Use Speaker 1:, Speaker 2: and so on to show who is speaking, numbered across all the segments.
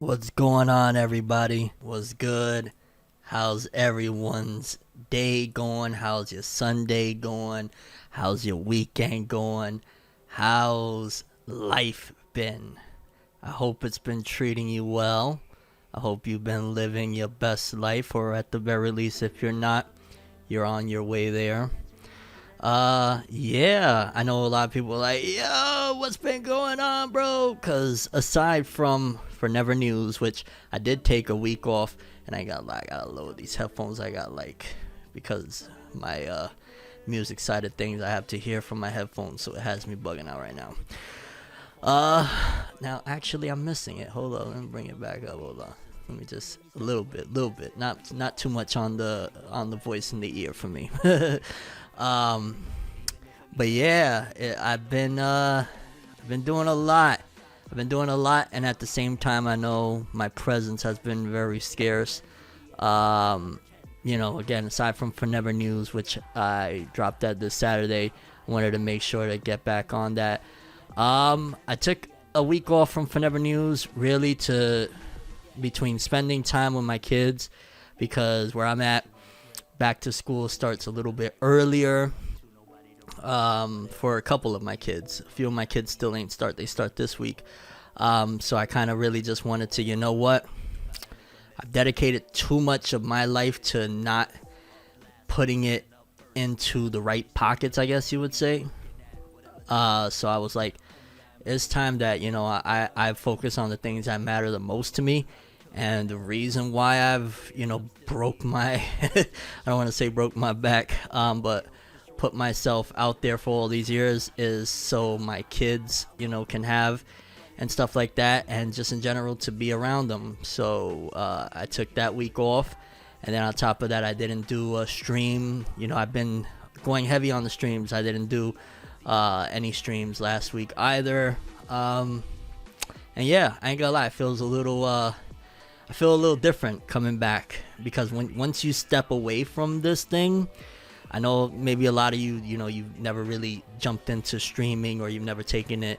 Speaker 1: What's going on, everybody? What's good? How's everyone's day going? How's your Sunday going? How's your weekend going? How's life been? I hope it's been treating you well. I hope you've been living your best life, or at the very least, if you're not, you're on your way there. Yeah, I know a lot of people are like, yo, what's been going on, bro? Because aside from for Never News, which I did take a week off, and I gotta load these headphones. I got because my music side of things I have to hear from my headphones, so it has me bugging out right now. Now actually I'm missing it. Hold on, let me bring it back up. Hold on. Let me just a little bit, not too much on the voice in the ear for me. Um, but yeah, I've been doing a lot. And at the same time, I know my presence has been very scarce. Again, aside from For Never News, which I dropped that this Saturday, I wanted to make sure to get back on that. I took a week off from For Never News, really between spending time with my kids, because where I'm at, back to school starts a little bit earlier for a couple of my kids. A few of my kids still ain't start. They start this week. So I kind of really just wanted to, you know what? I've dedicated too much of my life to not putting it into the right pockets, I guess you would say. So I was like, it's time that, I focus on the things that matter the most to me. And the reason why I've, broke my, I don't want to say broke my back, but put myself out there for all these years is so my kids, can have and stuff like that. And just in general to be around them. So I took that week off. And then on top of that, I didn't do a stream. I've been going heavy on the streams. I didn't do any streams last week either. And yeah, I ain't gonna lie, it feels a little, I feel a little different coming back, because once you step away from this thing, I know maybe a lot of you, you've never really jumped into streaming, or you've never taken it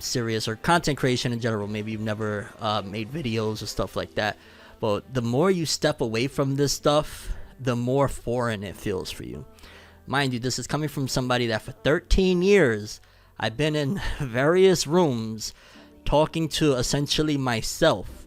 Speaker 1: serious, or content creation in general. Maybe you've never made videos or stuff like that. But the more you step away from this stuff, the more foreign it feels for you. Mind you, this is coming from somebody that for 13 years, I've been in various rooms talking to essentially myself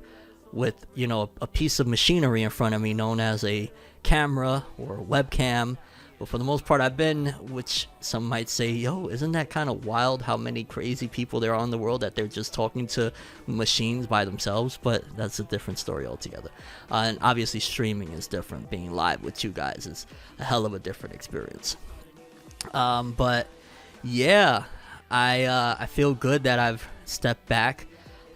Speaker 1: with, a piece of machinery in front of me known as a camera or a webcam. But for the most part, I've been, which some might say, yo, isn't that kind of wild how many crazy people there are in the world that they're just talking to machines by themselves? But that's a different story altogether. And obviously streaming is different. Being live with you guys is a hell of a different experience. But yeah, I feel good that I've stepped back.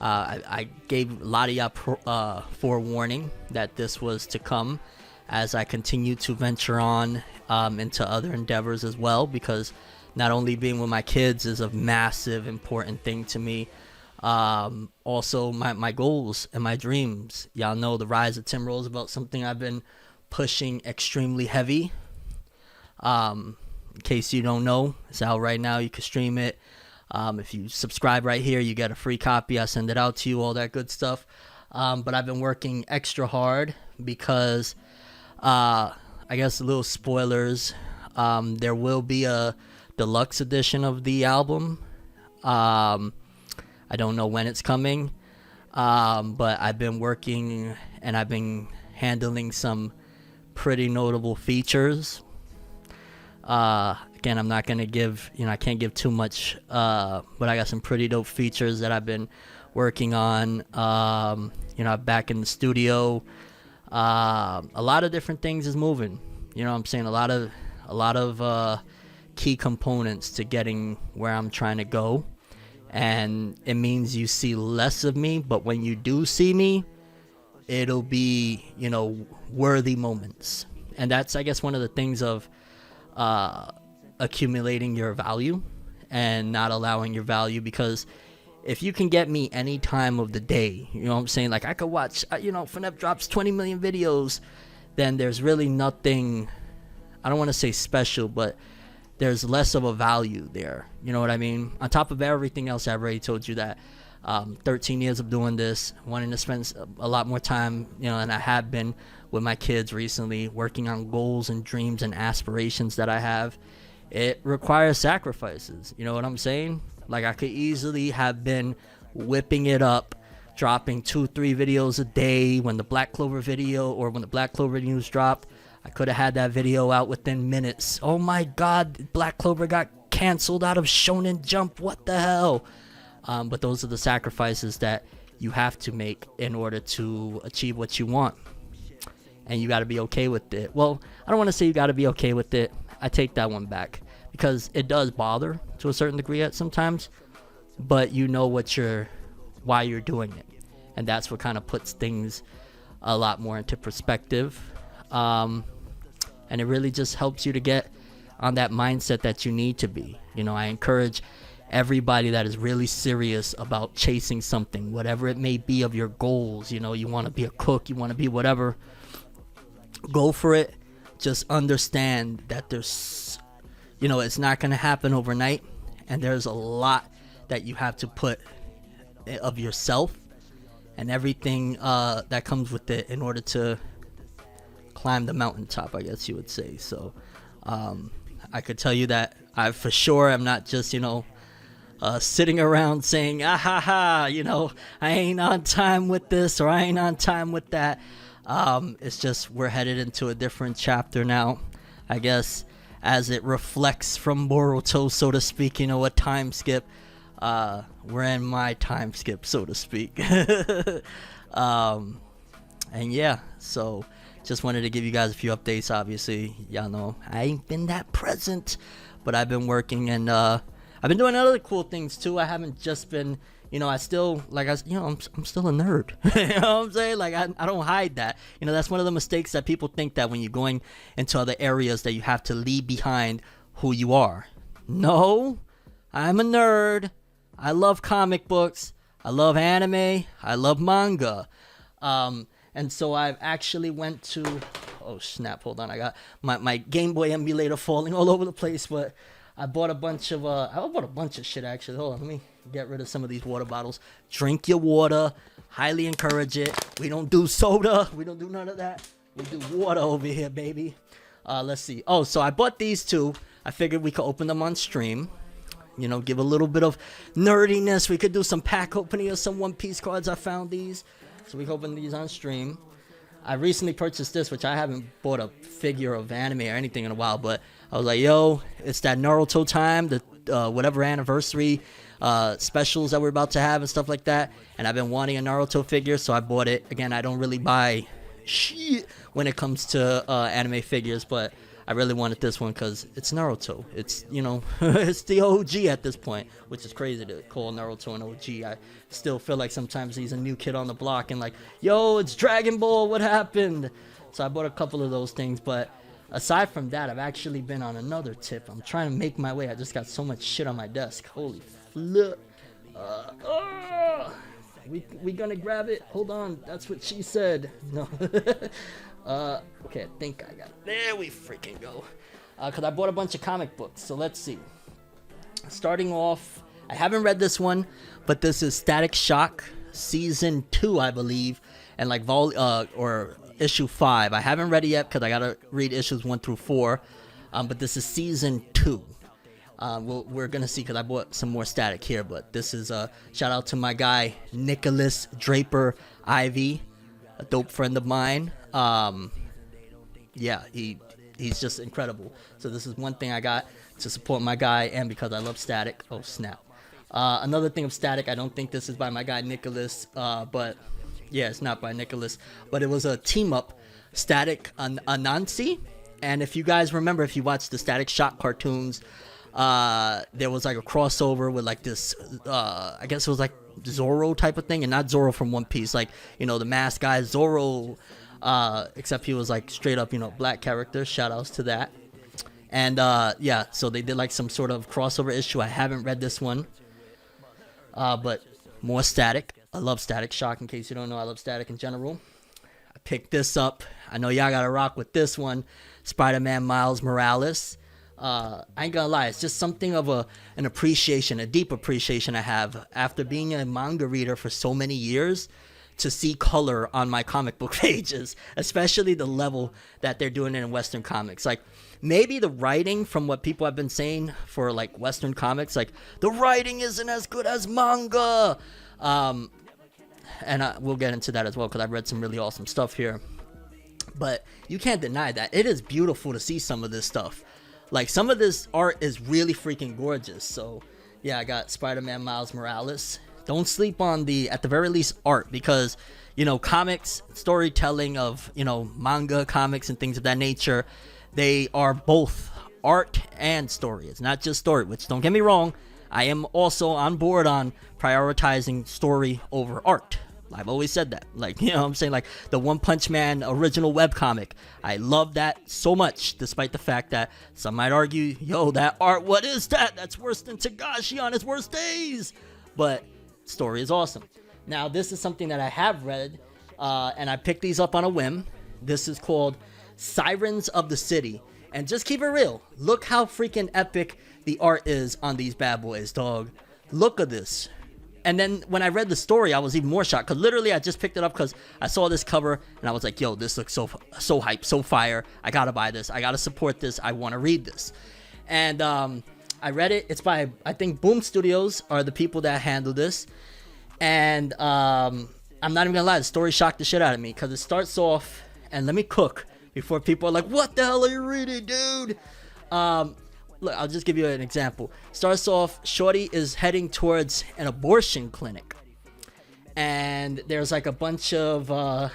Speaker 1: I gave a lot of y'all forewarning that this was to come as I continue to venture on into other endeavors as well, because not only being with my kids is a massive important thing to me, also my goals and my dreams. Y'all know the rise of Tim Roosevelt, something I've been pushing extremely heavy. In case you don't know, it's out right now. You can stream it. If you subscribe right here, you get a free copy. I send it out to you, all that good stuff. But I've been working extra hard because, I guess, little spoilers. There will be a deluxe edition of the album. I don't know when it's coming. But I've been working and I've been handling some pretty notable features. Again, I'm not going to give, I can't give too much, but I got some pretty dope features that I've been working on, back in the studio. A lot of different things is moving, I'm saying? A lot of key components to getting where I'm trying to go. And it means you see less of me, but when you do see me, it'll be, worthy moments. And that's, I guess, one of the things of accumulating your value and not allowing your value, because if you can get me any time of the day, what I'm saying, like I could watch, Fornev drops 20 million videos, then there's really nothing, I don't want to say special, but there's less of a value there. You know what I mean? On top of everything else, I've already told you that 13 years of doing this, wanting to spend a lot more time, and I have been with my kids recently, working on goals and dreams and aspirations that I have. It requires sacrifices. You know what I'm saying? Like, I could easily have been whipping it up, dropping 2-3 videos a day when the Black Clover video or when the Black Clover news dropped. I could have had that video out within minutes. Oh my God, Black Clover got canceled out of Shonen Jump. What the hell? But those are the sacrifices that you have to make in order to achieve what you want. And you got to be okay with it. Well, I don't want to say you got to be okay with it. I take that one back, because it does bother to a certain degree at sometimes. But you know why you're doing it. And that's what kind of puts things a lot more into perspective. And it really just helps you to get on that mindset that you need to be. I encourage everybody that is really serious about chasing something, whatever it may be of your goals. You want to be a cook, you want to be whatever, go for it. Just understand that there's, it's not going to happen overnight, and there's a lot that you have to put of yourself and everything that comes with it in order to climb the mountaintop, I guess you would say. So I could tell you that I for sure am not just sitting around saying, ah ha ha, I ain't on time with this or I ain't on time with that. It's just we're headed into a different chapter now, I guess, as it reflects from Boruto, so to speak. A time skip. We're in my time skip, so to speak. And yeah, so just wanted to give you guys a few updates. Obviously, y'all know I ain't been that present, but I've been working, and I've been doing other cool things too. I haven't just been, I still, I'm still a nerd. You know what I'm saying? Like, I don't hide that. That's one of the mistakes that people think, that when you're going into other areas that you have to leave behind who you are. No, I'm a nerd. I love comic books. I love anime. I love manga. And so I've actually went to, oh snap, hold on. I got my Game Boy emulator falling all over the place, but I bought a bunch of shit actually. Hold on, let me get rid of some of these water bottles. Drink your water. Highly encourage it. We don't do soda. We don't do none of that. We do water over here, baby. Let's see. Oh, so I bought these two. I figured we could open them on stream. Give a little bit of nerdiness. We could do some pack opening of some One Piece cards. I found these. So we can open these on stream. I recently purchased this, which I haven't bought a figure of anime or anything in a while, but I was like, yo, it's that Naruto time, the whatever anniversary specials that we're about to have and stuff like that, and I've been wanting a Naruto figure, so I bought it. Again, I don't really buy shit when it comes to anime figures, but I really wanted this one because it's Naruto. It's, it's the OG at this point, which is crazy to call Naruto an OG. I still feel like sometimes he's a new kid on the block and like, yo, it's Dragon Ball, what happened? So I bought a couple of those things, but aside from that, I've actually been on another tip. I'm trying to make my way. I just got so much shit on my desk. Holy flip. We gonna grab it? Hold on, that's what she said. No. Okay, I think I got it. There we freaking go. Because I bought a bunch of comic books, so let's see. Starting off, I haven't read this one, but this is Static Shock Season 2, I believe, and like or Issue 5. I haven't read it yet because I gotta read issues 1 through 4, but this is Season 2. We're gonna see, because I bought some more Static here, but this is a shout out to my guy Nicholas Draper Ivy, a dope friend of mine. Yeah, he's just incredible. So this is one thing I got to support my guy, and because I love Static. Oh snap. Another thing of Static, I don't think this is by my guy Nicholas, but yeah, it's not by Nicholas, but it was a team up, Static Anansi. And if you guys remember, if you watched the Static Shock cartoons, there was like a crossover with like this, I guess it was like Zoro type of thing, and not Zoro from One Piece, like, the masked guy Zoro, except he was like straight up, black character. Shout outs to that. And yeah, so they did like some sort of crossover issue. I haven't read this one, but more Static. I love Static Shock. In case you don't know, I love Static in general. I picked this up. I know y'all gotta rock with this one. Spider-Man Miles Morales. I ain't gonna lie, it's just something of an appreciation, a deep appreciation I have after being a manga reader for so many years, to see color on my comic book pages, especially the level that they're doing it in Western comics. Like, maybe the writing, from what people have been saying for like Western comics, like the writing isn't as good as manga. And we'll get into that as well, because I've read some really awesome stuff here. But you can't deny that it is beautiful to see some of this stuff. Like, some of this art is really freaking gorgeous. So yeah, I got Spider-Man Miles Morales. Don't sleep on at the very least, art, because, you know, comics, storytelling of, you know, manga, comics, and things of that nature, they are both art and story. It's not just story, which, don't get me wrong, I am also on board on prioritizing story over art. I've always said that. Like, you know what I'm saying? Like, the One Punch Man original webcomic, I love that so much, despite the fact that some might argue, yo, that art, what is that? That's worse than Tagashi on his worst days. But story is awesome. Now, this is something that I have read, and I picked these up on a whim. This is called Sirens of the City. And just keep it real, look how freaking epic the art is on these bad boys, dog. Look at this. And then when I read the story, I was even more shocked, because literally I just picked it up because I saw this cover and I was like, yo, this looks so hype, so fire. I gotta buy this. I gotta support this. I want to read this. And I read it. It's by, I think, Boom Studios are the people that handle this. And I'm not even gonna lie, the story shocked the shit out of me, because it starts off, and let me cook before people are like, what the hell are you reading, dude? Look, I'll just give you an example. Starts off, Shorty is heading towards an abortion clinic, and there's like a bunch of I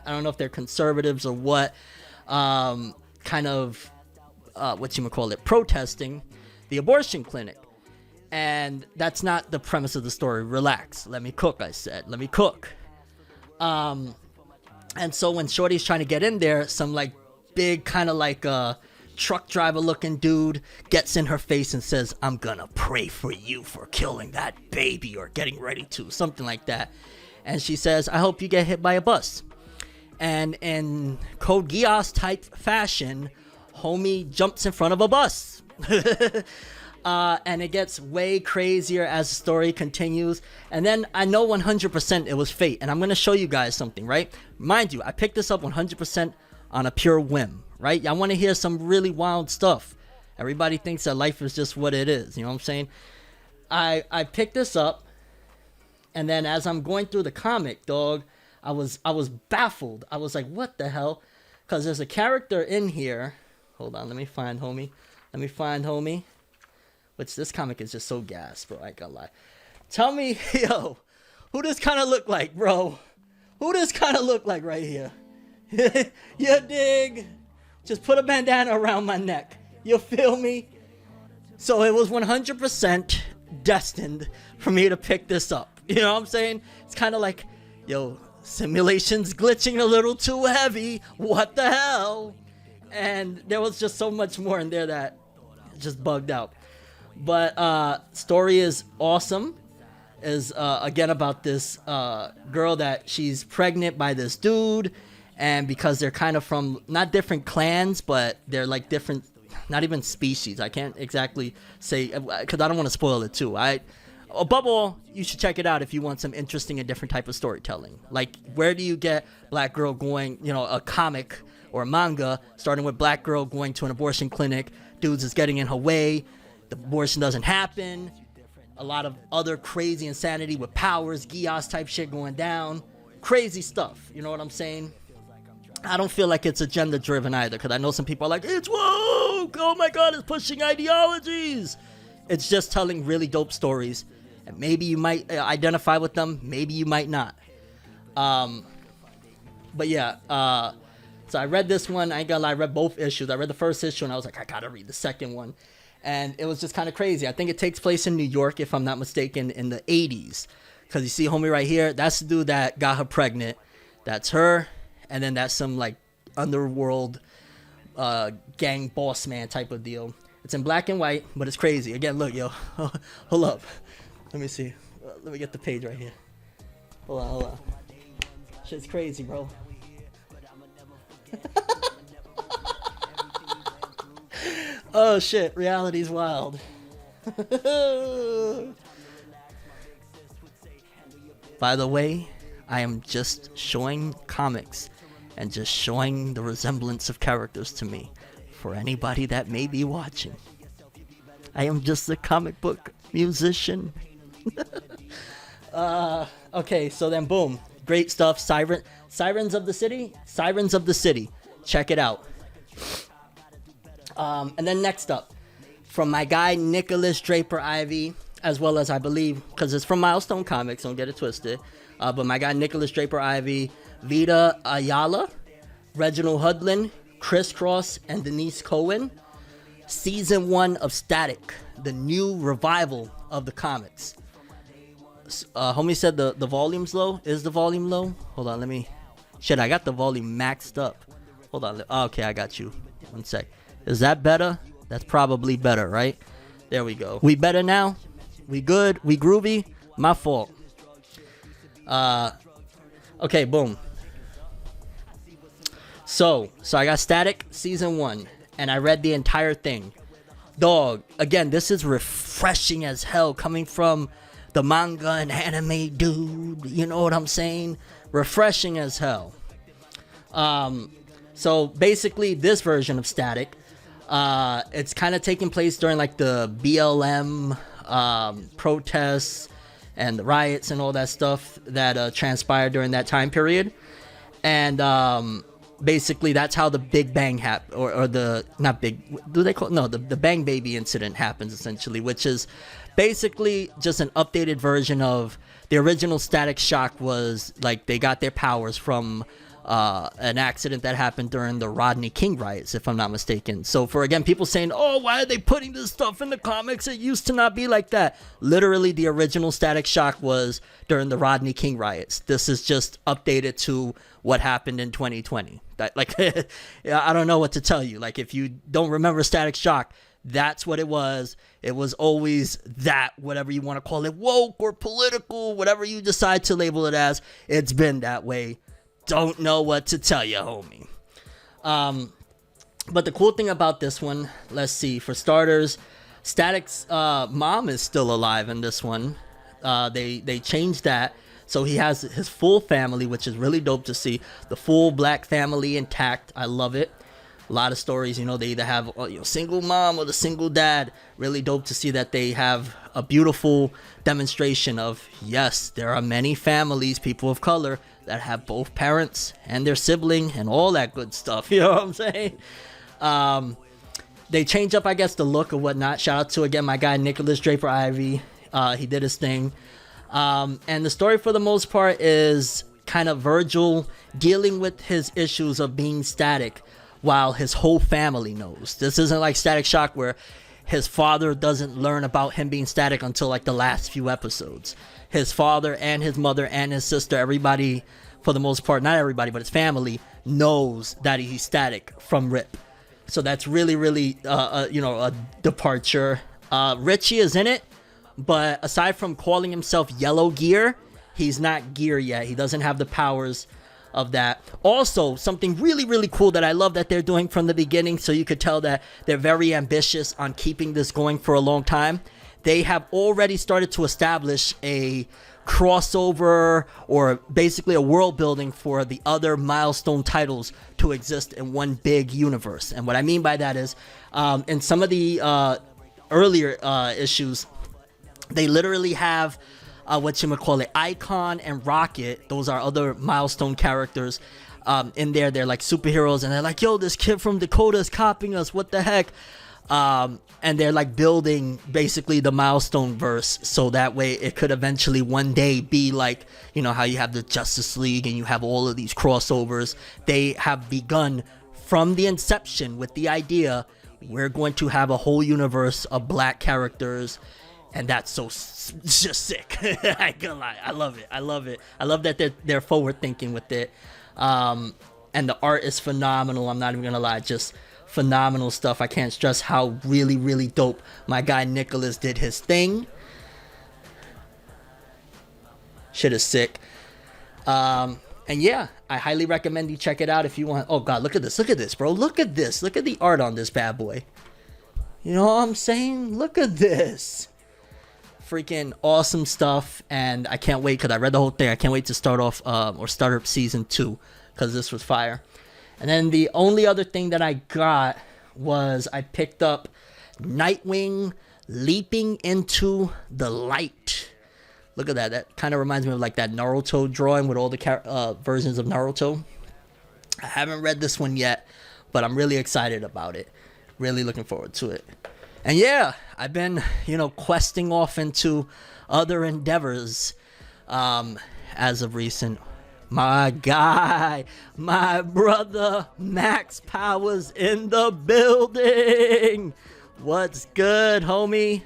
Speaker 1: don't know if they're conservatives or what, kind of protesting the abortion clinic. And that's not the premise of the story. Relax, let me cook. I said, let me cook. And so when Shorty's trying to get in there, some like big kind of like truck driver looking dude gets in her face and says, I'm gonna pray for you for killing that baby, or getting ready to, something like that. And she says, I hope you get hit by a bus. And in Code Geass type fashion, homie jumps in front of a bus. And it gets way crazier as the story continues. And then I know 100% it was fate. And I'm going to show you guys something, right? Mind you, I picked this up 100% on a pure whim, right? I want to hear some really wild stuff. Everybody thinks that life is just what it is. You know what I'm saying? I picked this up. And then as I'm going through the comic, dog, I was baffled. I was like, what the hell? Because there's a character in here. Hold on, let me find homie. Which, this comic is just so gas, bro. I ain't gonna lie. Tell me, yo, who this kind of look like, bro? Who this kind of look like right here? You dig? Just put a bandana around my neck. You feel me? So it was 100% destined for me to pick this up. You know what I'm saying? It's kind of like, yo, simulation's glitching a little too heavy. What the hell? And there was just so much more in there that just bugged out. But story is awesome. Is again about this girl that she's pregnant by this dude, and because they're kind of from not different clans, but they're like different, not even species. I can't exactly say, because I don't want to spoil it too. Above all, you should check it out if you want some interesting and different type of storytelling. Like, where do you get black girl going, you know, a comic or a manga starting with black girl going to an abortion clinic, dudes is getting in her way, the abortion doesn't happen, a lot of other crazy insanity with powers, Geass type shit going down, crazy stuff, you know what I'm saying? I don't feel like it's agenda driven either, because I know some people are like, it's woke, oh my god, it's pushing ideologies. It's just telling really dope stories, and maybe you might identify with them, maybe you might not. But yeah, so I read this one. I ain't gonna lie, I read both issues. I read the first issue and I was like, I gotta read the second one. And it was just kind of crazy. I think it takes place in New York, if I'm not mistaken, in the 80s. Because you see homie right here, that's the dude that got her pregnant. That's her. And then that's some like underworld gang boss man type of deal. It's in black and white, but it's crazy. Again, look, yo. Hold up. Let me see. Let me get the page right here. Hold on. Shit's crazy, bro. Oh shit, reality's wild. By the way, I am just showing comics and just showing the resemblance of characters to me for anybody that may be watching. I am just a comic book musician. Okay, so then boom. Great stuff. Sirens of the City? Sirens of the City. Check it out. And then next up, from my guy Nicholas Draper Ivy, as well as I believe, because it's from Milestone Comics, don't get it twisted, but my guy Nicholas Draper Ivy, Vita Ayala, Reginald Hudlin, Chris Cross, and Denise Cohen. Season 1 of Static, the new revival of the comics. Homie said the volume's low. Is the volume low? Hold on, let me... Shit, I got the volume maxed up. Hold on. Okay, I got you. One sec. Is that better? That's probably better, right? There we go. We better now? We good? We groovy? My fault. Okay, boom. So I got Static Season 1, and I read the entire thing. Dog, again, this is refreshing as hell coming from the manga and anime dude. You know what I'm saying? Refreshing as hell. So basically, this version of Static, it's kind of taking place during like the BLM protests and the riots and all that stuff that transpired during that time period. And basically, that's how the Big Bang or the not big. Do they call it? No, the Bang Baby incident happens essentially, which is basically just an updated version of the original Static Shock. Was like they got their powers from an accident that happened during the Rodney King riots, if I'm not mistaken. So for again, people saying, "Oh, why are they putting this stuff in the comics? It used to not be like that." Literally, the original Static Shock was during the Rodney King riots. This is just updated to what happened in 2020. That, like, I don't know what to tell you. Like, if you don't remember Static Shock, that's what it was. It was always that, whatever you want to call it, woke or political, whatever you decide to label it as. It's been that way. Don't know what to tell you, homie. But the cool thing about this one, let's see, for starters, Static's mom is still alive in this one. They changed that. So he has his full family, which is really dope to see. The full black family intact. I love it. A lot of stories, you know, they either have single mom or the single dad. Really dope to see that they have a beautiful demonstration of, yes, there are many families, people of color, that have both parents and their sibling and all that good stuff. You know what I'm saying? They change up, I guess, the look or whatnot. Shout out to, again, my guy, Nicholas Draper Ivy. He did his thing. And the story, for the most part, is kind of Virgil dealing with his issues of being static while his whole family knows. This isn't like Static Shock where his father doesn't learn about him being static until like the last few episodes. His father and his mother and his sister, everybody, for the most part, not everybody, but his family knows that he's static from RIP. So that's really, really, a departure. Richie is in it, but aside from calling himself Yellow Gear, he's not Gear yet. He doesn't have the powers of that. Also, something really, really cool that I love that they're doing from the beginning, so you could tell that they're very ambitious on keeping this going for a long time. They have already started to establish a crossover, or basically a world building for the other Milestone titles to exist in one big universe. And what I mean by that is, in some of the earlier issues, they literally have Icon and Rocket. Those are other Milestone characters in there. They're like superheroes, and they're like, yo, this kid from Dakota is copying us, what the heck? And they're like building basically the Milestone verse, so that way it could eventually one day be like, you know how you have the Justice League and you have all of these crossovers. They have begun from the inception with the idea, we're going to have a whole universe of black characters. And that's just sick. I ain't gonna lie. I love it. I love that they're forward thinking with it. And the art is phenomenal. I'm not even gonna lie. Just phenomenal stuff. I can't stress how really, really dope my guy Nicholas did his thing. Shit is sick. And yeah, I highly recommend you check it out if you want. Oh god, look at this, bro. Look at this. Look at the art on this bad boy. You know what I'm saying? Look at this. Freaking awesome stuff, and I can't wait because I read the whole thing. I can't wait to start off or start up season 2 because this was fire. And then the only other thing that I got was I picked up Nightwing Leaping into the Light. Look at that. That kind of reminds me of like that Naruto drawing with all the versions of Naruto. I haven't read this one yet, but I'm really excited about it. Really looking forward to it. And yeah, I've been, questing off into other endeavors as of recent. My guy, my brother, Max Powers in the building. What's good, homie?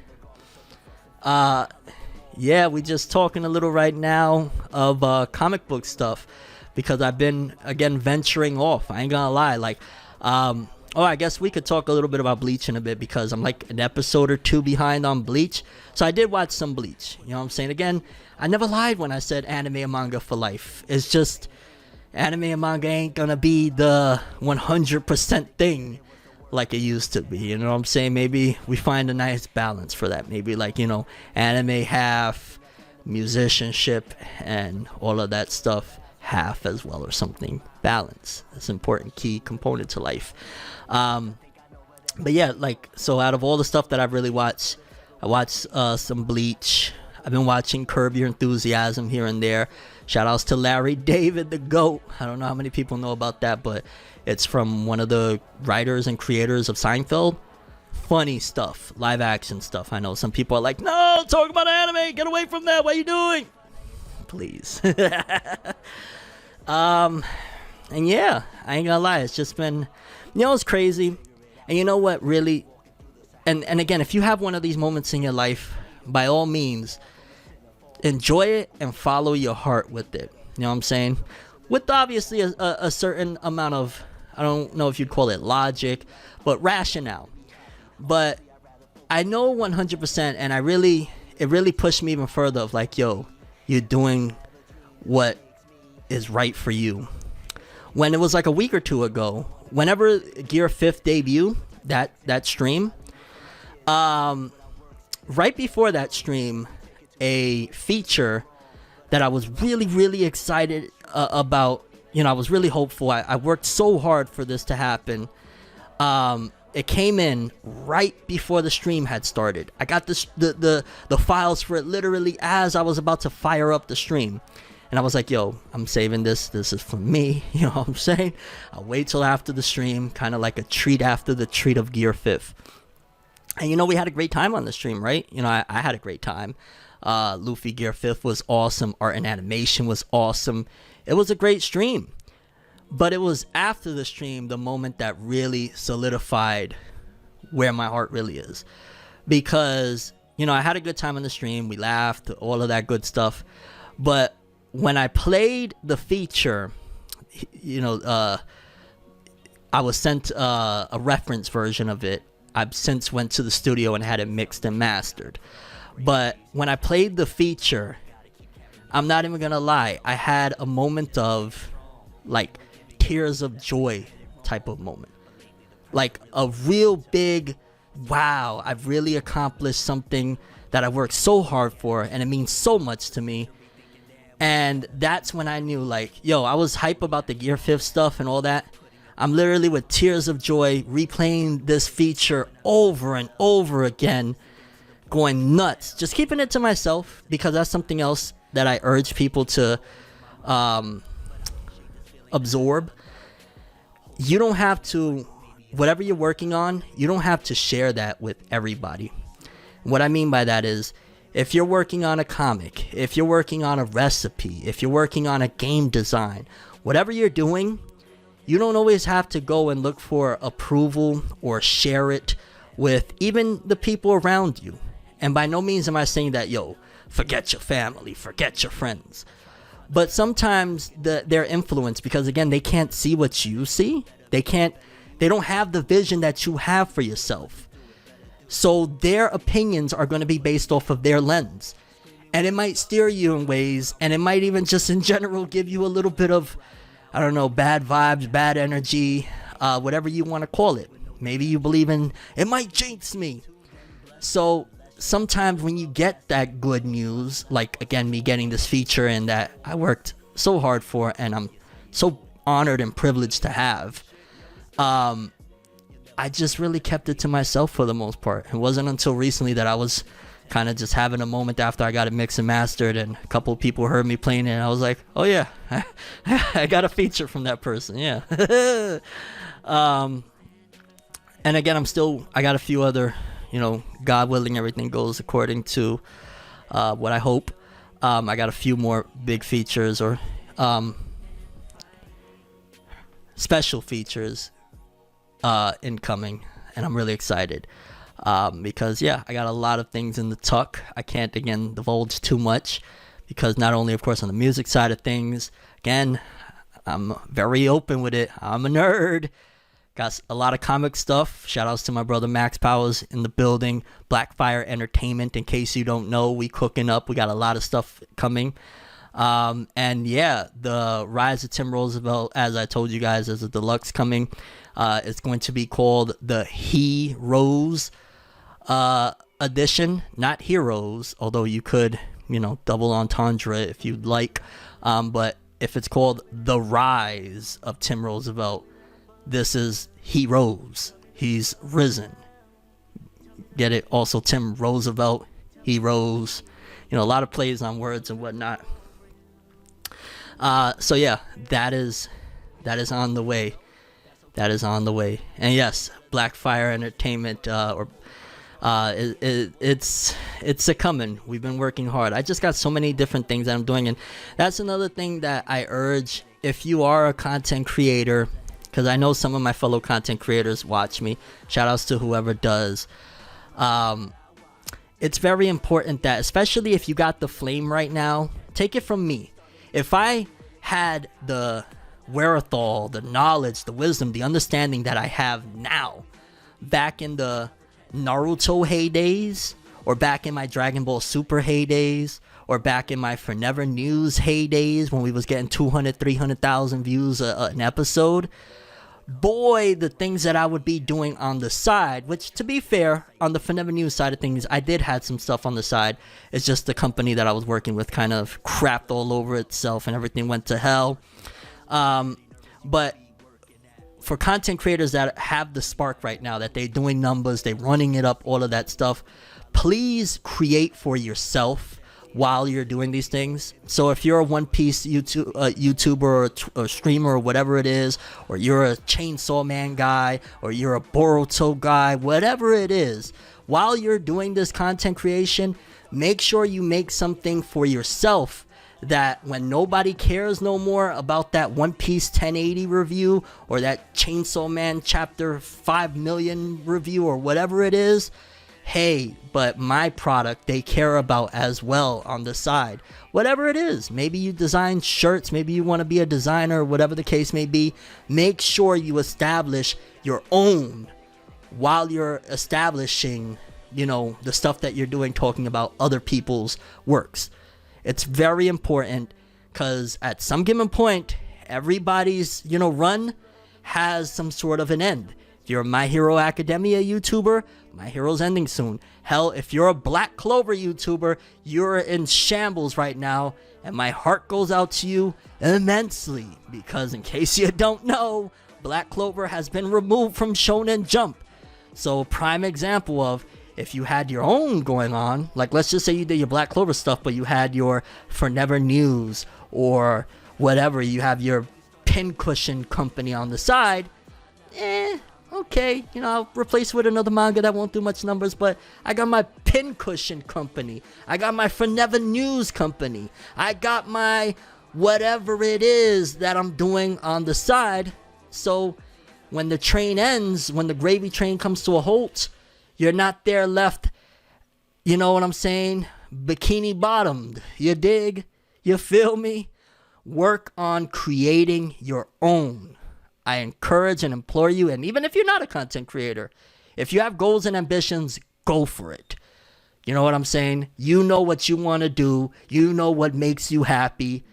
Speaker 1: Yeah, we just talking a little right now of comic book stuff because I've been, again, venturing off. I ain't gonna lie. I guess we could talk a little bit about Bleach in a bit because I'm like an episode or 2 behind on Bleach. So I did watch some Bleach. You know what I'm saying? Again, I never lied when I said anime and manga for life. It's just anime and manga ain't gonna be the 100% thing like it used to be. You know what I'm saying? Maybe we find a nice balance for that. Maybe anime half, musicianship, and all of that stuff half as well, or something. Balance. That's an important key component to life. But yeah, so out of all the stuff that I've really watched, I watched some Bleach. I've been watching Curb Your Enthusiasm here and there. Shout outs to Larry David, the GOAT. I don't know how many people know about that, but it's from one of the writers and creators of Seinfeld. Funny stuff, live action stuff. I know some people are like, no, talk about anime, get away from that, what are you doing? Please. And yeah, I ain't gonna lie, it's just been, it's crazy. And you know what, really, and again, if you have one of these moments in your life, by all means, enjoy it and follow your heart with it. You know what I'm saying? With obviously a certain amount of, I don't know if you'd call it logic, but rationale. But I know 100%, and it really pushed me even further of like, yo, you're doing what is right for you. When it was like a week or 2 ago, whenever Gear 5th debut, that stream, right before that stream, a feature that I was really, really excited about, I was really hopeful. I worked so hard for this to happen. It came in right before the stream had started. I got the files for it literally as I was about to fire up the stream. And I was like, yo, I'm saving this. This is for me. You know what I'm saying? I'll wait till after the stream, kind of like a treat after the treat of Gear 5th. And we had a great time on the stream, right? I had a great time. Luffy Gear 5th was awesome. Art and animation was awesome. It was a great stream. But it was after the stream, the moment that really solidified where my heart really is. Because, I had a good time on the stream. We laughed, all of that good stuff. But when I played the feature, I was sent a reference version of it. I've since went to the studio and had it mixed and mastered. But when I played the feature, I'm not even gonna lie, I had a moment of like tears of joy type of moment. Like a real big, wow, I've really accomplished something that I worked so hard for and it means so much to me. And that's when I knew, like, yo, I was hype about the Gear 5th stuff and all that. I'm literally with tears of joy replaying this feature over and over again, going nuts. Just keeping it to myself because that's something else that I urge people to absorb. You don't have to, whatever you're working on, you don't have to share that with everybody. What I mean by that is, if you're working on a comic, if you're working on a recipe, if you're working on a game design, whatever you're doing, you don't always have to go and look for approval or share it with even the people around you. And by no means am I saying that, yo, forget your family, forget your friends. But sometimes their influence, because again, they can't see what you see. They don't have the vision that you have for yourself. So their opinions are going to be based off of their lens. And it might steer you in ways, and it might even just in general give you a little bit of, I don't know, bad vibes, bad energy, whatever you want to call it. Maybe you believe in it might jinx me. So sometimes when you get that good news, like again me getting this feature and that I worked so hard for and I'm so honored and privileged to have, I just really kept it to myself for the most part. It wasn't until recently that I was kind of just having a moment after I got it mixed and mastered and a couple of people heard me playing it and I was like, oh yeah, I got a feature from that person. Yeah. And again, I got a few other, God willing, everything goes according to what I hope. I got a few more big features or special features incoming, and I'm really excited because I got a lot of things in the tuck. I can't again divulge too much because not only of course on the music side of things, again I'm very open with it. I'm a nerd. Got a lot of comic stuff. Shout outs to my brother Max Powers in the building. Blackfire Entertainment, in case you don't know, we cooking up. We got a lot of stuff coming. And the Rise of Tim Roosevelt, as I told you guys, is a deluxe coming. It's going to be called the Heroes edition, not Heroes, although you could, double entendre if you'd like. But if it's called The Rise of Tim Roosevelt, this is he rose. He's risen. Get it? Also, Tim Roosevelt, he rose. A lot of plays on words and whatnot. That is on the way. That is on the way. And yes, Blackfire Entertainment, it's a coming. We've been working hard. I just got so many different things that I'm doing, and that's another thing that I urge. If you are a content creator, because I know some of my fellow content creators watch me. Shout outs to whoever does. It's very important that, especially if you got the flame right now, take it from me. If I had the wherewithal, the knowledge, the wisdom, the understanding that I have now, back in the Naruto heydays, or back in my Dragon Ball Super heydays, or back in my Forever News heydays when we was getting 200, 300,000 views an episode, boy, the things that I would be doing on the side, which to be fair, on the Forever News side of things, I did have some stuff on the side. It's just the company that I was working with kind of crapped all over itself and everything went to hell. But for content creators that have the spark right now, that they're doing numbers, they're running it up, all of that stuff, please create for yourself while you're doing these things. So if you're a One Piece YouTuber or streamer or whatever it is, or you're a Chainsaw Man guy, or you're a Boruto guy, whatever it is, while you're doing this content creation, make sure you make something for yourself that when nobody cares no more about that One Piece 1080 review or that Chainsaw Man chapter 5 million review or whatever it is, hey, but my product they care about as well on the side. Whatever it is, maybe you design shirts, maybe you want to be a designer, whatever the case may be, make sure you establish your own while you're establishing, the stuff that you're doing, talking about other people's works. It's very important because at some given point, everybody's, run has some sort of an end. If you're a My Hero Academia YouTuber, My Hero's ending soon. Hell, if you're a Black Clover YouTuber, you're in shambles right now, and my heart goes out to you immensely, because in case you don't know, Black Clover has been removed from Shonen Jump. So prime example of, if you had your own going on, like let's just say you did your Black Clover stuff, but you had your Forever News or whatever, you have your pincushion company on the side, okay, I'll replace it with another manga that won't do much numbers, but I got my pincushion company. I got my Forever News company. I got my whatever it is that I'm doing on the side. So when the train ends, when the gravy train comes to a halt, you're not there left, you know what I'm saying, bikini bottomed. You dig? You feel me? Work on creating your own. I encourage and implore you, and even if you're not a content creator, if you have goals and ambitions, go for it. You know what I'm saying? You know what you want to do. You know what makes you happy.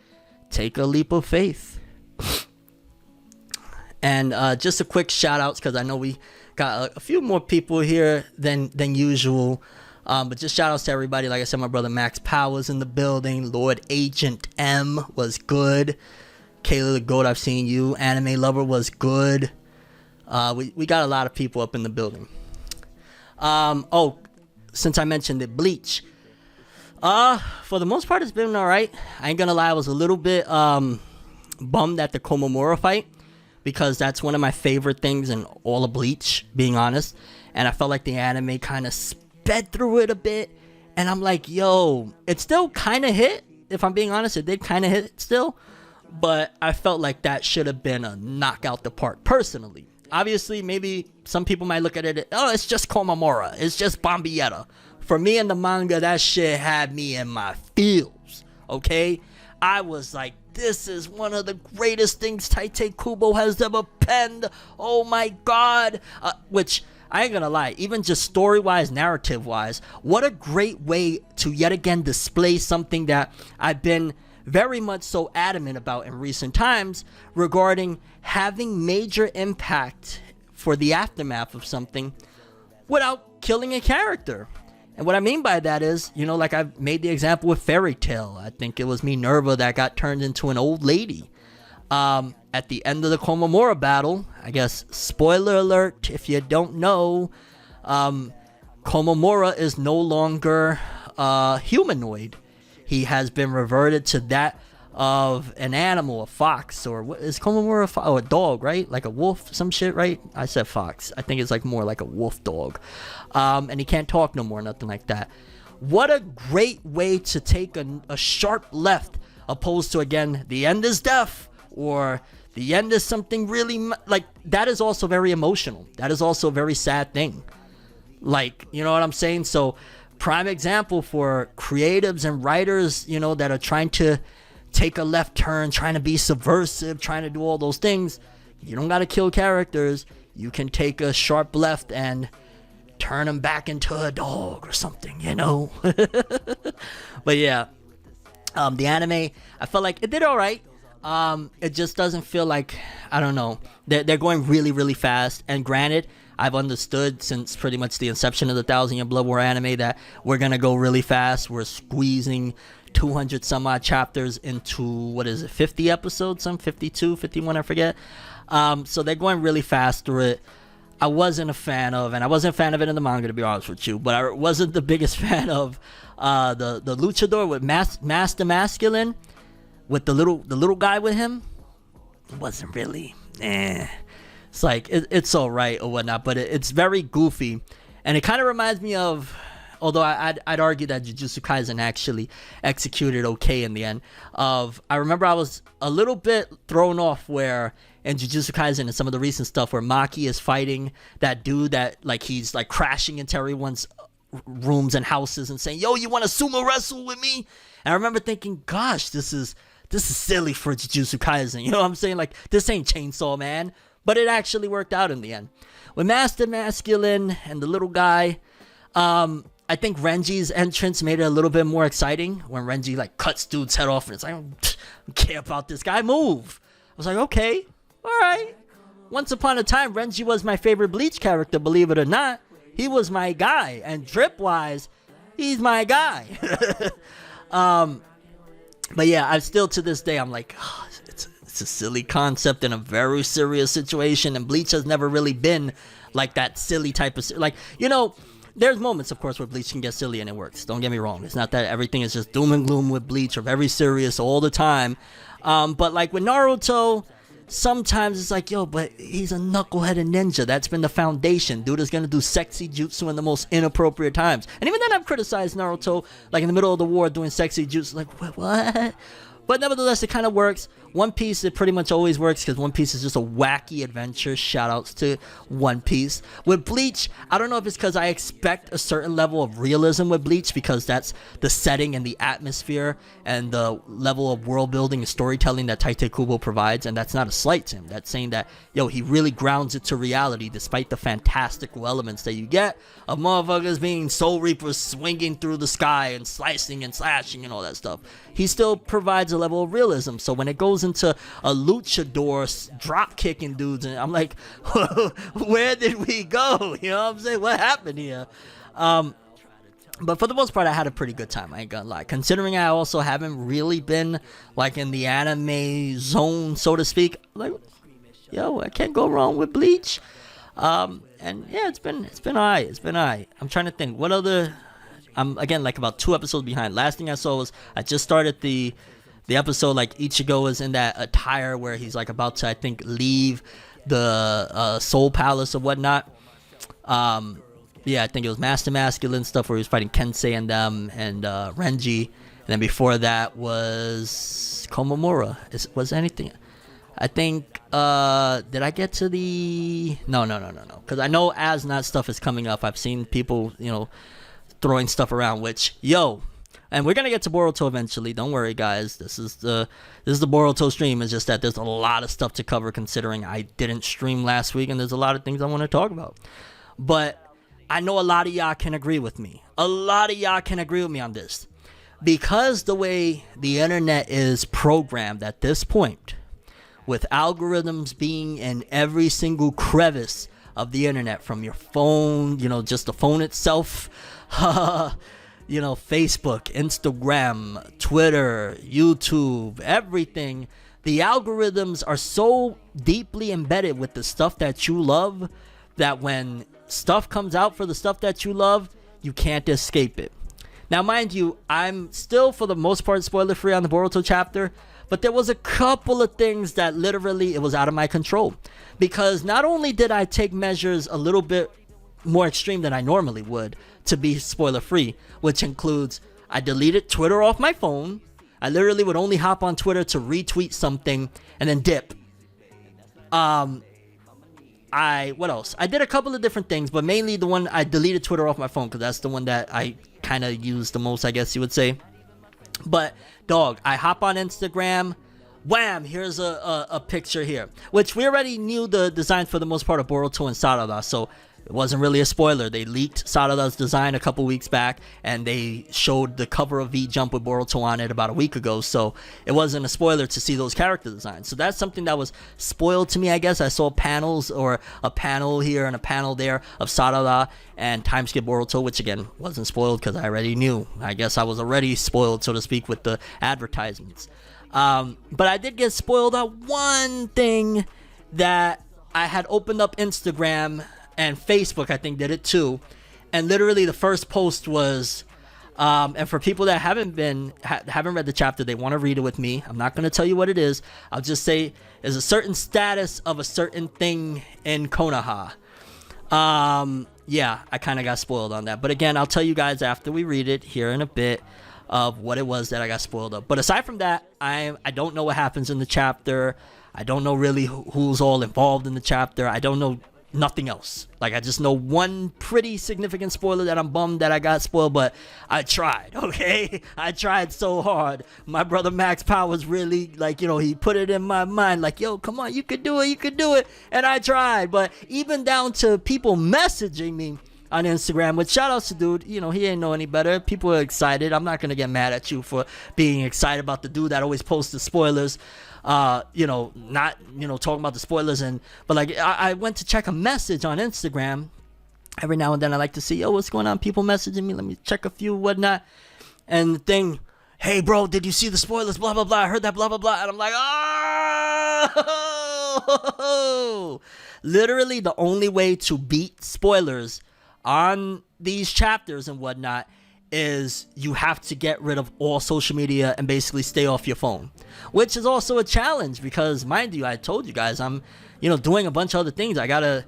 Speaker 1: Take a leap of faith. And just a quick shout outs, because I know we Got a few more people here than usual. But just shout outs to everybody. Like I said, my brother Max Powers in the building. Lord Agent M was good. Kayla the Goat, I've seen you. Anime Lover was good. We got a lot of people up in the building. Since I mentioned it, Bleach. For the most part, it's been alright. I ain't gonna lie, I was a little bit bummed at the Komamura fight, because that's one of my favorite things in all of Bleach, being honest. And I felt like the anime kind of sped through it a bit. And I'm like, yo, it still kind of hit. If I'm being honest, it did kind of hit still. But I felt like that should have been a knockout the park, personally. Obviously, maybe some people might look at it, oh, it's just Komamura. It's just Bombietta. For me in the manga, that shit had me in my feels, okay? I was like, this is one of the greatest things Tite Kubo has ever penned. Oh my god. Which, I ain't gonna lie, even just story-wise, narrative-wise, what a great way to yet again display something that I've been very much so adamant about in recent times, regarding having major impact for the aftermath of something without killing a character. And what I mean by that is, you know, like I've made the example with Fairy Tail. I think it was Minerva that got turned into an old lady. At the end of the Komamura battle, I guess, spoiler alert if you don't know, Komamura is no longer humanoid. He has been reverted to that of an animal, a fox, or what is Komamura? Oh, a dog, right? Like a wolf, some shit, right? I said fox. I think it's like more like a wolf dog. And he can't talk no more, nothing like that. What a great way to take a sharp left, opposed to, again, the end is death, or the end is something really, like, that is also very emotional. That is also a very sad thing. Like, you know what I'm saying? So, prime example for creatives and writers, you know, that are trying to take a left turn, trying to be subversive, trying to do all those things. You don't gotta kill characters. You can take a sharp left and turn them back into a dog or something, you know? But yeah, the anime, I felt like it did alright. It just doesn't feel like, I don't know, they're going really, really fast. And granted, I've understood since pretty much the inception of the 1,000-Year Blood War anime that we're gonna go really fast. We're squeezing 200 some odd chapters into, what is it, 50 episodes, some 52, 51, I forget. So they're going really fast through it. I wasn't a fan of, and I wasn't a fan of it in the manga, to be honest with you, but I wasn't the biggest fan of the luchador with Master Masculine, with the little guy with him. It wasn't really, It's like, it's alright or whatnot, but it's very goofy. And it kind of reminds me of, although I'd argue that Jujutsu Kaisen actually executed okay in the end. I remember I was a little bit thrown off where in Jujutsu Kaisen and some of the recent stuff where Maki is fighting that dude that, like, he's like crashing into everyone's rooms and houses and saying, yo, you want to sumo wrestle with me? And I remember thinking, gosh, this is silly for Jujutsu Kaisen. You know what I'm saying? Like, this ain't Chainsaw Man. But it actually worked out in the end. With Master Masculine and the little guy, I think Renji's entrance made it a little bit more exciting. When Renji, like, cuts dude's head off and it's like, I don't care about this guy, move. I was like, okay, alright. Once upon a time, Renji was my favorite Bleach character, believe it or not. He was my guy. And drip-wise, he's my guy. But yeah, I still, to this day, I'm like, oh, it's a silly concept in a very serious situation, and Bleach has never really been like that silly type of, like, you know, there's moments, of course, where Bleach can get silly and it works. Don't get me wrong. It's not that everything is just doom and gloom with Bleach or very serious all the time. But like with Naruto, sometimes it's like, yo, but he's a knuckleheaded ninja. That's been the foundation. Dude is gonna do sexy jutsu in the most inappropriate times. And even then, I've criticized Naruto, like in the middle of the war, doing sexy jutsu. Like, what? But nevertheless, it kind of works. One Piece, it pretty much always works because One Piece is just a wacky adventure. Shoutouts to One Piece. With Bleach, I don't know if it's because I expect a certain level of realism with Bleach because that's the setting and the atmosphere and the level of world building and storytelling that Tite Kubo provides. And that's not a slight to him. That's saying that, yo, he really grounds it to reality despite the fantastical elements that you get of motherfuckers being Soul Reapers swinging through the sky and slicing and slashing and all that stuff. He still provides a level of realism. So when it goes goes into a luchador drop kicking dudes, and I'm like, where did we go? You know what I'm saying? What happened here? But for the most part, I had a pretty good time. I ain't gonna lie. Considering I also haven't really been like in the anime zone, so to speak. Like, yo, I can't go wrong with Bleach. And yeah, it's been alright. It's been alright. I'm trying to think what other. I'm again like about 2 episodes behind. Last thing I saw was I just started the episode. Like Ichigo is in that attire where he's like about to, I think, leave the Soul Palace or whatnot. Yeah, I think it was Master Masculine stuff where he was fighting Kensei and them and Renji. And then before that was Komamura. Was anything? I think, did I get to the... No. Because I know as not stuff is coming up. I've seen people, throwing stuff around, which, and we're going to get to Boruto eventually. Don't worry, guys. This is the Boruto stream. It's just that there's a lot of stuff to cover considering I didn't stream last week and there's a lot of things I want to talk about. But I know a lot of y'all can agree with me. A lot of y'all can agree with me on this. Because the way the internet is programmed at this point, with algorithms being in every single crevice of the internet, from your phone, just the phone itself, Facebook, Instagram, Twitter, YouTube, everything. The algorithms are so deeply embedded with the stuff that you love that when stuff comes out for the stuff that you love, you can't escape it. Now, mind you, I'm still, for the most part, spoiler free on the Boruto chapter, but there was a couple of things that literally it was out of my control. Because not only did I take measures a little bit more extreme than I normally would to be spoiler free, which includes I deleted Twitter off my phone. I literally would only hop on Twitter to retweet something and then dip. What else? I did a couple of different things, but mainly the one I deleted Twitter off my phone because that's the one that I kind of use the most, I guess you would say. But dog, I hop on Instagram. Wham! Here's a picture here, which we already knew the designs for the most part of Boruto and Sarada, so it wasn't really a spoiler. They leaked Sarada's design a couple weeks back, and they showed the cover of V-Jump with Boruto on it about a week ago, so it wasn't a spoiler to see those character designs. So that's something that was spoiled to me, I guess. I saw panels, or a panel here and a panel there of Sarada and timeskip Boruto, which again wasn't spoiled because I already knew. I guess I was already spoiled, so to speak, with the advertisements. But I did get spoiled on one thing that I had opened up Instagram and Facebook, I think, did it too. And literally the first post was, and for people that haven't read the chapter, they want to read it with me. I'm not going to tell you what it is. I'll just say there's a certain status of a certain thing in Konoha. Yeah, I kind of got spoiled on that. But again, I'll tell you guys after we read it here in a bit of what it was that I got spoiled of. But aside from that, I don't know what happens in the chapter. I don't know really who's all involved in the chapter. I don't know nothing else. Like, I just know one pretty significant spoiler that I'm bummed that I got spoiled, but I tried, okay? I tried so hard. My brother Max Powers really, like, he put it in my mind, like, yo, come on, you could do it. And I tried, but even down to people messaging me on Instagram, which shout outs to dude, he ain't know any better. People are excited. I'm not gonna get mad at you for being excited about the dude that always posts the spoilers. Not talking about the spoilers, but like I went to check a message on Instagram. Every now and then I like to see, yo, what's going on? People messaging me. Let me check a few, whatnot. And the thing, hey bro, did you see the spoilers? Blah blah blah. I heard that blah blah blah. And I'm like, oh, literally the only way to beat spoilers on these chapters and whatnot is you have to get rid of all social media and basically stay off your phone, which is also a challenge because, mind you, I told you guys I'm doing a bunch of other things. I gotta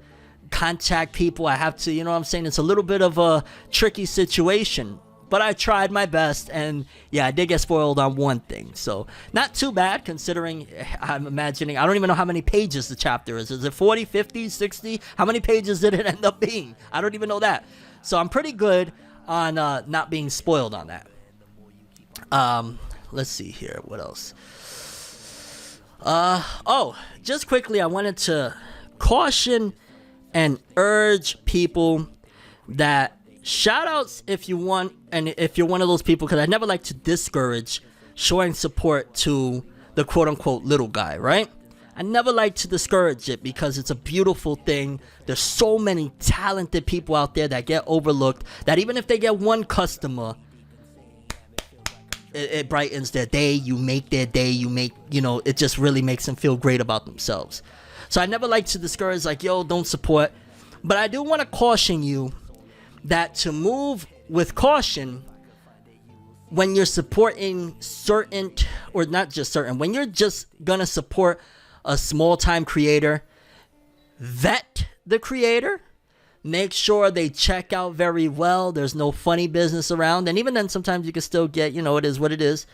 Speaker 1: contact people. I have to, it's a little bit of a tricky situation, but I tried my best, and yeah, I did get spoiled on one thing, so not too bad considering I'm imagining, I don't even know how many pages the chapter is. Is it 40, 50, 60? How many pages did it end up being? I don't even know that. So I'm pretty good on not being spoiled on that. Let's see here, what else? Just quickly, I wanted to caution and urge people that shout outs if you want, and if you're one of those people, because I never like to discourage showing support to the quote-unquote little guy, right? I never like to discourage it because it's a beautiful thing. There's so many talented people out there that get overlooked, that even if they get one customer, it brightens their day. You make their day. It just really makes them feel great about themselves. So I never like to discourage, like, yo, don't support. But I do want to caution you that to move with caution when you're supporting certain, or not just certain, when you're just gonna support a small-time creator, vet the creator, make sure they check out very well, there's no funny business around, and even then sometimes you can still get, it is what it is,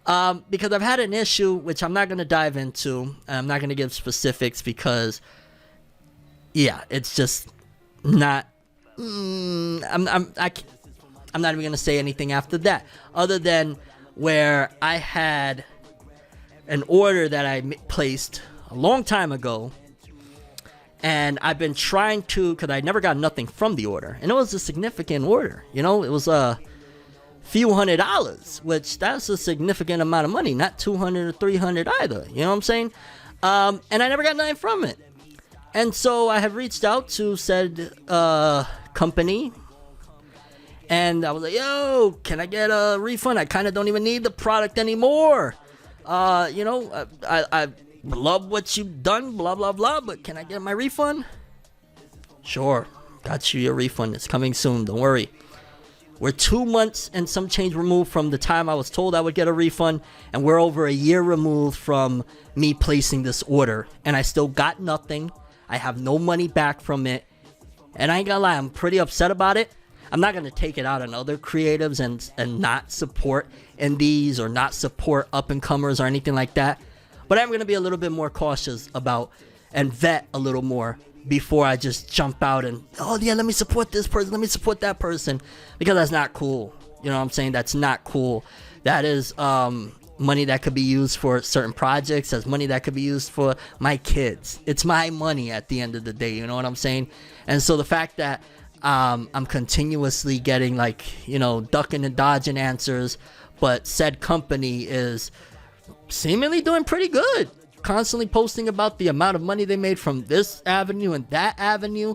Speaker 1: because I've had an issue which I'm not going to dive into. I'm not going to give specifics because it's just not I'm not even going to say anything after that, other than where I had an order that I placed a long time ago, and I've been trying to, because I never got nothing from the order, and it was a significant order. It was a few $100s, which that's a significant amount of money, not 200 or 300 either. You know what I'm saying? And I never got nothing from it, and so I have reached out to said company, and I was like, yo, can I get a refund? I kind of don't even need the product anymore. I love what you've done, blah, blah, blah, but can I get my refund? Sure, got you your refund. It's coming soon, don't worry. We're 2 months and some change removed from the time I was told I would get a refund, and we're over a year removed from me placing this order, and I still got nothing. I have no money back from it, and I ain't gonna lie, I'm pretty upset about it. I'm not going to take it out on other creatives and not support indies or not support up-and-comers or anything like that. But I'm going to be a little bit more cautious about and vet a little more before I just jump out and, oh, yeah, let me support this person, let me support that person. Because that's not cool. You know what I'm saying? That's not cool. That is money that could be used for certain projects. That's money that could be used for my kids. It's my money at the end of the day. You know what I'm saying? And so the fact that I'm continuously getting ducking and dodging answers, but said company is seemingly doing pretty good, constantly posting about the amount of money they made from this avenue and that avenue.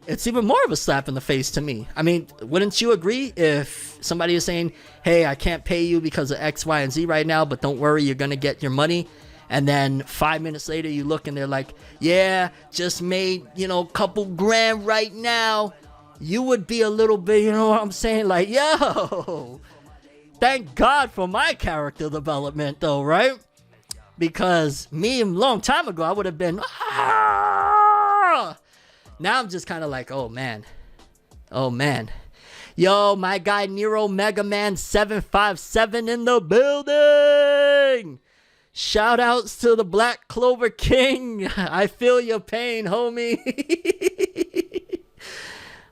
Speaker 1: It's even more of a slap in the face to me. I mean, wouldn't you agree if somebody is saying, hey, I can't pay you because of X, Y, and Z right now, but don't worry, you're gonna get your money? And then 5 minutes later you look and they're like, yeah, just made a couple grand right now. You would be a little bit, you know what I'm saying? Like, yo, thank God for my character development, though, right? Because me a long time ago, I would have been, ah! Now I'm just kind of like, oh, man. Yo, my guy Nero Mega Man 757 in the building. Shout outs to the Black Clover King. I feel your pain, homie.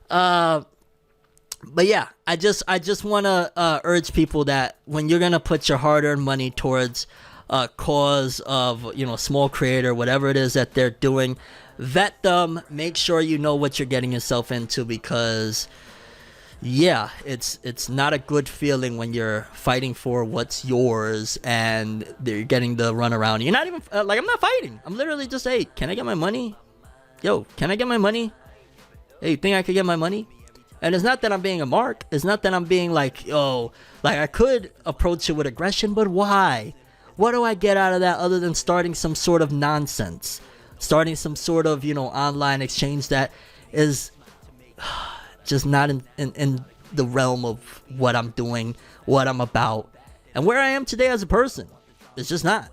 Speaker 1: But yeah, I just want to urge people that when you're gonna put your hard-earned money towards a cause of small creator, whatever it is that they're doing, vet them, make sure you know what you're getting yourself into, because it's not a good feeling when you're fighting for what's yours and they're getting the runaround. You're not even I'm not fighting. I'm literally just, hey, can I get my money? Yo, can I get my money? Hey, you think I could get my money? And it's not that I'm being a mark. It's not that I'm being like, yo, I could approach it with aggression, but why? What do I get out of that other than starting some sort of nonsense? Starting some sort of, online exchange that is just not in the realm of what I'm doing, what I'm about, and where I am today as a person. It's just not.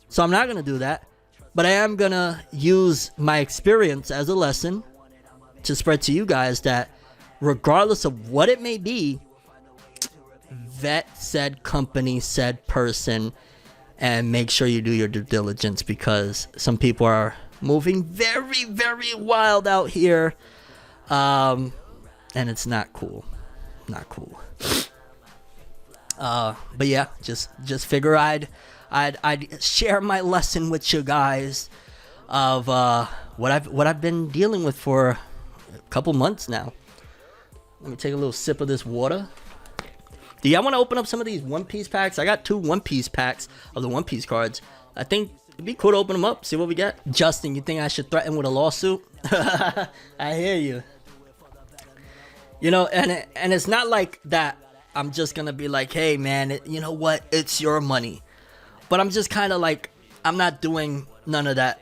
Speaker 1: So I'm not going to do that. But I am going to use my experience as a lesson to spread to you guys that regardless of what it may be, vet said company, said person, and make sure you do your due diligence, because some people are moving very, very wild out here, and it's not cool. But yeah, just figure I'd share my lesson with you guys of what I've been dealing with for a couple months now. Let me take a little sip of this water. Do y'all want to open up some of these One Piece packs? I got 2 One Piece packs of the One Piece cards. I think it'd be cool to open them up, see what we get. Justin, you think I should threaten with a lawsuit? I hear you. You know, and it's not like that I'm just gonna be like, hey man, you know what? It's your money. But I'm just kind of like, I'm not doing none of that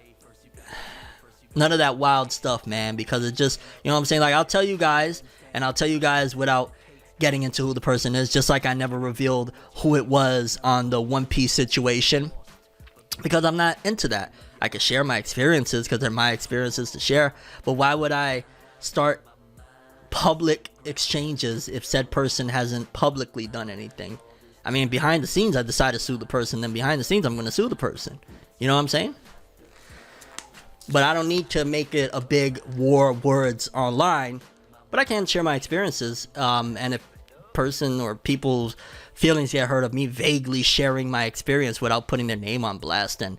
Speaker 1: wild stuff, man, because it just, you know what I'm saying? Like, I'll tell you guys, and I'll tell you guys without getting into who the person is, just like I never revealed who it was on the One Piece situation, because I'm not into that. I can share my experiences because they're my experiences to share, but why would I start public exchanges if said person hasn't publicly done anything? I mean, behind the scenes I decide to sue the person, then behind the scenes I'm going to sue the person. You know what I'm saying? But I don't need to make it a big war of words online, but I can share my experiences, and if person or people's feelings get hurt of me vaguely sharing my experience without putting their name on blast, then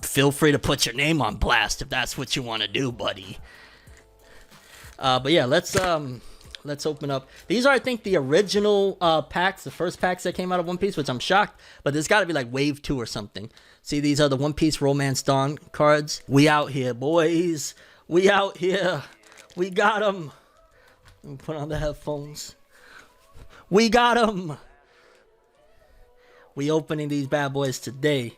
Speaker 1: feel free to put your name on blast if that's what you want to do, buddy. But yeah, let's open up. These are, I think, the original packs, the first packs that came out of One Piece, which I'm shocked, but there's got to be like wave 2 or something. See, these are the One Piece Romance Dawn cards. We out here, boys. We out here. We got them. Let me put on the headphones. We got them. We opening these bad boys today.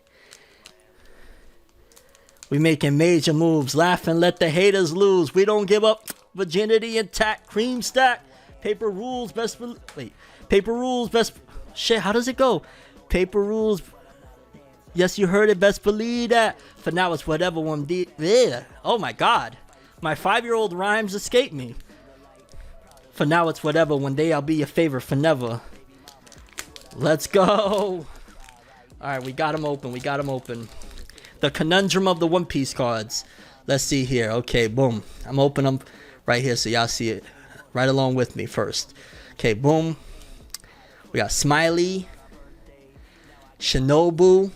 Speaker 1: We making major moves. Laugh and let the haters lose. We don't give up. Virginity intact. Cream stack. Paper rules best. Wait. Paper rules best. Shit. How does it go? Paper rules. Yes, you heard it. Best believe that. For now, it's whatever one did. Yeah. Oh my God. My 5-year-old rhymes escape me. For now, it's whatever. One day, I'll be your favorite for never. Let's go. All right, we got them open. We got them open. The conundrum of the One Piece cards. Let's see here. Okay, boom. I'm opening them right here so y'all see it right along with me first. Okay, boom. We got Smiley, Shinobu.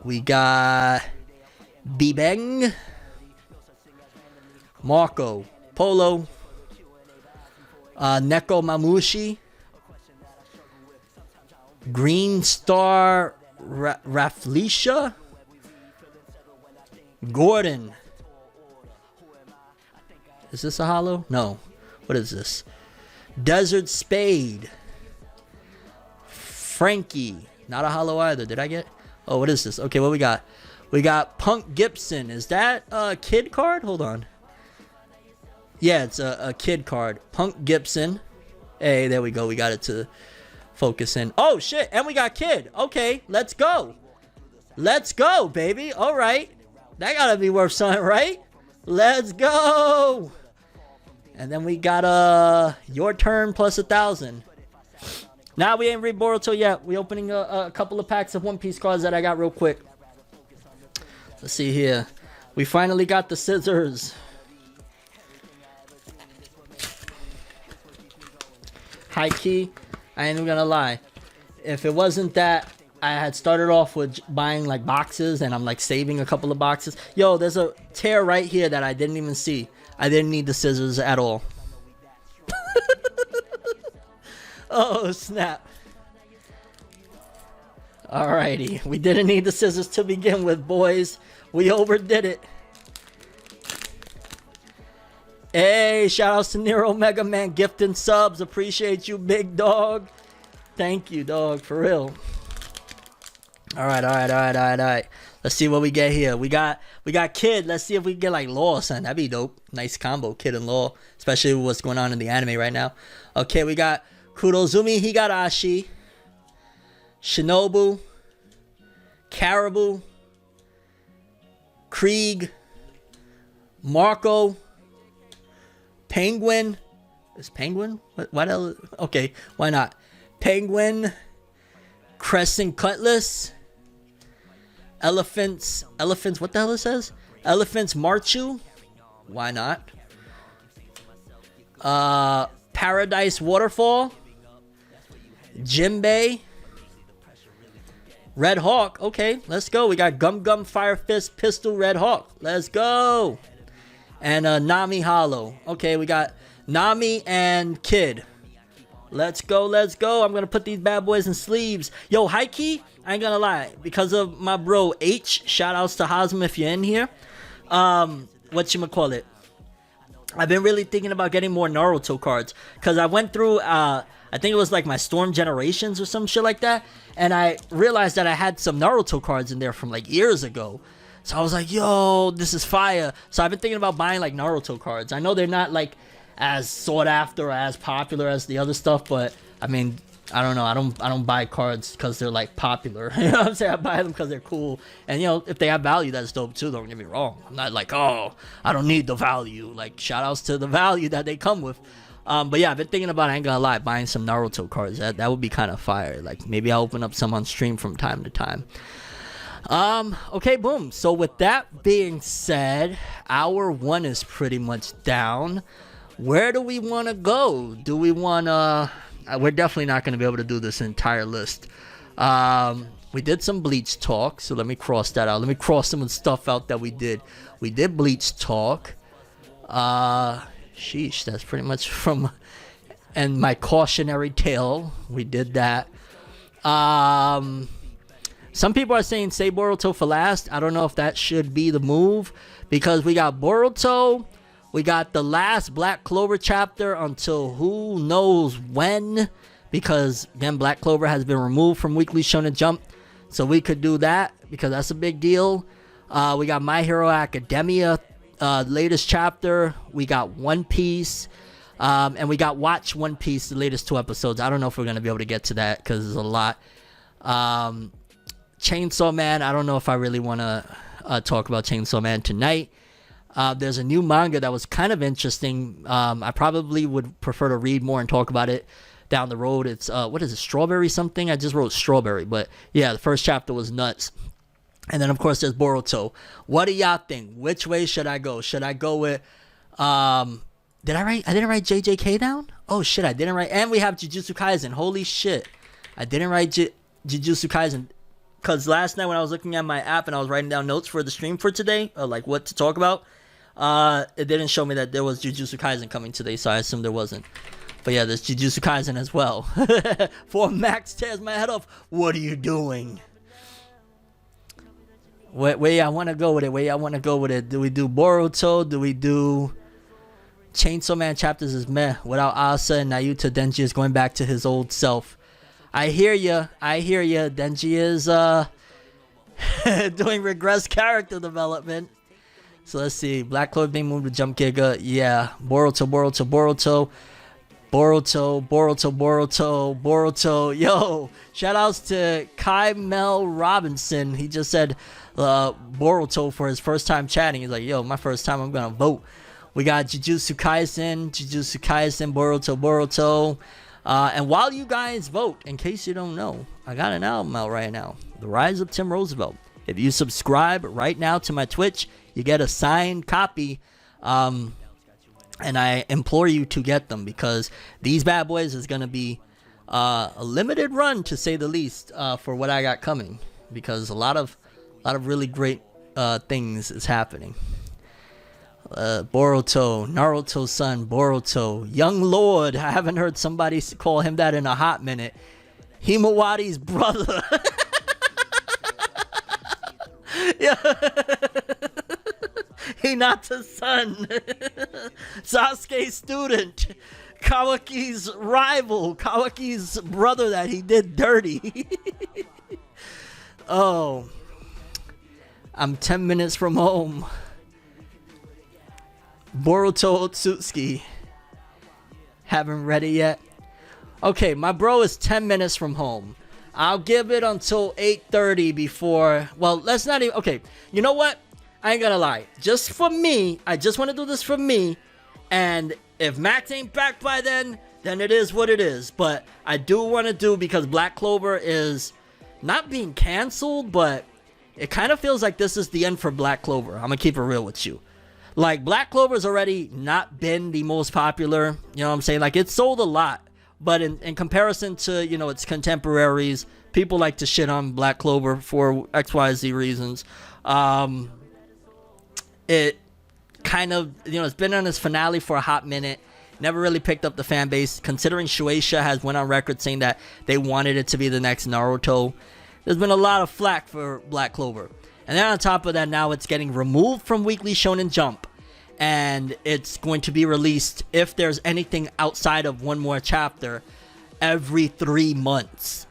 Speaker 1: We got Bibeng, Marco, Polo, Neko Mamushi, Green Star Raflisha, Gordon. Is this a hollow? No. What is this? Desert Spade, Frankie. Not a hollow either. Did I get? Oh, what is this? Okay, what we got? We got Punk Gibson. Is that a kid card? Hold on. Yeah, it's a kid card. Punk Gibson. Hey, there we go. We got it to focus in. Oh, shit. And we got Kid. Okay, let's go. Let's go, baby. All right. That got to be worth something, right? Let's go. And then we got Your Turn plus 1,000. Now we ain't read Boruto yet. We opening a couple of packs of One Piece cards that I got real quick. Let's see here. We finally got the scissors. High key, I ain't even gonna lie. If it wasn't that I had started off with buying like boxes and I'm like saving a couple of boxes. Yo, there's a tear right here that I didn't even see. I didn't need the scissors at all. Oh, snap. Alrighty. We didn't need the scissors to begin with, boys. We overdid it. Hey, shout outs to Nero Mega Man gifting subs. Appreciate you, big dog. Thank you, dog, for real. Alright. Let's see what we get here. We got Kid. Let's see if we can get like Law or something. That'd be dope. Nice combo, Kid and Law. Especially with what's going on in the anime right now. Okay, we got Kurozumi Higarashi, Shinobu, Caribou, Krieg, Marco, Penguin. Is Penguin? What else? Okay, why not? Penguin, Crescent Cutlass, Elephants, what the hell it says? Elephants Marchu? Why not? Paradise Waterfall, Jinbei, Red Hawk. Okay, let's go. We got Gum Fire Fist Pistol Red Hawk. Let's go. And Nami Hollow. Okay, we got Nami and Kid. Let's go. I'm gonna put these bad boys in sleeves. Yo, high key, I ain't gonna lie. Because of my bro H, shout outs to Hazm if you're in here. Whatchamacallit? I've been really thinking about getting more Naruto cards. Because I went through, I think it was like my Storm Generations or some shit like that. And I realized that I had some Naruto cards in there from like years ago. So I was like, yo, this is fire. So I've been thinking about buying like Naruto cards. I know they're not like as sought after or as popular as the other stuff, but I mean, I don't know. I don't buy cards because they're like popular. You know what I'm saying? I buy them because they're cool. And you know, if they have value, that's dope too. Don't get me wrong. I'm not like, oh, I don't need the value. Like, shout outs to the value that they come with. But yeah, I've been thinking about, I ain't gonna lie, buying some Naruto cards. That would be kind of fire. Like, maybe I'll open up some on stream from time to time. Okay, boom. So with that being said, hour 1 is pretty much down. Where do we want to go? Do we want to... we're definitely not going to be able to do this entire list. We did some Bleach talk, so let me cross that out. Let me cross some of the stuff out that we did. We did Bleach talk. Sheesh, that's pretty much from... And my cautionary tale, we did that. Some people are saying save Boruto for last. I don't know if that should be the move, because we got Boruto, we got the last Black Clover chapter until who knows when, because again, Black Clover has been removed from Weekly Shonen Jump, so we could do that because that's a big deal. We got My Hero Academia, latest chapter. We got One Piece, and we got Watch One Piece, the latest 2 episodes. I don't know if we're gonna be able to get to that because there's a lot. Chainsaw Man, I don't know if I really want to talk about Chainsaw Man tonight. There's a new manga that was kind of interesting. I probably would prefer to read more and talk about it down the road. It's, what is it, Strawberry something? I just wrote Strawberry, but yeah, the first chapter was nuts. And then, of course, there's Boruto. What do y'all think? Which way should I go? Should I go with, I didn't write JJK down? Oh, shit, I didn't write, and we have Jujutsu Kaisen. Holy shit. I didn't write Jujutsu Kaisen. Because last night when I was looking at my app and I was writing down notes for the stream for today, like what to talk about, it didn't show me that there was Jujutsu Kaisen coming today, so I assumed there wasn't. But yeah, there's Jujutsu Kaisen as well. For Max tears my head off. What are you doing? Where I want to go with it? Do we do Boruto? Do we do Chainsaw Man chapters is meh. Without Asa and Nayuta, Denji is going back to his old self. I hear ya. Denji is doing regress character development. So let's see. Black Clover being moved to Jump Giga. Yeah. Boruto. Yo, shout outs to Kai Mel Robinson. He just said Boruto for his first time chatting. He's like, yo, my first time, I'm gonna vote. We got Jujutsu Kaisen, Boruto. And while you guys vote, in case you don't know, I got an album out right now, The Rise of Tim Roosevelt. If you subscribe right now to my Twitch, you get a signed copy. And I implore you to get them, because these bad boys is going to be a limited run, to say the least, for what I got coming, because a lot of really great things is happening. Boruto, Naruto's son, Boruto, Young Lord. I haven't heard somebody call him that in a hot minute. Himawari's brother. Yeah. Hinata's son. Sasuke's student. Kawaki's rival. Kawaki's brother that he did dirty. Oh. I'm 10 minutes from home. Boruto Otsutsuki. Haven't read it yet. Okay, my bro is 10 minutes from home. I'll give it until 8:30 before... Well, let's not even... Okay, you know what? I ain't gonna lie. Just for me, I just want to do this for me. And if Max ain't back by then it is what it is. But I do want to do, because Black Clover is not being canceled, but it kind of feels like this is the end for Black Clover. I'm gonna keep it real with you. Like, Black Clover's already not been the most popular, you know what I'm saying? Like, it's sold a lot, but in comparison to, you know, its contemporaries, people like to shit on Black Clover for XYZ reasons. It kind of, you know, it's been on its finale for a hot minute. never really picked up the fan base. Considering Shueisha has went on record saying that they wanted it to be the next Naruto, there's been a lot of flack for Black Clover. And then on top of that, now it's getting removed from Weekly Shonen Jump, and it's going to be released, if there's anything outside of one more chapter, every 3 months.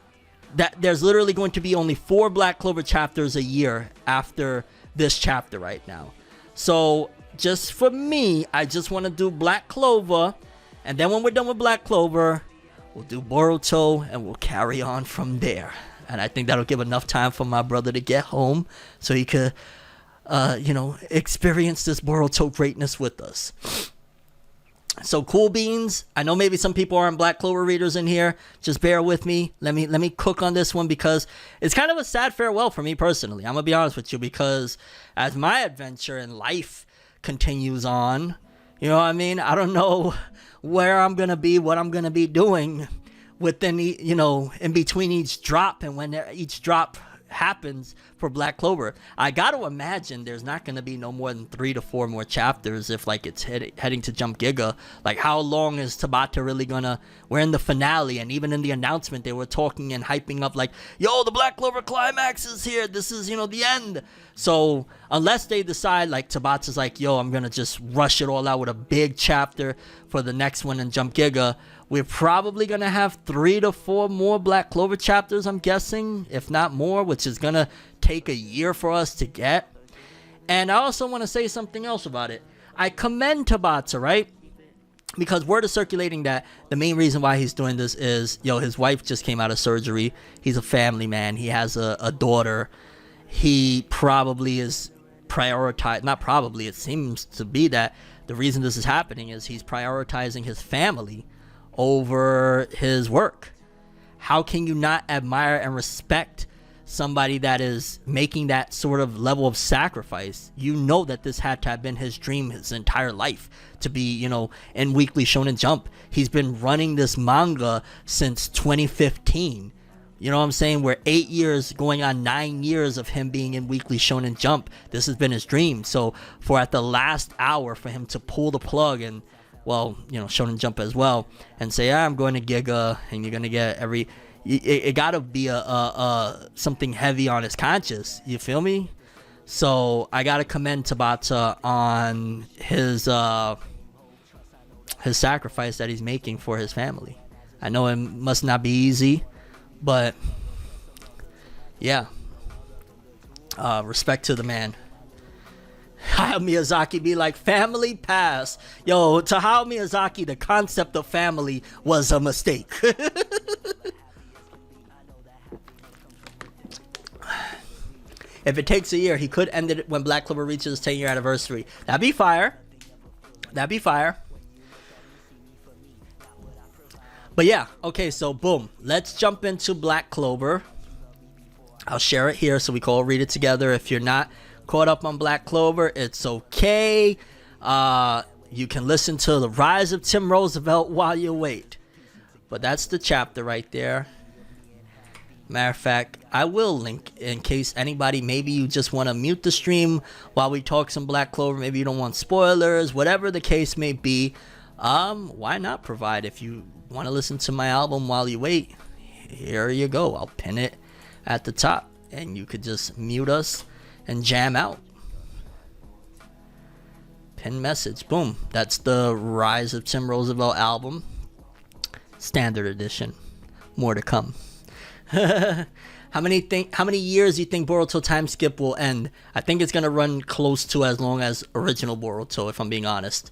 Speaker 1: That there's literally going to be only 4 Black Clover chapters a year after this chapter right now. So just for me, I just want to do Black Clover, and then when we're done with Black Clover, we'll do Boruto, and we'll carry on from there. And I think that'll give enough time for my brother to get home so he could, experience this Boruto greatness with us. So cool beans. I know maybe some people aren't Black Clover readers in here. Just bear with me. Let me cook on this one, because it's kind of a sad farewell for me personally. I'm gonna be honest with you, because as my adventure in life continues on, you know what I mean? I don't know where I'm gonna be, what I'm gonna be doing within, in between each drop, and when each drop happens for Black Clover. I got to imagine there's not going to be no more than 3 to 4 more chapters if like it's heading to Jump Giga. Like, how long is Tabata really gonna, we're in the finale, and even in the announcement they were talking and hyping up like, yo, the Black Clover climax is here, this is the end. So unless they decide like Tabata's like, yo, I'm gonna just rush it all out with a big chapter for the next one in Jump Giga, we're probably going to have 3 to 4 more Black Clover chapters, I'm guessing, if not more, which is going to take a year for us to get. And I also want to say something else about it. I commend Tabata, right? Because word is circulating that the main reason why he's doing this is, his wife just came out of surgery. He's a family man. He has a daughter. He probably is not probably, it seems to be that the reason this is happening is he's prioritizing his family over his work. How can you not admire and respect somebody that is making that sort of level of sacrifice? You know that this had to have been his dream his entire life, to be, in Weekly Shonen Jump. He's been running this manga since 2015. You know what I'm saying? We're 8 years, going on 9 years of him being in Weekly Shonen Jump. This has been his dream. So for at the last hour for him to pull the plug and, Shonen Jump as well, and say, I'm going to Giga, and you're going to get it got to be a something heavy on his conscience. You feel me? So I got to commend Tabata on his sacrifice that he's making for his family. I know it must not be easy, but yeah, respect to the man. Hayao Miyazaki be like, family pass. Yo, to Hayao Miyazaki, the concept of family was a mistake. If it takes a year, he could end it when Black Clover reaches his 10-year anniversary. That'd be fire. That'd be fire. But yeah, okay, so boom. Let's jump into Black Clover. I'll share it here so we can all read it together. If you're not caught up on Black Clover, it's okay. You can listen to The Rise of Tim Roosevelt while you wait. But that's the chapter right there. Matter of fact, I will link in case anybody, maybe you just want to mute the stream while we talk some Black Clover. Maybe you don't want spoilers, whatever the case may be. Why not provide? If you want to listen to my album while you wait, here you go. I'll pin it at the top, and you could just mute us and jam out. Pin message. Boom. That's the Rise of Tim Roosevelt album. Standard edition. More to come. How many years do you think Boruto time skip will end? I think it's gonna run close to as long as original Boruto, if I'm being honest.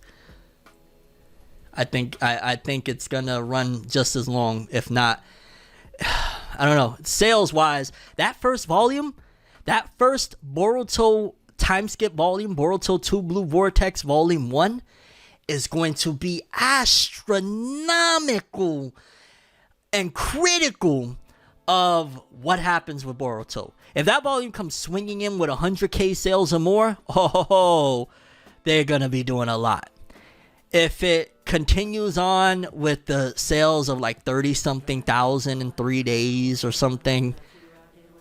Speaker 1: I think it's gonna run just as long, if not. I don't know. Sales wise, that first volume, that first Boruto time skip volume, Boruto 2 Blue Vortex Volume 1, is going to be astronomical and critical of what happens with Boruto. If that volume comes swinging in with 100k sales or more, they're gonna be doing a lot. If it continues on with the sales of like 30-something thousand in 3 days or something,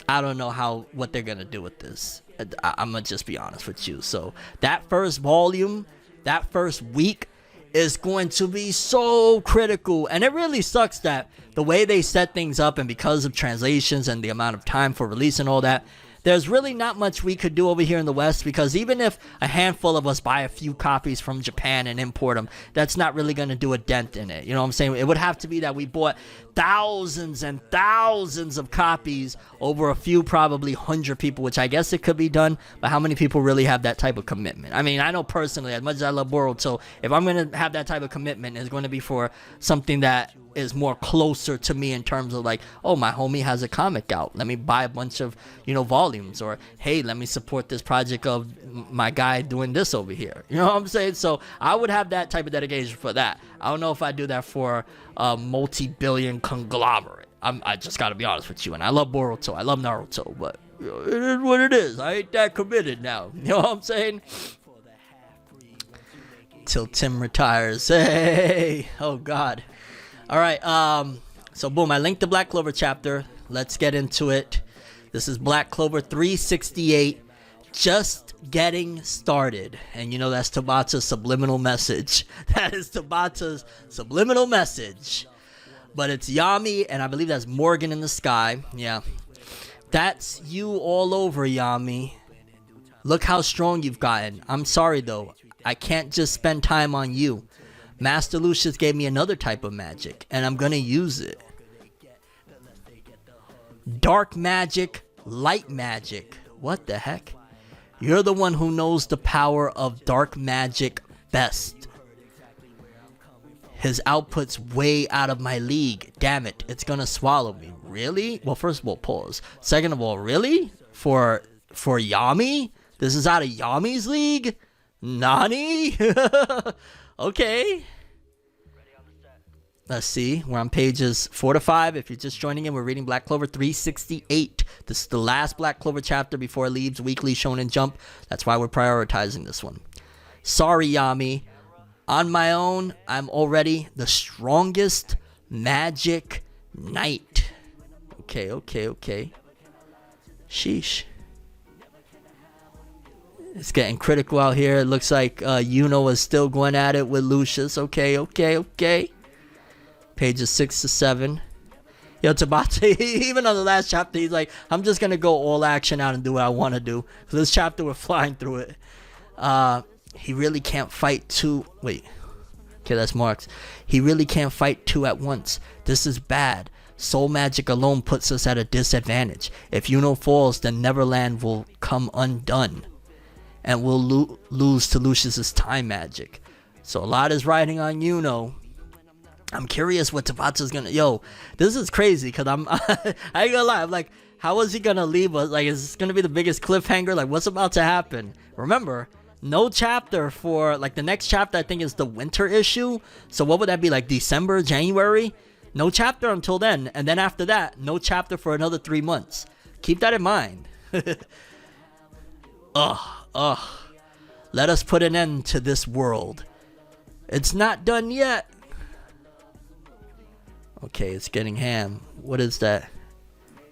Speaker 1: I don't know what they're gonna do with this. I'm gonna just be honest with you. So that first volume, that first week, is going to be so critical. And it really sucks that the way they set things up, and because of translations and the amount of time for release and all that, there's really not much we could do over here in the West, because even if a handful of us buy a few copies from Japan and import them, that's not really going to do a dent in it. You know what I'm saying? It would have to be that we bought thousands and thousands of copies over a few, probably 100 people, which I guess it could be done, but how many people really have that type of commitment? I mean, I know personally, as much as I love Boruto, if I'm going to have that type of commitment, it's going to be for something that is more closer to me in terms of like, oh, my homie has a comic out, let me buy a bunch of, you know, volumes, or hey, let me support this project of my guy doing this over here. You know what I'm saying? So I would have that type of dedication for that. I don't know if I do that for a multi-billion conglomerate. I just gotta be honest with you, and I love Boruto, I love Naruto, but you know, it is what it is. I ain't that committed now. You know what I'm saying? Till Tim retires. Hey, oh God. All right, so boom, I linked the Black Clover chapter. Let's get into it. This is Black Clover 368, just getting started. And you know that's Tabata's subliminal message. That is Tabata's subliminal message. But it's Yami, and I believe that's Morgan in the sky. Yeah, that's you all over, Yami. Look how strong you've gotten. I'm sorry, though. I can't just spend time on you. Master Lucius gave me another type of magic, and I'm gonna use it. Dark magic, light magic. What the heck? You're the one who knows the power of dark magic best. His output's way out of my league. Damn it, it's gonna swallow me. Really? Well, first of all, pause. Second of all, really? For Yami? This is out of Yami's league? Nani? Okay. Let's see. We're on pages 4 to 5. If you're just joining in, we're reading Black Clover 368. This is the last Black Clover chapter before it leaves Weekly Shonen Jump. That's why we're prioritizing this one. Sorry, Yami. On my own, I'm already the strongest magic knight. Okay. Sheesh. It's getting critical out here. It looks like Yuno is still going at it with Lucius. Okay. Pages 6 to 7. Yo, Tabata, even on the last chapter, he's like, I'm just going to go all action out and do what I want to do. So this chapter, we're flying through it. He really can't fight two. Wait. Okay, that's Marx. He really can't fight two at once. This is bad. Soul magic alone puts us at a disadvantage. If Yuno falls, then Neverland will come undone. And we'll lose to Lucius's time magic. So a lot is riding on Yuno. I'm curious what Tabata's gonna... Yo, this is crazy, because I ain't gonna lie. I'm like, how is he gonna leave us? Like, is this gonna be the biggest cliffhanger? Like, what's about to happen? Remember, no chapter for... Like, the next chapter, I think, is the winter issue. So what would that be? Like, December, January? No chapter until then. And then after that, no chapter for another 3 months. Keep that in mind. Let us put an end to this world. It's not done yet. Okay, it's getting ham. What is that?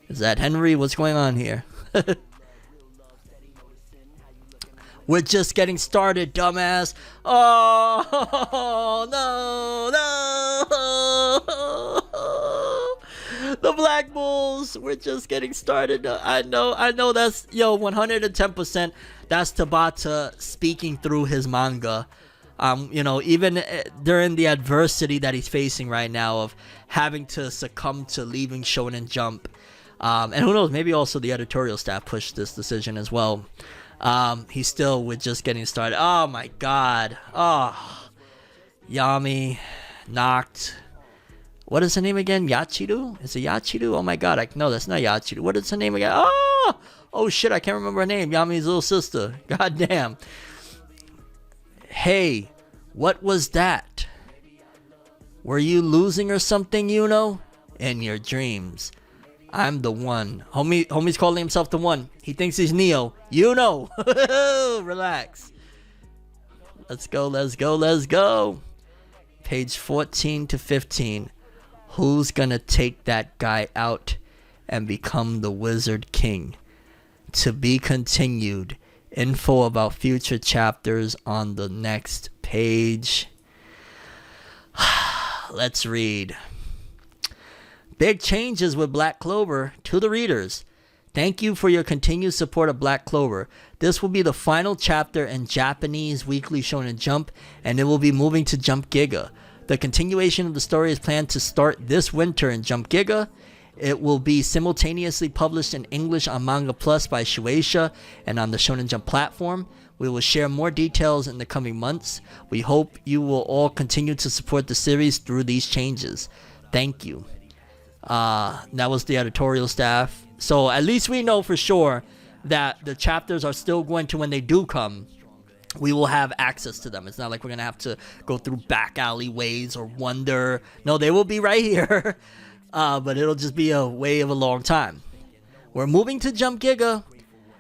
Speaker 1: Is that Henry? What's going on here? We're just getting started, dumbass. Oh, no. The Black Bulls. We're just getting started. I know that's, yo, 110%. That's Tabata speaking through his manga. You know, even during the adversity that he's facing right now of having to succumb to leaving Shonen Jump. And who knows, maybe also the editorial staff pushed this decision as well. He's still with just getting started. Oh my God. Oh, Yami knocked. What is her name again? Yachiru? Is it Yachiru? Oh my God. No, that's not Yachiru. What is her name again? Oh shit, I can't remember her name. Yami's little sister. God damn. Hey, what was that? Were you losing or something, Yuno? In your dreams. I'm the one. Homie's calling himself the one. He thinks he's Neo. Yuno. Relax. Let's go. Page 14 to 15. Who's gonna take that guy out and become the Wizard King? To be continued. Info about future chapters on the next page. Let's read. Big changes with Black Clover to the readers. Thank you for your continued support of Black Clover. This will be the final chapter in Japanese Weekly Shonen Jump, and it will be moving to Jump Giga. The continuation of the story is planned to start this winter in Jump Giga. It will be simultaneously published in English on Manga Plus by Shueisha and on the Shonen Jump platform. We will share more details in the coming months. We hope you will all continue to support the series through these changes. Thank you. That was the editorial staff. So at least we know for sure that the chapters are still going to, when they do come, we will have access to them. It's not like we're going to have to go through back alleyways or wonder. No, they will be right here. But it'll just be a way of a long time. We're moving to Jump Giga.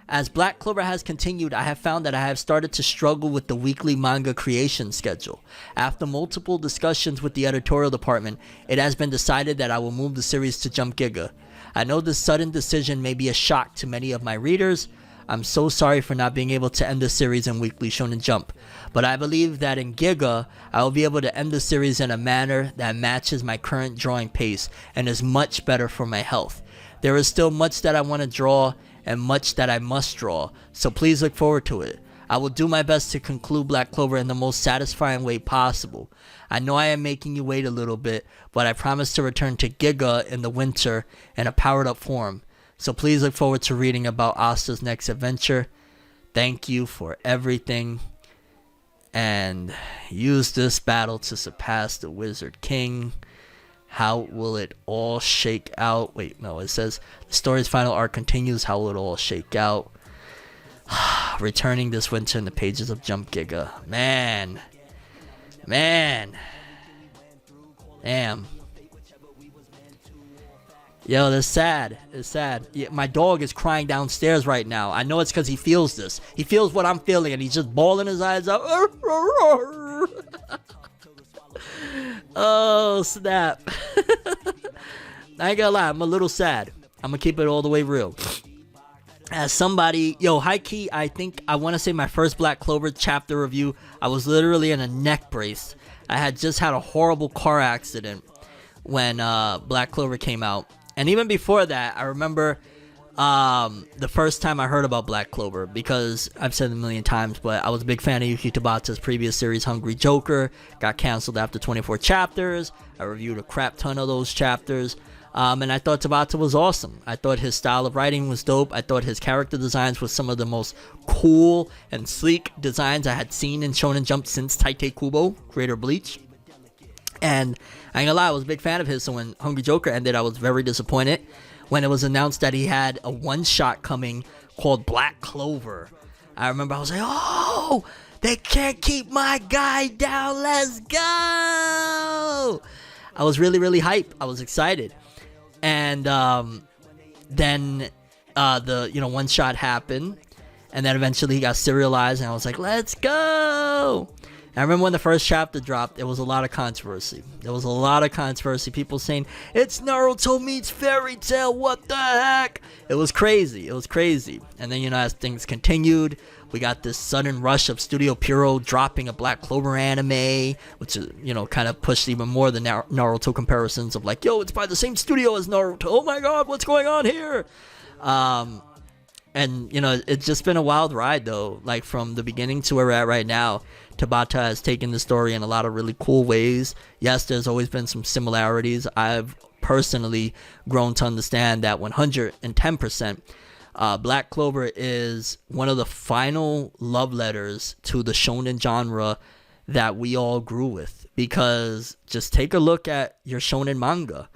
Speaker 1: As Black Clover has continued, I have found that I have started to struggle with the weekly manga creation schedule. After multiple discussions with the editorial department, it has been decided that I will move the series to Jump Giga. I know this sudden decision may be a shock to many of my readers. I'm so sorry for not being able to end the series in Weekly Shonen Jump, but I believe that in Giga, I will be able to end the series in a manner that matches my current drawing pace and is much better for my health. There is still much that I want to draw and much that I must draw, so please look forward to it. I will do my best to conclude Black Clover in the most satisfying way possible. I know I am making you wait a little bit, but I promise to return to Giga in the winter in a powered up form. So please look forward to reading about Asta's next adventure. Thank you for everything. And use this battle to surpass the Wizard King. How will it all shake out? Wait, no, it says the story's final arc continues. How will it all shake out? Returning this winter in the pages of Jump Giga. Man. Damn. Yo, that's sad. It's sad. Yeah, my dog is crying downstairs right now. I know it's because he feels this. He feels what I'm feeling, and he's just bawling his eyes out. Oh, snap. I ain't gonna lie, I'm a little sad. I'm gonna keep it all the way real. As somebody, high key, I think I want to say my first Black Clover chapter review, I was literally in a neck brace. I had just had a horrible car accident when Black Clover came out. And even before that, I remember the first time I heard about Black Clover, because I've said it a million times, but I was a big fan of Yuki Tabata's previous series, Hungry Joker. Got canceled after 24 chapters. I reviewed a crap ton of those chapters. And I thought Tabata was awesome. I thought his style of writing was dope. I thought his character designs were some of the most cool and sleek designs I had seen in Shonen Jump since Tite Kubo, creator of Bleach. And I ain't gonna lie, I was a big fan of his, so when Hungry Joker ended, I was very disappointed when it was announced that he had a one-shot coming called Black Clover. I remember I was like, oh, they can't keep my guy down, let's go! I was really, really hyped. I was excited. And then the one-shot happened, and then eventually he got serialized, and I was like, let's go! I remember when the first chapter dropped, there was a lot of controversy. People saying, it's Naruto meets Fairy Tail, what the heck? It was crazy. And then, as things continued, we got this sudden rush of Studio Pierrot dropping a Black Clover anime, which, kind of pushed even more the Naruto comparisons of like, yo, it's by the same studio as Naruto. Oh my god, what's going on here? And, it's just been a wild ride, though. Like, from the beginning to where we're at right now, Tabata has taken the story in a lot of really cool ways. Yes, there's always been some similarities. I've personally grown to understand that 110%. Black Clover is one of the final love letters to the shonen genre that we all grew with. Because just take a look at your shonen manga.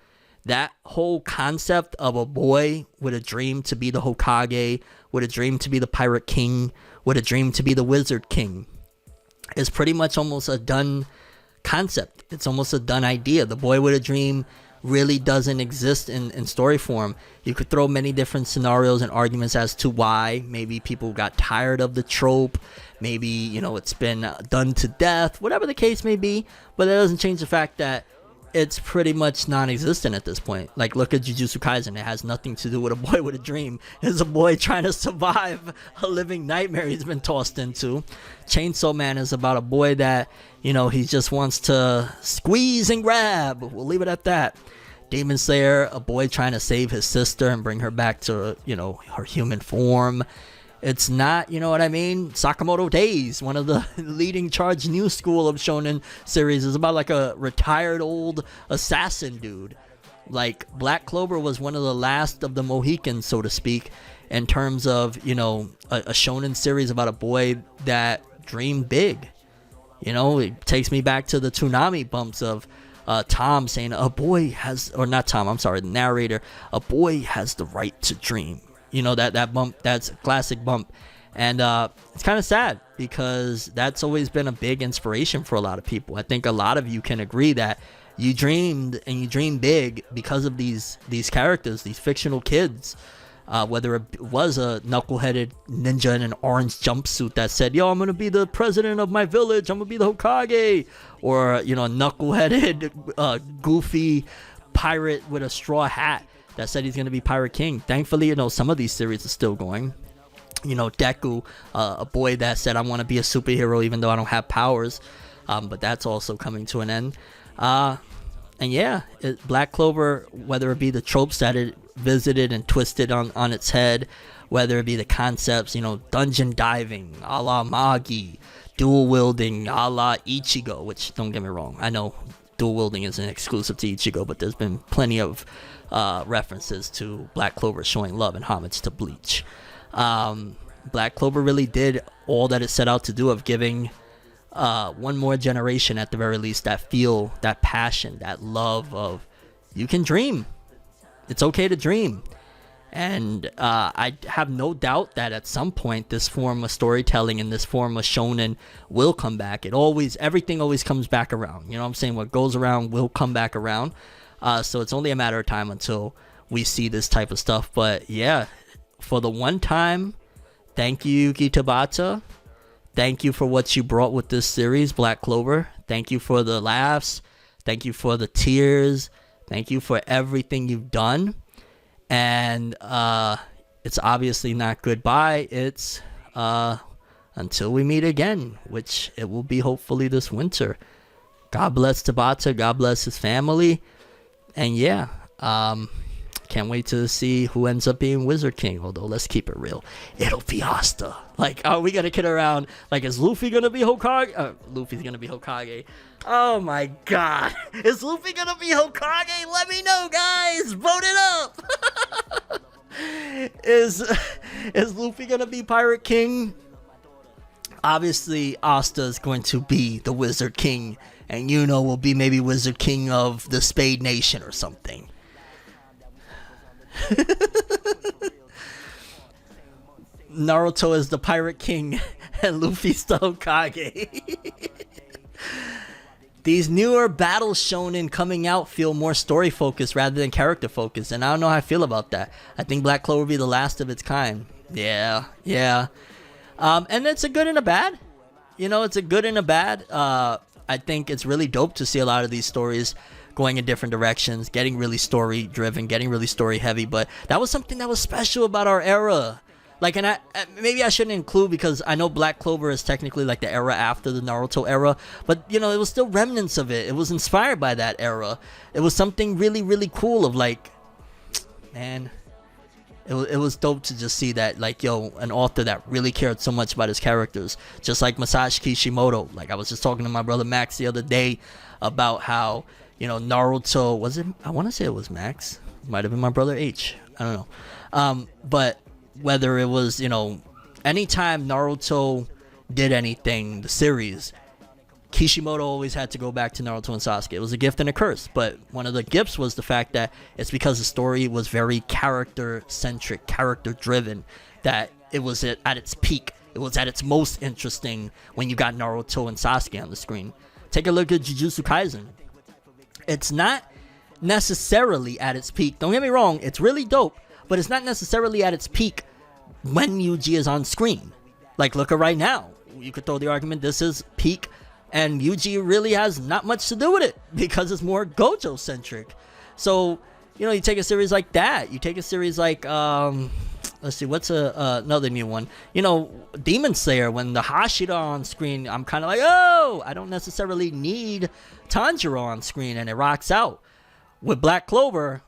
Speaker 1: That whole concept of a boy with a dream to be the Hokage, with a dream to be the Pirate King, with a dream to be the Wizard King, is pretty much almost a done concept. It's almost a done idea. The boy with a dream really doesn't exist in story form. You could throw many different scenarios and arguments as to why. Maybe people got tired of the trope. Maybe, it's been done to death. Whatever the case may be. But that doesn't change the fact that it's pretty much non-existent at this point. Like, look at Jujutsu Kaisen. It has nothing to do with a boy with a dream. It's a boy trying to survive a living nightmare he's been tossed into. Chainsaw Man is about a boy that, you know, he just wants to squeeze and grab. We'll leave it at that. Demon Slayer, a boy trying to save his sister and bring her back to, you know, her human form. It's not, you know what I mean? Sakamoto Days, one of the leading charge new school of shonen series, is about like a retired old assassin dude. Like, Black Clover was one of the last of the Mohicans, so to speak, in terms of, you know, a shonen series about a boy that dreamed big. You know, it takes me back to the Toonami bumps of Tom saying a boy has, or not Tom, I'm sorry, the narrator, a boy has the right to dream. You know, that bump, that's a classic bump. And it's kind of sad because that's always been a big inspiration for a lot of people. I think a lot of you can agree that you dreamed and you dreamed big because of these characters, these fictional kids. Whether it was a knuckleheaded ninja in an orange jumpsuit that said, yo, I'm going to be the president of my village, I'm going to be the Hokage. Or, you know, a knuckleheaded, goofy pirate with a straw hat that said he's going to be Pirate King. Thankfully, you know, some of these series are still going. You know, Deku, a boy that said, I want to be a superhero even though I don't have powers. But that's also coming to an end. And yeah, Black Clover, whether it be the tropes that it visited and twisted on its head, whether it be the concepts, you know, dungeon diving, a la Magi, dual wielding, a la Ichigo, which, don't get me wrong, I know dual wielding isn't exclusive to Ichigo, but there's been plenty of references to Black Clover showing love and homage to Bleach. Black Clover really did all that it set out to do, of giving one more generation at the very least that feel, that passion, that love of, you can dream. It's okay to dream. And I have no doubt that at some point this form of storytelling and this form of shonen will come back. Everything always comes back around. You know what I'm saying? What goes around will come back around. So it's only a matter of time until we see this type of stuff. But yeah, for the one time, thank you, Yuki Tabata. Thank you for what you brought with this series, Black Clover. Thank you for the laughs. Thank you for the tears. Thank you for everything you've done. And it's obviously not goodbye. It's until we meet again, which it will be hopefully this winter. God bless Tabata. God bless his family. And yeah, can't wait to see who ends up being Wizard King. Although, let's keep it real. It'll be Asta. Like, are we going to kid around? Like, is Luffy going to be Hokage? Luffy's going to be Hokage. Oh my god. Is Luffy going to be Hokage? Let me know, guys. Vote it up. Is Luffy going to be Pirate King? Obviously, Asta is going to be the Wizard King. And Yuno will be maybe Wizard King of the Spade Nation or something. Naruto is the Pirate King and Luffy's the Hokage. These newer battle shonen coming out feel more story focused rather than character focused, and I don't know how I feel about that. I think Black Clover will be the last of its kind. Yeah. And it's a good and a bad. You know, it's a good and a bad. I think it's really dope to see a lot of these stories going in different directions, getting really story driven, getting really story heavy. But that was something that was special about our era. Like, and maybe I shouldn't include, because I know Black Clover is technically like the era after the Naruto era, but you know, it was still remnants of it. It was inspired by that era. It was something really, really cool of like, man, it was dope to just see that, like, yo, an author that really cared so much about his characters, just like Masashi Kishimoto. Like, I was just talking to my brother Max the other day about how, you know, Naruto, was it, I want to say it was Max, might have been my brother H, I don't know, but whether it was, you know, anytime Naruto did anything, the series, Kishimoto always had to go back to Naruto and Sasuke. It was a gift and a curse, but one of the gifts was the fact that it's because the story was very character-centric, character-driven, that it was at its peak. It was at its most interesting when you got Naruto and Sasuke on the screen. Take a look at Jujutsu Kaisen. It's not necessarily at its peak. Don't get me wrong, it's really dope, but it's not necessarily at its peak when Yuji is on screen. Like, look at right now. You could throw the argument this is peak and Yuji really has not much to do with it because it's more Gojo centric. So, you know, you take a series like that, you take a series like let's see, what's another new one? You know, Demon Slayer, when the Hashira on screen, I'm kind of like, oh, I don't necessarily need Tanjiro on screen, and it rocks out. With Black Clover,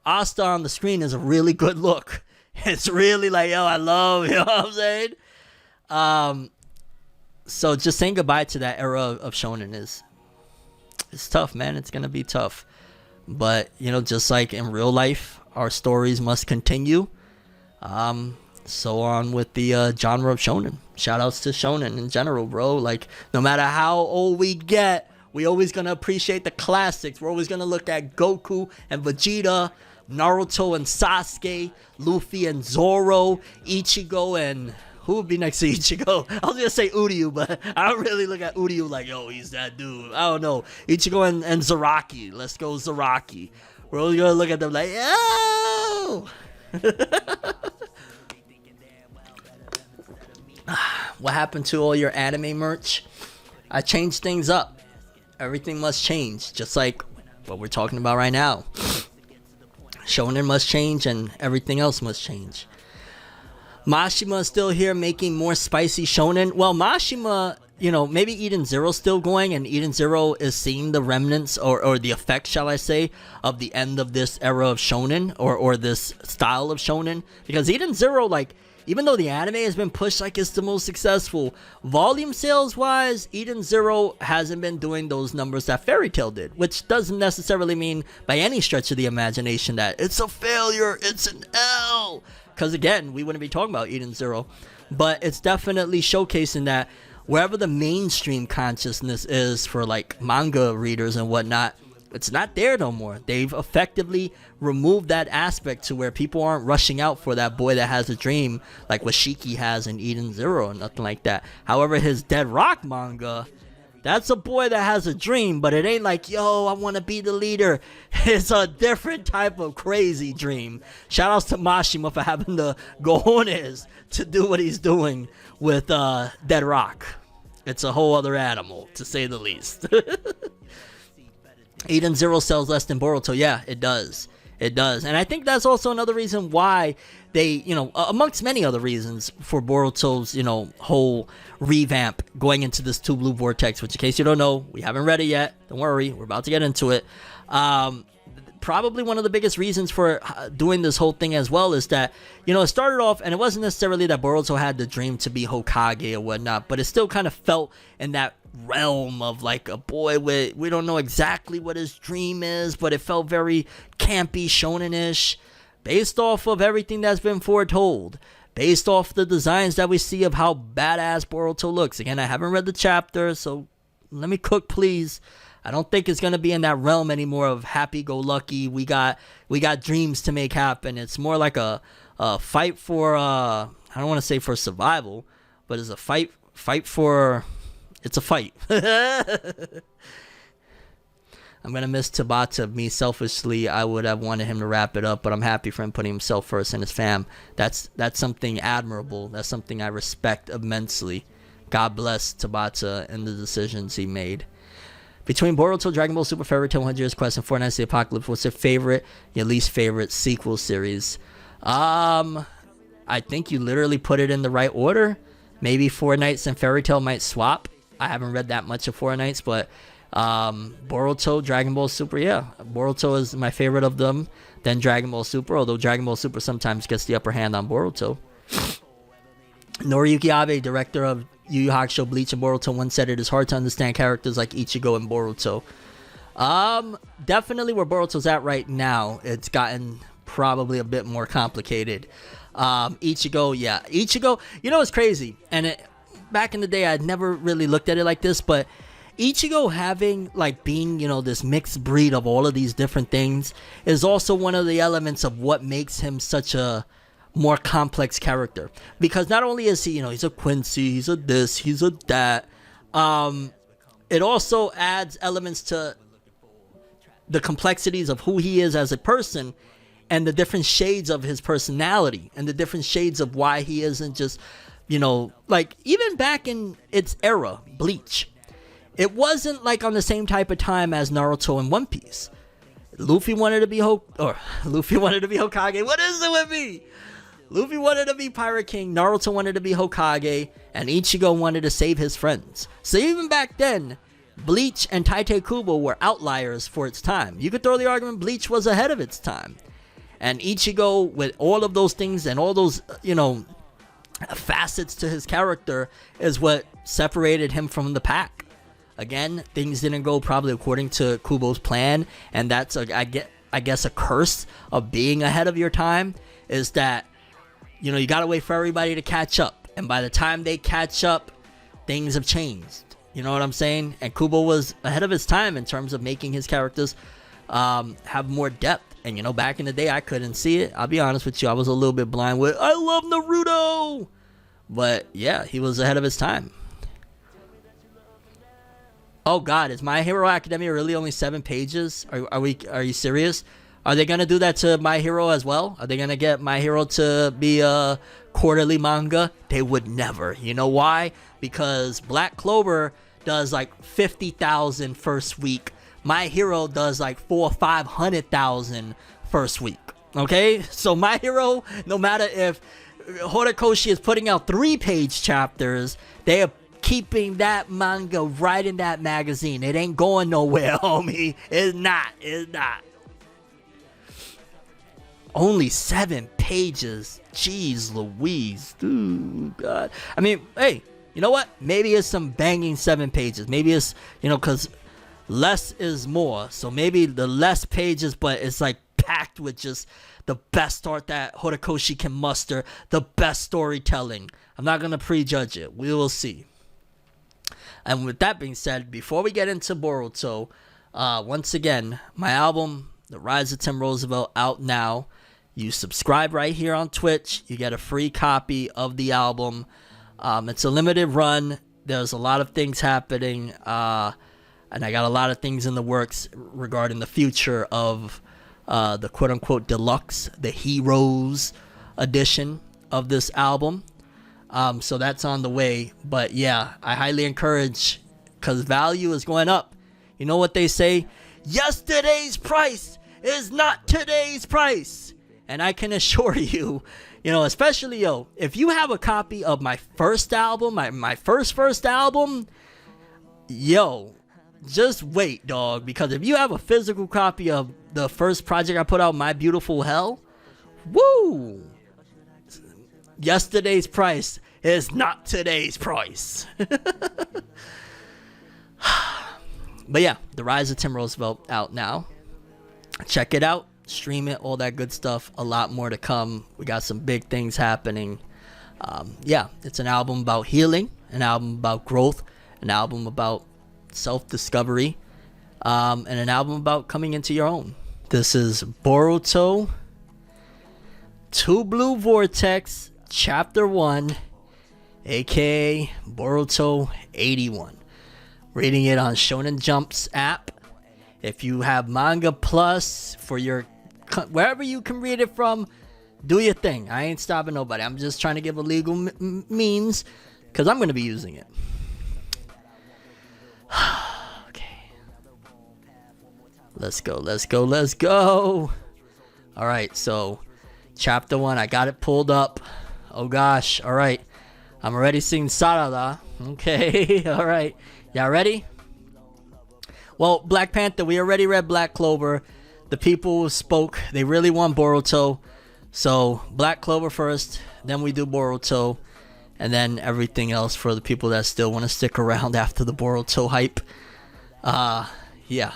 Speaker 1: Asta on the screen is a really good look. It's really like, yo, I love, you know what I'm saying? So just saying goodbye to that era of shonen it's tough, man. It's gonna be tough. But, you know, just like in real life, our stories must continue. So on with the genre of shonen. Shout outs to shonen in general, bro. Like, no matter how old we get, we always gonna appreciate the classics. We're always gonna look at Goku and Vegeta, Naruto and Sasuke, Luffy and Zoro, Ichigo and who would be next to Ichigo? I was gonna say Uryu, but I don't really look at Uryu like, yo, he's that dude. I don't know. Ichigo and Zaraki. Let's go Zaraki. We're always gonna look at them like, yo. What happened to all your anime merch? I changed things up. Everything must change, just like what we're talking about right now. Shonen must change and everything else must change. Mashima is still here making more spicy shonen. Well, Mashima, you know, maybe Eden Zero's still going, and Eden Zero is seeing the remnants or the effect, shall I say, of the end of this era of shonen or this style of shonen. Because Eden Zero, like, even though the anime has been pushed like it's the most successful, volume sales wise, Eden Zero hasn't been doing those numbers that Fairy Tail did, which doesn't necessarily mean by any stretch of the imagination that it's a failure, it's an L. Because again, we wouldn't be talking about Eden Zero, but it's definitely showcasing that wherever the mainstream consciousness is for like manga readers and whatnot, it's not there no more. They've effectively removed that aspect to where people aren't rushing out for that boy that has a dream like what Shiki has in Eden Zero or nothing like that. However, his Dead Rock manga, that's a boy that has a dream, but it ain't like, yo, I want to be the leader. It's a different type of crazy dream. Shout outs to Mashima for having the cojones to do what he's doing with Dead Rock. It's a whole other animal, to say the least. Eden Zero sells less than Boruto. Yeah, it does. It does. And I think that's also another reason why they, you know, amongst many other reasons for Boruto's, you know, whole revamp going into this Two Blue Vortex, which in case you don't know, we haven't read it yet. Don't worry, we're about to get into it. Probably one of the biggest reasons for doing this whole thing as well is that, you know, it started off, and it wasn't necessarily that Boruto had the dream to be Hokage or whatnot, but it still kind of felt in that realm of like a boy with, we don't know exactly what his dream is, but it felt very campy, shonen-ish, based off of everything that's been foretold, based off the designs that we see of how badass Boruto looks. Again, I haven't read the chapter, so let me cook, please. I don't think it's gonna be in that realm anymore of happy-go-lucky. We got dreams to make happen. It's more like a fight for I don't want to say for survival, but it's a fight for. It's a fight. I'm gonna miss Tabata. Me selfishly, I would have wanted him to wrap it up, but I'm happy for him putting himself first and his fam. That's something admirable. That's something I respect immensely. God bless Tabata and the decisions he made. Between Boruto, Dragon Ball Super, Fairy Tail, 100 Years Quest, and Fortnite the Apocalypse, what's your least favorite sequel series? I think you literally put it in the right order. Maybe Fortnite and Fairy Tail might swap. I haven't read that much of Fortnite, but Boruto, Dragon Ball Super, yeah. Boruto is my favorite of them, then Dragon Ball Super, although Dragon Ball Super sometimes gets the upper hand on Boruto. Noriyuki Abe, director of Yu Yu Hakusho, Bleach, and Boruto, once said it is hard to understand characters like Ichigo and Boruto. Definitely where Boruto's at right now, it's gotten probably a bit more complicated. Ichigo, yeah. Ichigo, you know, it's crazy. And back in the day, I'd never really looked at it like this, but Ichigo having, like, being, you know, this mixed breed of all of these different things is also one of the elements of what makes him such a more complex character, because not only is he, you know, he's a Quincy, he's a this, he's a that, it also adds elements to the complexities of who he is as a person and the different shades of his personality and the different shades of why he isn't just, you know, like even back in its era, Bleach, it wasn't like on the same type of time as Naruto and One Piece. Luffy wanted to be Luffy wanted to be Hokage. What is it with me? Luffy wanted to be Pirate King, Naruto wanted to be Hokage, and Ichigo wanted to save his friends. So even back then, Bleach and Tite Kubo were outliers for its time. You could throw the argument Bleach was ahead of its time. And Ichigo, with all of those things and all those, facets to his character, is what separated him from the pack. Again, things didn't go probably according to Kubo's plan, and that's, I guess, a curse of being ahead of your time, is that, you gotta wait for everybody to catch up. And by the time they catch up, things have changed. You know what I'm saying? And Kubo was ahead of his time in terms of making his characters have more depth. And back in the day, I couldn't see it. I'll be honest with you, I was a little bit blind with, I love Naruto! But yeah, he was ahead of his time. Oh God, is My Hero Academia really only 7 pages? Are you serious? Are they gonna do that to My Hero as well? Are they gonna get My Hero to be a quarterly manga? They would never. You know why? Because Black Clover does like 50,000 first week. My Hero does like 400,000 or 500,000 first week. Okay, so My Hero, no matter if Horikoshi is putting out 3-page chapters, they are keeping that manga right in that magazine. It ain't going nowhere, homie. It's not. Only 7 pages. Jeez Louise. Dude, God. I mean, hey, you know what? Maybe it's some banging 7 pages. Maybe it's, because less is more. So maybe the less pages, but it's like packed with just the best art that Horikoshi can muster, the best storytelling. I'm not going to prejudge it. We will see. And with that being said, before we get into Boruto, once again, my album, The Rise of Tim Roosevelt, out now. You subscribe right here on Twitch. You get a free copy of the album. It's a limited run. There's a lot of things happening. And I got a lot of things in the works regarding the future of the quote-unquote deluxe, the Heroes edition of this album. So that's on the way. But yeah, I highly encourage, because value is going up. You know what they say? Yesterday's price is not today's price. And I can assure you, especially, if you have a copy of my first album, my first album, just wait, dog. Because if you have a physical copy of the first project I put out, My Beautiful Hell, woo! Yesterday's price is not today's price. But yeah, The Rise of Tim Roosevelt out now. Check it out. Stream it, all that good stuff. A lot more to come. We got some big things happening. Yeah, it's an album about healing, an album about growth, an album about self-discovery, and an album about coming into your own. This is Boruto 2 Blue Vortex Chapter 1, aka Boruto 81. Reading it on Shonen Jump's app. If you have Manga Plus for your wherever you can read it from, do your thing. I ain't stopping nobody. I'm just trying to give a legal means, because I'm going to be using it. Okay. Let's go. Alright, so Chapter 1, I got it pulled up. Oh gosh, alright. I'm already seeing Sarada. Okay, alright. Y'all ready? Well, Black Panther, we already read Black Clover. The people spoke. They really want Boruto. So, Black Clover first, then we do Boruto, and then everything else for the people that still want to stick around after the Boruto hype. Yeah.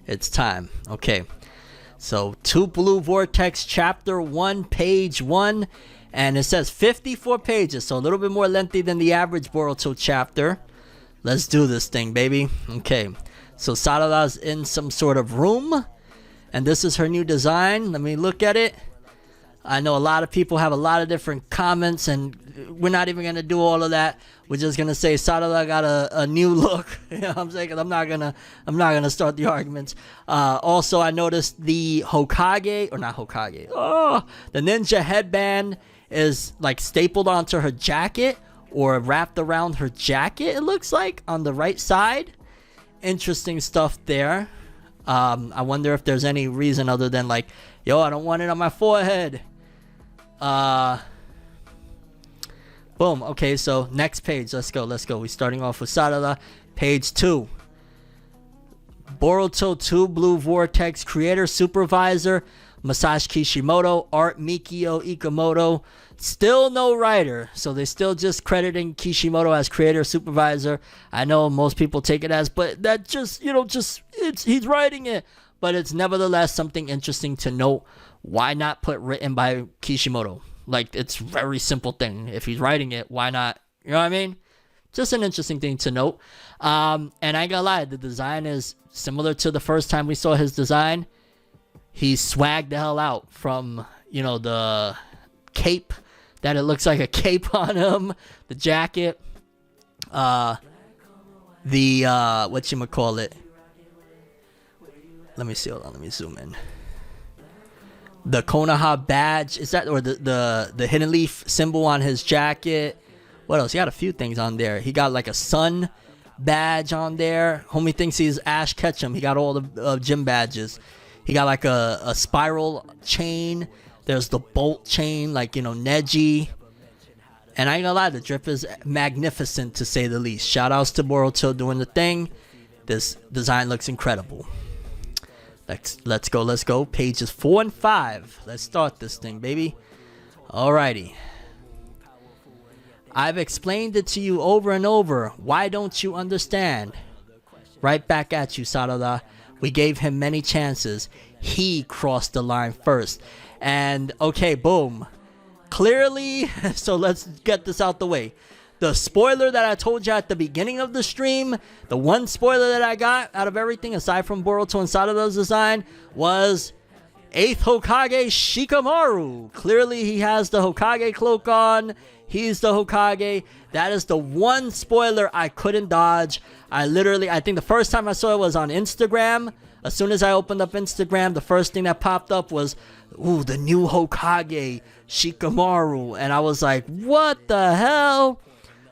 Speaker 1: It's time. Okay. So, 2 Blue Vortex Chapter 1, Page 1. And it says 54 pages, so a little bit more lengthy than the average Boruto chapter. Let's do this thing, baby. Okay. So, Sarada's in some sort of room. And this is her new design. Let me look at it. I know a lot of people have a lot of different comments, and we're not even going to do all of that. We're just going to say Sarada got a new look. You know what I'm saying? 'Cause I'm not going to start the arguments. Also, I noticed the Hokage, or not Hokage. Oh, the ninja headband is like stapled onto her jacket, or wrapped around her jacket, it looks like, on the right side. Interesting stuff there. I wonder if there's any reason other than like, yo, I don't want it on my forehead. Boom. Okay, so next page. Let's go. We're starting off with Sarada. Page 2. Boruto 2 Blue Vortex creator supervisor Masashi Kishimoto, art Mikio Ikamoto. Still no writer, so they're still just crediting Kishimoto as creator supervisor. I know most people take it as, but that just, he's writing it. But it's nevertheless something interesting to note. Why not put written by Kishimoto? Like, it's a very simple thing. If he's writing it, why not? You know what I mean? Just an interesting thing to note. And I ain't gonna lie, the design is similar to the first time we saw his design. He swagged the hell out from, the cape, that it looks like a cape on him, the jacket, whatchamacallit. Let me see, hold on, let me zoom in. The Konoha badge, is that, or the hidden leaf symbol on his jacket. What else? He got a few things on there. He got like a sun badge on there. Homie thinks he's Ash Ketchum. He got all the gym badges. He got like a spiral chain. There's the bolt chain, like, Neji. And I ain't gonna lie, the drip is magnificent to say the least. Shout outs to Boruto doing the thing. This design looks incredible. Let's go. Pages 4 and 5. Let's start this thing, baby. Alrighty. I've explained it to you over and over. Why don't you understand? Right back at you, Sarada. We gave him many chances. He crossed the line first. And, okay, boom. Clearly, so let's get this out the way. The spoiler that I told you at the beginning of the stream, the one spoiler that I got out of everything, aside from Boruto and Sarada's design, was 8th Hokage Shikamaru. Clearly, he has the Hokage cloak on. He's the Hokage. That is the one spoiler I couldn't dodge. I think the first time I saw it was on Instagram. As soon as I opened up Instagram, the first thing that popped up was, ooh, the new Hokage, Shikamaru. And I was like, what the hell?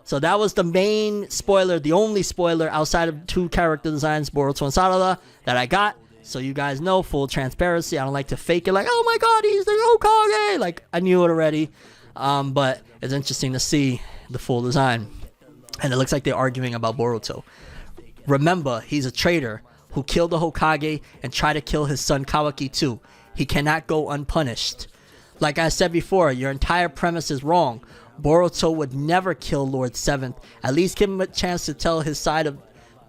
Speaker 1: So that was the main spoiler, the only spoiler outside of 2 character designs, Boruto and Sarada, that I got. So you guys know, full transparency. I don't like to fake it like, oh my god, he's the Hokage. Like, I knew it already. But it's interesting to see the full design. And it looks like they're arguing about Boruto. Remember, he's a traitor who killed the Hokage and tried to kill his son Kawaki too. He cannot go unpunished. Like I said before, your entire premise is wrong. Boruto would never kill Lord 7th. At least give him a chance to tell his side of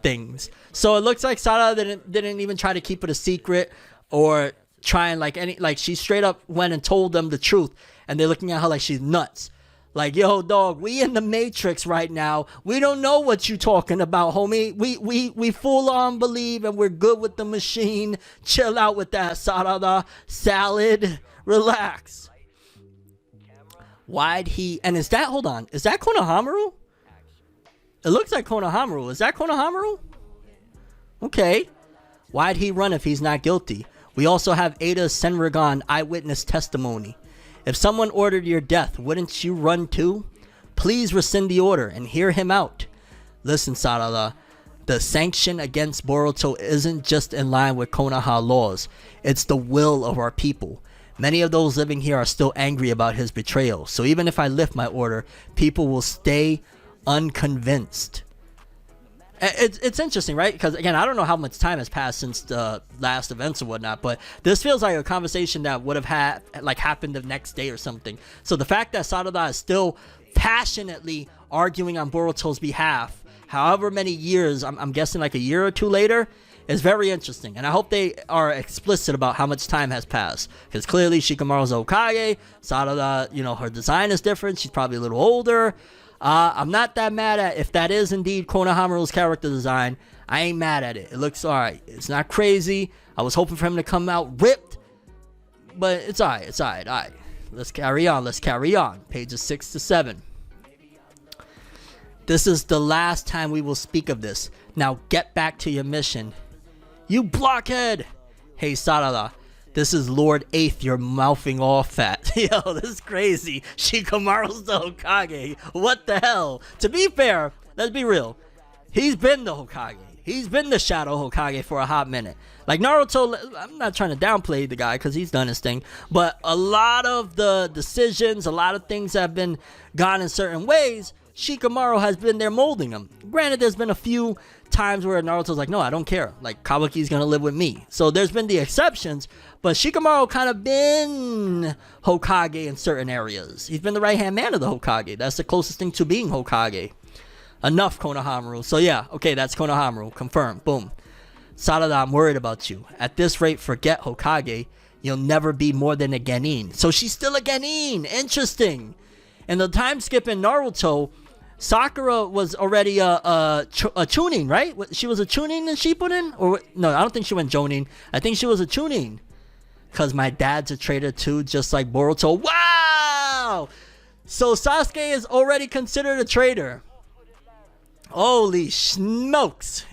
Speaker 1: things. So it looks like Sarada didn't even try to keep it a secret or try and she straight up went and told them the truth. And they're looking at her like she's nuts. Like, yo, dog, we in the Matrix right now. We don't know what you talking about, homie. We full on believe and we're good with the machine. Chill out with that, Sarada. Salad. Relax. Why'd he... And is that... Hold on. Is that Konohamaru? It looks like Konohamaru. Is that Konohamaru? Okay. Why'd he run if he's not guilty? We also have Ada's Senrigan eyewitness testimony. If someone ordered your death, wouldn't you run too? Please rescind the order and hear him out. Listen, Sarada, the sanction against Boruto isn't just in line with Konoha laws. It's the will of our people. Many of those living here are still angry about his betrayal. So even if I lift my order, people will stay unconvinced. It's interesting, right? Because, again, I don't know how much time has passed since the last events or whatnot, but this feels like a conversation that would have happened the next day or something. So the fact that Sarada is still passionately arguing on Boruto's behalf, however many years, I'm guessing like a year or two later, is very interesting. And I hope they are explicit about how much time has passed. Because clearly Shikamaru's Hokage, Sarada, her design is different. She's probably a little older. I'm not that mad at if that is indeed Konohamaru's character design. I ain't mad at it. It looks alright. It's not crazy. I was hoping for him to come out ripped, but it's alright. It's alright. Alright. Let's carry on. Pages 6 to 7. This is the last time we will speak of this. Now get back to your mission. You blockhead! Hey Sarada, This is Lord 8th you're mouthing off at. Yo, this is crazy. Shikamaru's the Hokage. What the hell? To be fair, let's be real. He's been the Hokage. He's been the Shadow Hokage for a hot minute. Like Naruto, I'm not trying to downplay the guy because he's done his thing. But a lot of the decisions, a lot of things that have been gone in certain ways, Shikamaru has been there molding them. Granted, there's been a few times where Naruto's like, no, I don't care. Like, Kawaki's going to live with me. So there's been the exceptions. But Shikamaru kind of been Hokage in certain areas. He's been the right-hand man of the Hokage. That's the closest thing to being Hokage. Enough, Konohamaru. So yeah, okay, that's Konohamaru. Confirmed. Boom. Sarada, I'm worried about you. At this rate, forget Hokage. You'll never be more than a Genin. So she's still a Genin. Interesting. In the time skip in Naruto, Sakura was already a Chunin, right? She was a Chunin in Shippuden? Or no, I don't think she went Jonin. I think she was a Chunin. Because my dad's a traitor too, just like Boruto. Wow! So Sasuke is already considered a traitor. Holy smokes.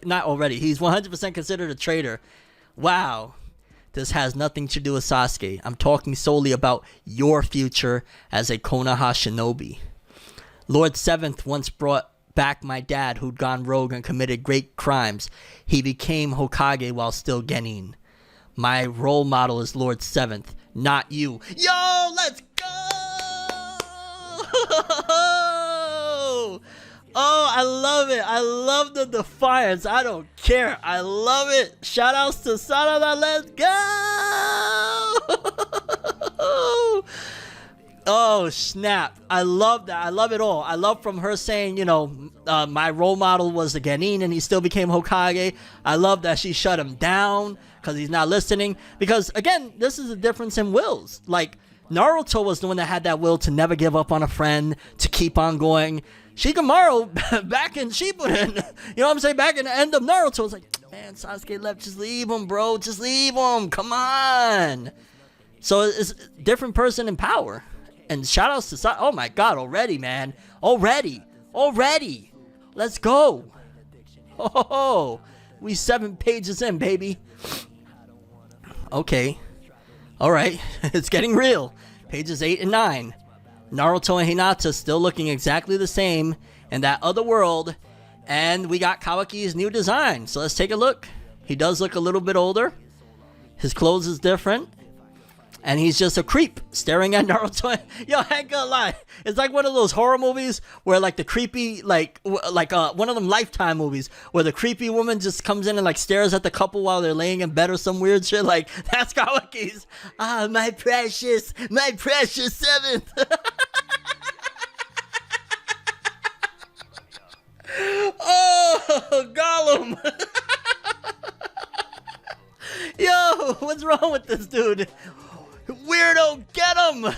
Speaker 1: Not already. He's 100% considered a traitor. Wow. This has nothing to do with Sasuke. I'm talking solely about your future as a Konoha shinobi. Lord 7th once brought back my dad who'd gone rogue and committed great crimes. He became Hokage while still Genin. My role model is Lord 7th, not you. Yo, let's go! Oh, I love it. I love the defiance. I don't care. I love it. Shout outs to Sarada. Let's go! Oh, snap. I love that. I love it all. I love from her saying, you know, my role model was the Genin and he still became Hokage. I love that she shut him down because he's not listening. Because, again, this is a difference in wills. Like, Naruto was the one that had that will to never give up on a friend, to keep on going. Shikamaru, back in Shippuden, you know what I'm saying? Back in the end of Naruto, was like, man, Sasuke left, just leave him, bro. Just leave him. Come on. So it's a different person in power. And shout outs to Sasuke. Oh my God, already, man. Already. Let's go. Oh, we 7 pages in, baby. Okay. All right. It's getting real. Pages 8 and 9. Naruto and Hinata still looking exactly the same in that other world. And we got Kawaki's new design. So let's take a look. He does look a little bit older. His clothes is different. And he's just a creep staring at Naruto. Yo, I ain't gonna lie. It's like one of those horror movies where like the creepy, like one of them Lifetime movies where the creepy woman just comes in and like stares at the couple while they're laying in bed or some weird shit. Like, that's Kawaki's. Ah, my precious 7th. Oh, Gollum. Yo, what's wrong with this dude? Weirdo, get him!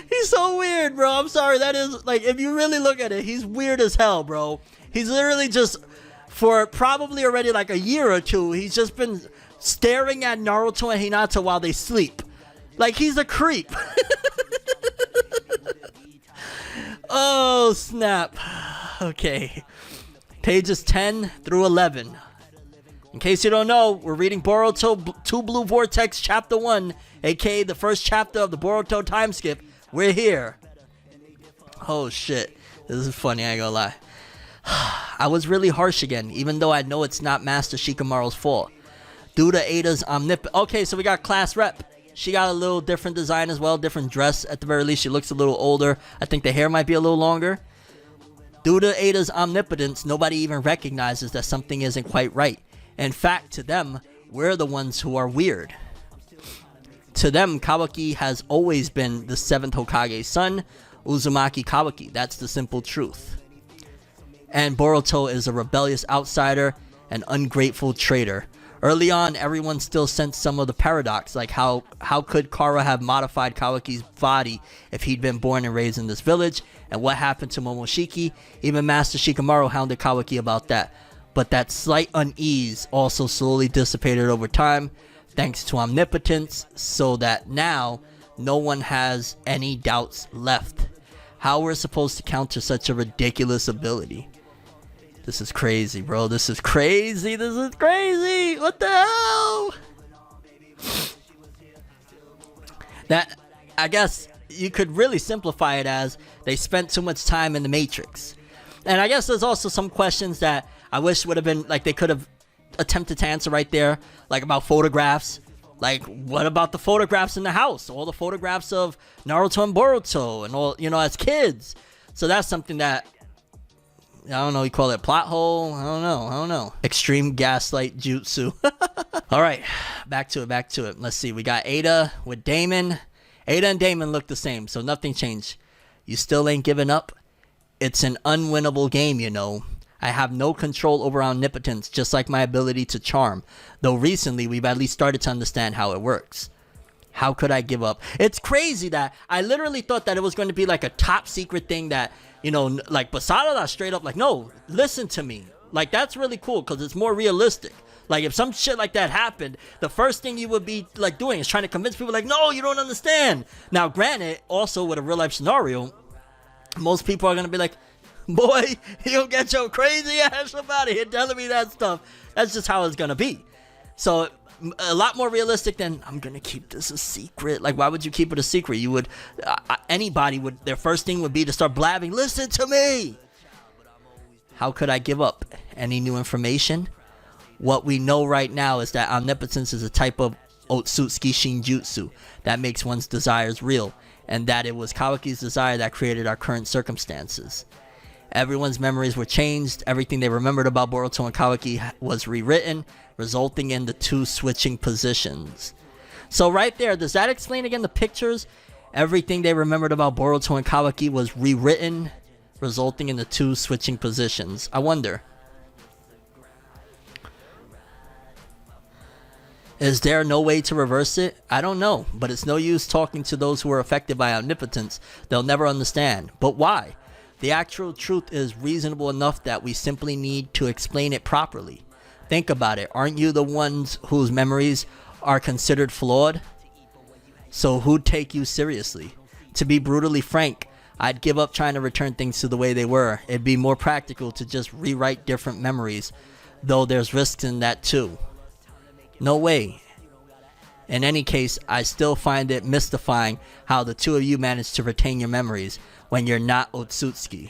Speaker 1: He's so weird, bro. I'm sorry. That is, like, if you really look at it, he's weird as hell, bro. He's literally just, for probably already like a year or two, he's just been staring at Naruto and Hinata while they sleep. Like, he's a creep. Oh, snap. Okay. Pages 10 through 11. In case you don't know, we're reading Boruto 2 Blue Vortex Chapter 1, aka the first chapter of the Boruto time skip. We're here. Oh shit. This is funny, I ain't gonna lie. I was really harsh again, even though I know it's not Master Shikamaru's fault. Due to Ada's Okay, so we got class rep. She got a little different design as well, different dress. At the very least, she looks a little older. I think the hair might be a little longer. Due to Ada's omnipotence, nobody even recognizes that something isn't quite right. In fact, to them, we're the ones who are weird. To them, Kawaki has always been the 7th Hokage's son, Uzumaki Kawaki. That's the simple truth. And Boruto is a rebellious outsider, an ungrateful traitor. Early on, everyone still sensed some of the paradox, like how could Kara have modified Kawaki's body if he'd been born and raised in this village? And what happened to Momoshiki? Even Master Shikamaru hounded Kawaki about that. But that slight unease also slowly dissipated over time, thanks to omnipotence, so that now no one has any doubts left. How we're supposed to counter such a ridiculous ability? This is crazy, bro. This is crazy. What the hell? That, I guess you could really simplify it as they spent too much time in the Matrix. And I guess there's also some questions that I wish would have been, like, they could have attempted to answer right there, like about photographs. Like, what about the photographs in the house? All the photographs of Naruto and Boruto and all, you know, as kids. So that's something that, I don't know, you call it a plot hole? I don't know. Extreme gaslight jutsu. Alright, back to it. Let's see, we got Ada with Damon. Ada and Damon look the same, so nothing changed. You still ain't giving up? It's an unwinnable game, you know. I have no control over omnipotence, just like my ability to charm. Though recently, we've at least started to understand how it works. How could I give up? It's crazy that I literally thought that it was going to be like a top secret thing that, you know, like Basara straight up like, no, listen to me. Like, that's really cool because it's more realistic. Like, if some shit like that happened, the first thing you would be like doing is trying to convince people like, no, you don't understand. Now, granted, also with a real life scenario, most people are going to be like, boy, you don't get your crazy ass up out of here telling me that stuff. That's just how it's going to be. So, a lot more realistic than, I'm going to keep this a secret. Like, why would you keep it a secret? You would, anybody would, their first thing would be to start blabbing, listen to me. How could I give up? Any new information? What we know right now is that omnipotence is a type of Otsutsuki Shinjutsu that makes one's desires real, and that it was Kawaki's desire that created our current circumstances. Everyone's memories were changed. Everything they remembered about Boruto and Kawaki was rewritten, resulting in the two switching positions. So right there, does that explain again the pictures? Everything they remembered about Boruto and Kawaki was rewritten, resulting in the two switching positions. I wonder. Is there no way to reverse it? I don't know, but it's no use talking to those who are affected by omnipotence. They'll never understand. But why? The actual truth is reasonable enough that we simply need to explain it properly. Think about it. Aren't you the ones whose memories are considered flawed? So who'd take you seriously? To be brutally frank, I'd give up trying to return things to the way they were. It'd be more practical to just rewrite different memories, though there's risks in that too. No way. In any case, I still find it mystifying how the two of you managed to retain your memories when you're not Otsutsuki.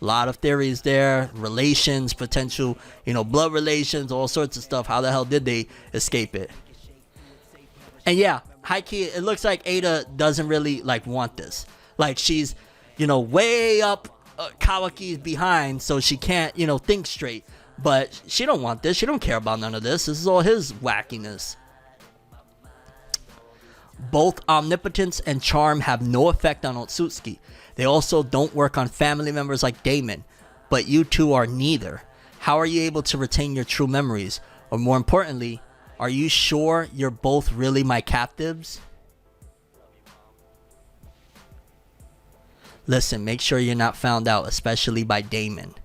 Speaker 1: A lot of theories there, relations, potential, you know, blood relations, all sorts of stuff. How the hell did they escape it? And yeah, high key, it looks like Ada doesn't really like want this. Like, she's, you know, way up Kawaki's behind, so she can't, you know, think straight. But she don't want this. She don't care about none of this. This is all his wackiness. Both omnipotence and charm have no effect on Otsutsuki. They also don't work on family members like Damon. But you two are neither. How are you able to retain your true memories? Or more importantly, are you sure you're both really my captives? Listen, make sure you're not found out, especially by Damon.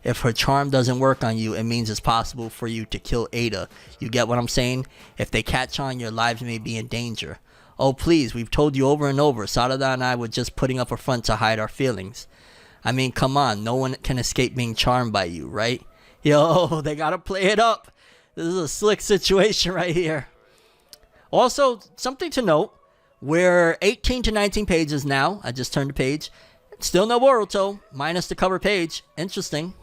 Speaker 1: If her charm doesn't work on you, it means it's possible for you to kill Ada. You get what I'm saying? If they catch on, your lives may be in danger. Oh please, we've told you over and over. Sarada and I were just putting up a front to hide our feelings. I mean, come on, no one can escape being charmed by you, right? Yo, they gotta play it up. This is a slick situation right here. Also, something to note. We're 18 to 19 pages now. I just turned the page. Still no Boruto, minus the cover page. Interesting.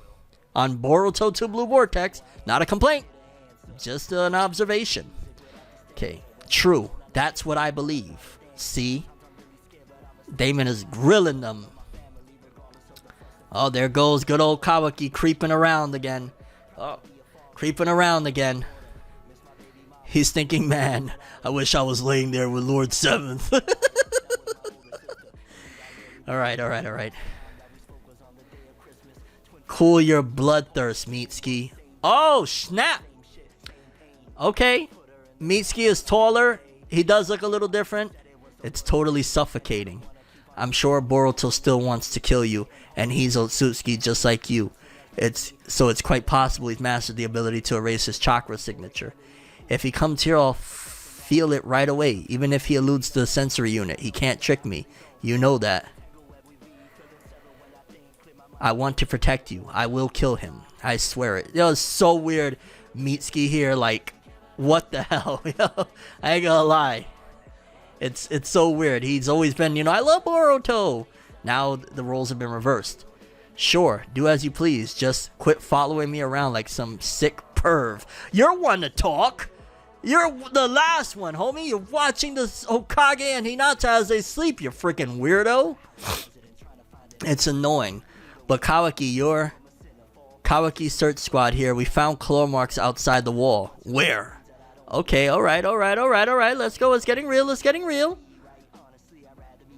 Speaker 1: On Boruto 2 Blue Vortex. Not a complaint. Just an observation. Okay. True. That's what I believe. See? Damon is grilling them. Oh, there goes good old Kawaki creeping around again. Oh, creeping around again. He's thinking, man, I wish I was laying there with Lord Seventh. Alright. Cool your bloodthirst, Mitsuki. Oh, snap! Okay. Mitsuki is taller. He does look a little different. It's totally suffocating. I'm sure Boruto still wants to kill you, and he's Otsutsuki just like you. It's quite possible he's mastered the ability to erase his chakra signature. If he comes here, I'll feel it right away. Even if he eludes the sensory unit, he can't trick me. You know that. I want to protect you. I will kill him. I swear it. It was so weird. Mitsuki here, like, What the hell? Yo, I ain't gonna lie. It's so weird. He's always been, I love Boruto. Now the roles have been reversed. Sure, do as you please. Just quit following me around like some sick perv. You're one to talk. You're the last one, homie. You're watching the Hokage and Hinata as they sleep, you freaking weirdo. It's annoying. But Kawaki search squad here. We found claw marks outside the wall. Where? Okay, alright. Let's go. It's getting real.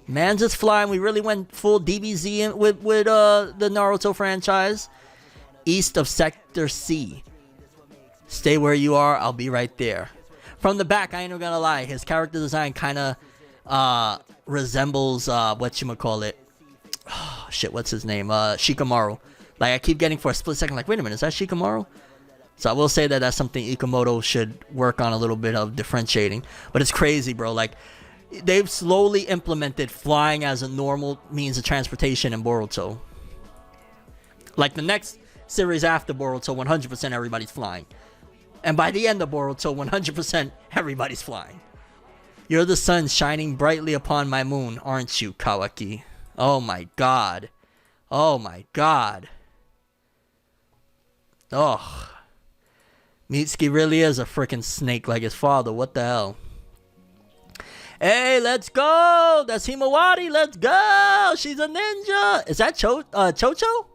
Speaker 1: Man's just flying. We really went full DBZ with the Naruto franchise. East of Sector C. Stay where you are. I'll be right there. From the back, I ain't gonna lie. His character design kind of resembles, whatchamacallit. Oh, shit, what's his name? Shikamaru. Like, I keep getting for a split second, like, wait a minute, is that Shikamaru? So I will say that that's something Ikamoto should work on a little bit of differentiating. But it's crazy, bro. Like, they've slowly implemented flying as a normal means of transportation in Boruto. Like, the next series after Boruto, 100% everybody's flying. And by the end of Boruto, 100% everybody's flying. You're the sun shining brightly upon my moon, aren't you, Kawaki? Oh my god. Oh my god. Oh. Mitsuki really is a freaking snake like his father. What the hell? Hey, let's go! That's Himawari. Let's go! She's a ninja. Is that Chocho?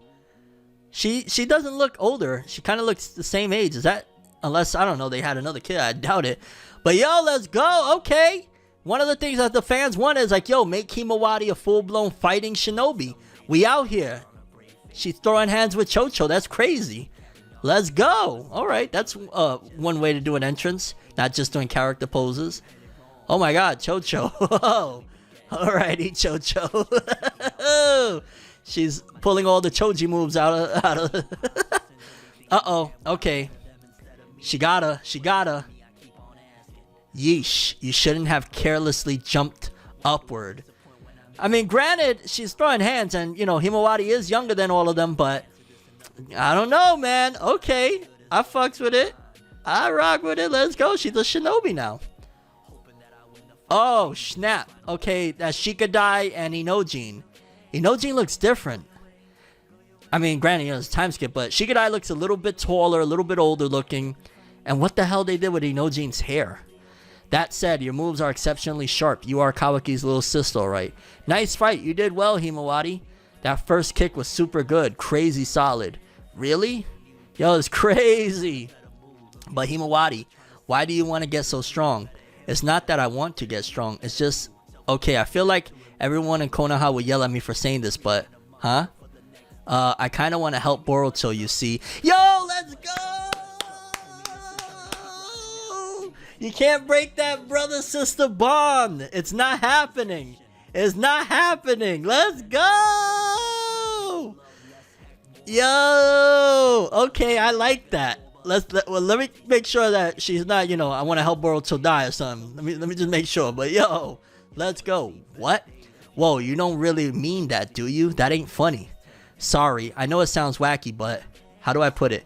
Speaker 1: She doesn't look older. She kind of looks the same age. Is that? Unless, I don't know, they had another kid. I doubt it. But yo, let's go. Okay. One of the things that the fans want is like, yo, make Himawari a full-blown fighting shinobi. We out here. She's throwing hands with Chocho. That's crazy. Let's go. All right. That's one way to do an entrance. Not just doing character poses. Oh my god, Chocho. Alrighty, Chocho. She's pulling all the Choji moves out of uh-oh. Okay. She gotta. Yeesh. You shouldn't have carelessly jumped upward. I mean, granted, she's throwing hands and, Himawari is younger than all of them, but I don't know, man. Okay. I fucks with it. I rock with it. Let's go. She's a shinobi now. Oh, snap. Okay, that's Shikadai and Inojin. Inojin looks different. I mean, granted, it's time skip, but Shikadai looks a little bit taller, a little bit older looking. And what the hell they did with Inojin's hair. That said, your moves are exceptionally sharp. You are Kawaki's little sister, right? Nice fight. You did well, Himawari. That first kick was super good. Crazy solid. Really? Yo, it's crazy. But Himawari, why do you want to get so strong? It's not that I want to get strong. It's just, okay, I feel like everyone in Konoha will yell at me for saying this, but, huh? I kind of want to help Boruto, you see. Yo, let's go! You can't break that brother-sister bond. It's not happening. It's not happening. Let's go! Yo! Okay, I like that. Let me make sure that she's not, I want to help Boruto die or something. Let me just make sure. But yo, let's go. What? Whoa, you don't really mean that, do you? That ain't funny. Sorry, I know it sounds wacky, but how do I put it?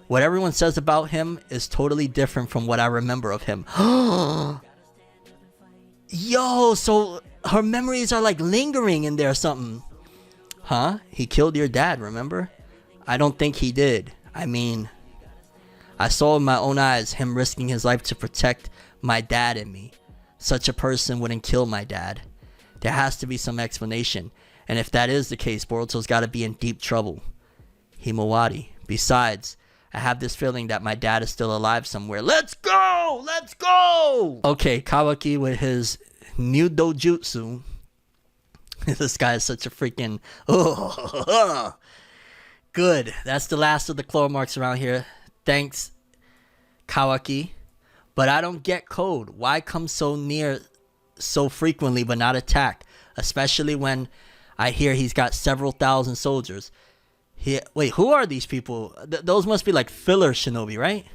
Speaker 1: What everyone says about him is totally different from what I remember of him. Yo, so her memories are like lingering in there or something. Huh? He killed your dad, remember? I don't think he did. I mean, I saw with my own eyes him risking his life to protect my dad and me. Such a person wouldn't kill my dad. There has to be some explanation. And if that is the case, Boruto's got to be in deep trouble. Himawari. Besides, I have this feeling that my dad is still alive somewhere. Let's go! Let's go! Okay, Kawaki with his new dojutsu. This guy is such a freaking... Oh, good. That's the last of the claw marks around here. Thanks, Kawaki. But I don't get code. Why come so near so frequently but not attack? Especially when I hear he's got several thousand soldiers. Wait, who are these people? Those must be like filler shinobi, right?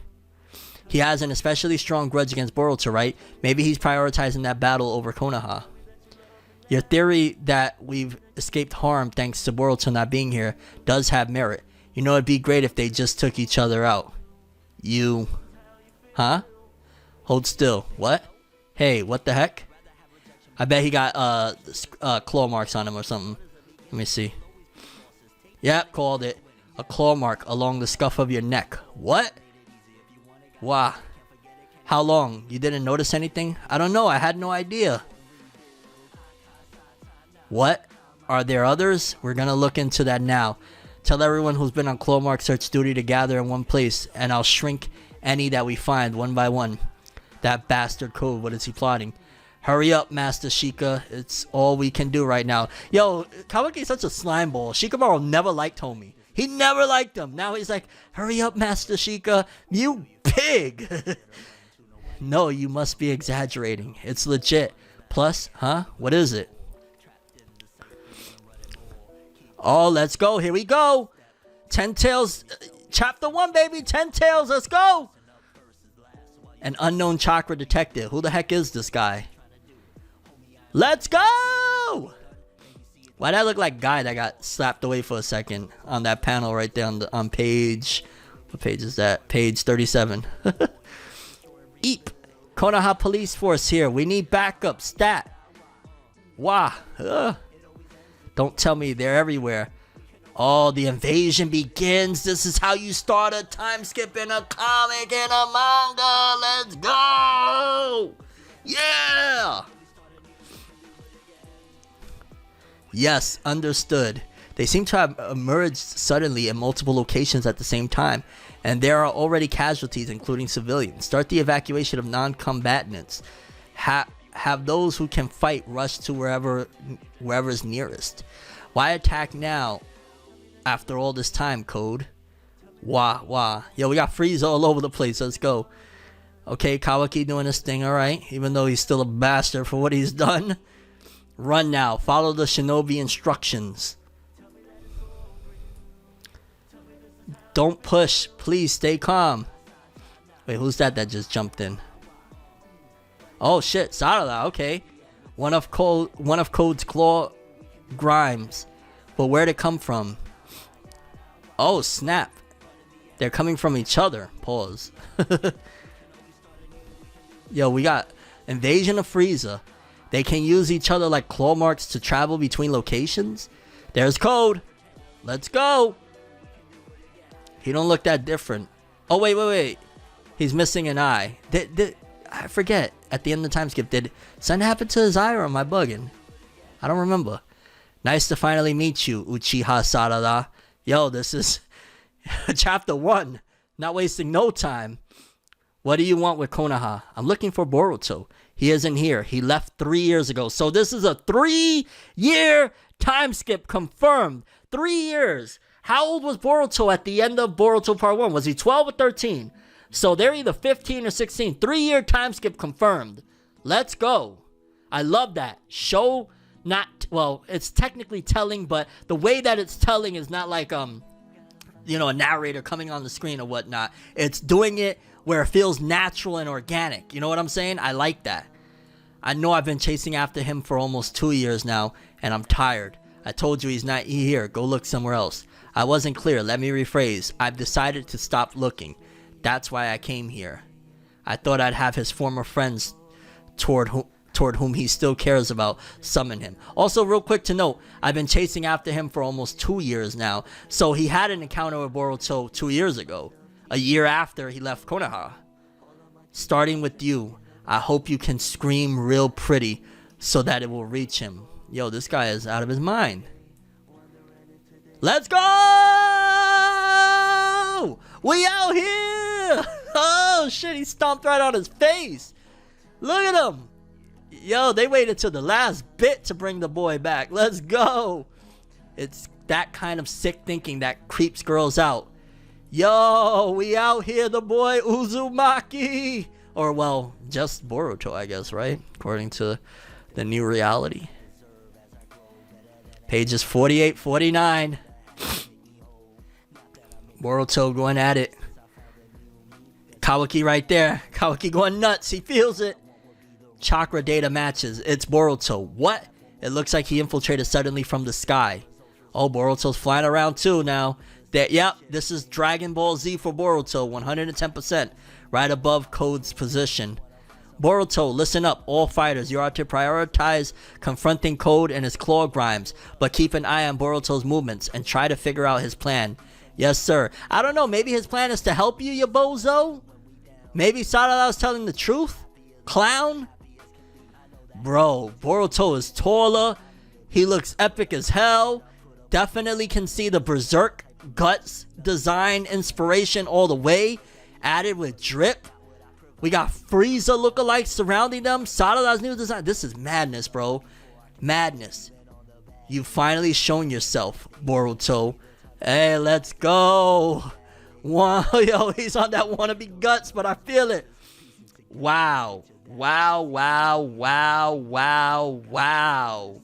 Speaker 1: He has an especially strong grudge against Boruto, right? Maybe he's prioritizing that battle over Konoha. Your theory that we've escaped harm thanks to Boruto not being here does have merit. You know, it'd be great if they just took each other out. You... Huh? Hold still. What? Hey, what the heck? I bet he got claw marks on him or something. Let me see. Yep, called it. A claw mark along the scuff of your neck. What? Wow. How long? You didn't notice anything? I don't know. I had no idea. What? Are there others? We're gonna look into that now. Tell everyone who's been on claw mark search duty to gather in one place, and I'll shrink any that we find one by one. That bastard Code, what is he plotting? Hurry up, Master Sheikah. It's all we can do right now. Yo, Kawaki's such a slime ball. Shikamaru never liked Homie. He never liked him. Now he's like, hurry up, Master Sheikah. You pig. No, you must be exaggerating. It's legit. Plus, huh? What is it? Oh, let's go. Here we go. 10 Tails. Chapter 1, baby. 10 Tails. Let's go. An unknown chakra detective. Who the heck is this guy? Let's go. Why'd I look like guy that got slapped away for a second on that panel right there on page... What page is that? Page 37. Eep. Konoha Police Force here. We need backup. Stat. Wow. Don't tell me they're everywhere. Oh, the invasion begins. This is how you start a time skip in a comic and a manga. Let's go. Yeah. Yes, understood. They seem to have emerged suddenly in multiple locations at the same time, and there are already casualties, including civilians. Start the evacuation of non-combatants. Have those who can fight rush to wherever is nearest. Why attack now after all this time, Code? Wah. Yo, we got Frieza all over the place. Let's go. Okay, Kawaki doing his thing, alright. Even though he's still a bastard for what he's done. Run now. Follow the shinobi instructions. Don't push. Please stay calm. Wait, who's that just jumped in? Oh shit, Sarada, okay. One of Code's claw grimes. But where'd it come from? Oh snap. They're coming from each other. Pause. Yo, we got invasion of Frieza. They can use each other like claw marks to travel between locations. There's Code. Let's go. He don't look that different. Oh wait. He's missing an eye. I forget. At the end of the time skip, did something happen to his eye, or am I bugging? I don't remember. Nice to finally meet you, Uchiha Sarada. Yo, this is chapter 1. Not wasting no time. What do you want with Konoha? I'm looking for Boruto. He isn't here. He left 3 years ago. So this is a 3-year time skip confirmed. 3 years. How old was Boruto at the end of Boruto Part 1? Was he 12 or 13? So they're either 15 or 16. 3-year time skip confirmed. Let's go. I love that. Show not... Well, it's technically telling, but the way that it's telling is not like, you know, a narrator coming on the screen or whatnot. It's doing it where it feels natural and organic. You know what I'm saying? I like that. I know I've been chasing after him for almost 2 years now, and I'm tired. I told you he's not here. Go look somewhere else. I wasn't clear. Let me rephrase. I've decided to stop looking. That's why I came here. I thought I'd have his former friends toward whom he still cares about summon him. Also, real quick to note, I've been chasing after him for almost 2 years now. So he had an encounter with Boruto 2 years ago. A year after he left Konoha. Starting with you, I hope you can scream real pretty so that it will reach him. Yo, this guy is out of his mind. Let's go! We out here! Oh shit, he stomped right on his face. Look at him. Yo, they waited till the last bit to bring the boy back. Let's go. It's that kind of sick thinking that creeps girls out. Yo, we out here, the boy Uzumaki. Or, well, just Boruto, I guess, right? According to the new reality. Pages 48, 49. Boruto going at it. Kawaki right there. Kawaki going nuts. He feels it. Chakra data matches. It's Boruto. What? It looks like he infiltrated suddenly from the sky. Oh, Boruto's flying around too now. Yep, this is Dragon Ball Z for Boruto, 110%, right above Code's position. Boruto, listen up, all fighters. You are to prioritize confronting Code and his claw grimes, but keep an eye on Boruto's movements and try to figure out his plan. Yes, sir. I don't know, maybe his plan is to help you, you bozo? Maybe Sarada was telling the truth? Clown? Bro, Boruto is taller. He looks epic as hell. Definitely can see the Berserk Guts design inspiration all the way. Added with drip. We got Frieza lookalikes surrounding them. Sarada's new design. This is madness, bro. Madness. You've finally shown yourself, Boruto. Hey, let's go. Wow, yo, he's on that wannabe guts, but I feel it. Wow. Wow, wow, wow, wow, wow.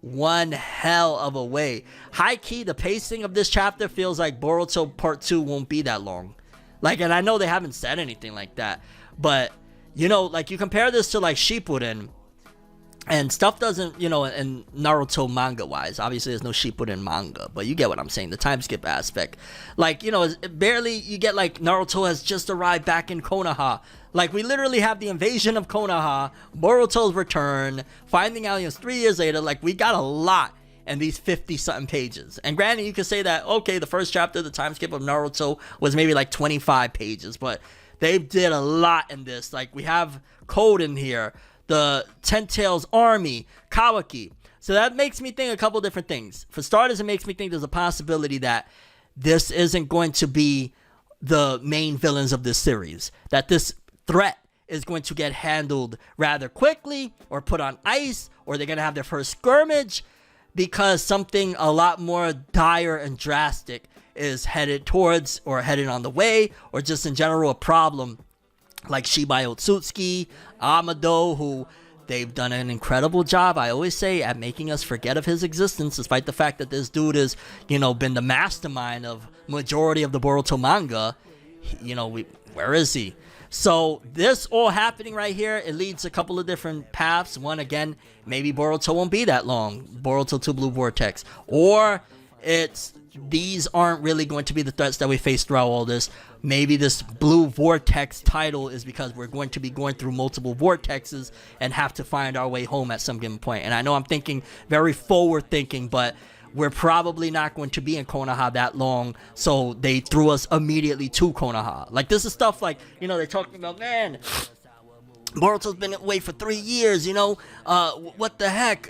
Speaker 1: One hell of a way. High key, the pacing of this chapter feels like Boruto Part 2 won't be that long. Like, and I know they haven't said anything like that, but, you know, like, you compare this to, like, Shippuden, and stuff doesn't, you know, in Naruto manga-wise, obviously there's no Shippuden manga, but you get what I'm saying, the time skip aspect. Like, you know, barely, you get, like, Naruto has just arrived back in Konoha. Like, we literally have the invasion of Konoha, Boruto's return, finding out 3 years later. Like, we got a lot in these 50-something pages. And granted, you could say that, okay, the first chapter, the time skip of Naruto, was maybe like 25 pages, but they did a lot in this. Like, we have Code in here, the Ten Tails army, Kawaki. So that makes me think a couple different things. For starters, it makes me think there's a possibility that this isn't going to be the main villains of this series. That this threat is going to get handled rather quickly, or put on ice, or they're going to have their first skirmish, because something a lot more dire and drastic is headed towards, or headed on the way, or just in general a problem, like Shibai Otsutsuki, Amado, who they've done an incredible job, I always say, at making us forget of his existence, despite the fact that this dude has, you know, been the mastermind of majority of the Boruto manga. You know, where is he? So this all happening right here, it leads a couple of different paths. One, again, maybe Boruto won't be that long. Boruto 2 Blue Vortex. Or these aren't really going to be the threats that we face throughout all this. Maybe this Blue Vortex title is because we're going to be going through multiple vortexes and have to find our way home at some given point. And I know I'm thinking very forward thinking, but we're probably not going to be in Konoha that long, so they threw us immediately to Konoha. Like, this is stuff like, you know, they're talking about, man, Boruto's been away for 3 years, you know, what the heck,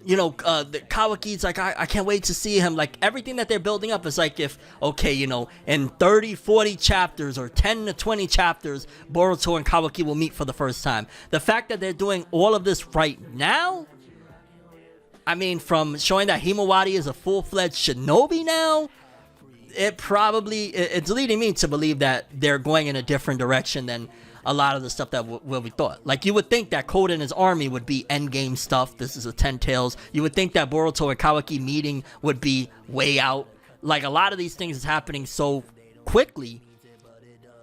Speaker 1: you know, the Kawaki's like, I can't wait to see him. Like, everything that they're building up is like, if, okay, you know, in 30, 40 chapters, or 10 to 20 chapters, Boruto and Kawaki will meet for the first time. The fact that they're doing all of this right now, I mean, from showing that Himawari is a full-fledged shinobi now, it's leading me to believe that they're going in a different direction than a lot of the stuff that we thought. Like, you would think that Code and his army would be endgame stuff. This is a Ten Tails. You would think that Boruto and Kawaki meeting would be way out. Like, a lot of these things is happening so quickly.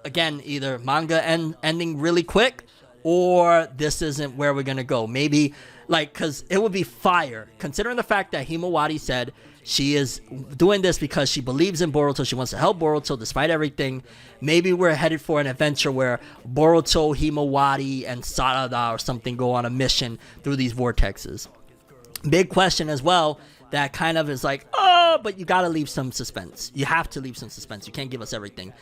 Speaker 1: Again, either manga ending really quick, or this isn't where we're gonna go. Maybe, like, because it would be fire, considering the fact that Himawari said she is doing this because she believes in Boruto. She wants to help Boruto despite everything. Maybe we're headed for an adventure where Boruto, Himawari, and Sarada or something go on a mission through these vortexes. Big question as well that kind of is like, oh, but you gotta leave some suspense. You have to leave some suspense. You can't give us everything.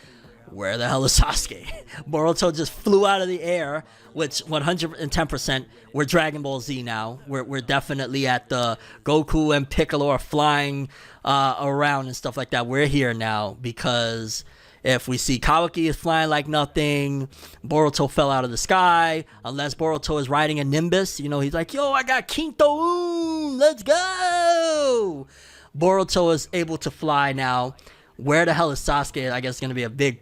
Speaker 1: Where the hell is Sasuke? Boruto just flew out of the air, which 110%, we're Dragon Ball Z now. We're definitely at the Goku and Piccolo are flying around and stuff like that. We're here now, because if we see Kawaki is flying like nothing, Boruto fell out of the sky, unless Boruto is riding a Nimbus. You know, he's like, yo, I got Quinto, let's go! Boruto is able to fly now. Where the hell is Sasuke? I guess it's going to be a big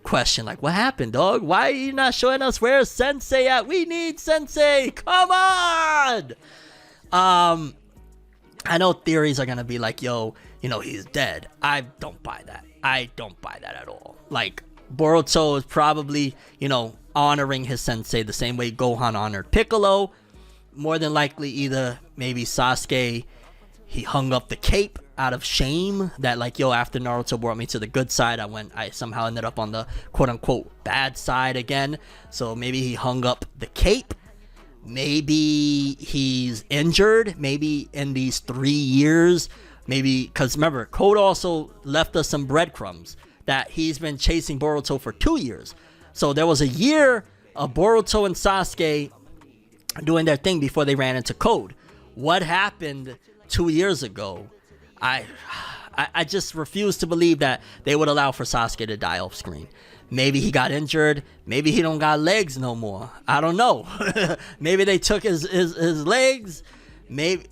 Speaker 1: question. Like, what happened, dog? Why are you not showing us where Sensei at? We need Sensei. Come on. I know theories are going to be like, yo, you know, he's dead. I don't buy that. I don't buy that at all. Like, Boruto is probably, you know, honoring his sensei the same way Gohan honored Piccolo. More than likely, either maybe Sasuke, he hung up the cape out of shame that like, yo, after Naruto brought me to the good side, I somehow ended up on the quote unquote bad side again. So maybe he hung up the cape. Maybe he's injured. Maybe in these 3 years, maybe, because remember, Code also left us some breadcrumbs that he's been chasing Boruto for 2 years. So there was a year of Boruto and Sasuke doing their thing before they ran into Code. What happened 2 years ago? I just refuse to believe that they would allow for Sasuke to die off screen. Maybe he got injured. Maybe he don't got legs no more. I don't know. Maybe they took his legs. Maybe.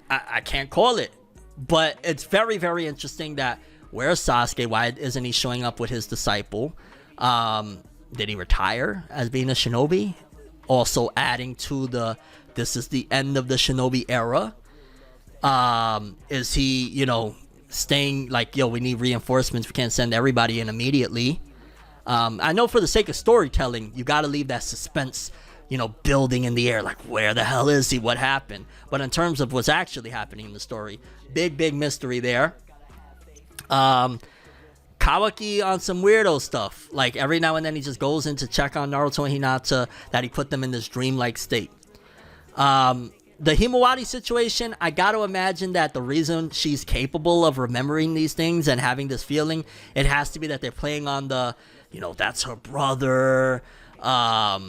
Speaker 1: I can't call it. But it's very, very interesting that where's Sasuke? Why isn't he showing up with his disciple? Did he retire as being a shinobi? Also adding to this is the end of the shinobi era. Is he, staying like, yo, we need reinforcements. We can't send everybody in immediately. I know for the sake of storytelling, you got to leave that suspense, building in the air. Like, where the hell is he? What happened? But in terms of what's actually happening in the story, big mystery there. Kawaki on some weirdo stuff. Like, every now and then he just goes in to check on Naruto and Hinata, that he put them in this dreamlike state. The Himawari situation, I got to imagine that the reason she's capable of remembering these things and having this feeling, it has to be that they're playing on the, that's her brother. How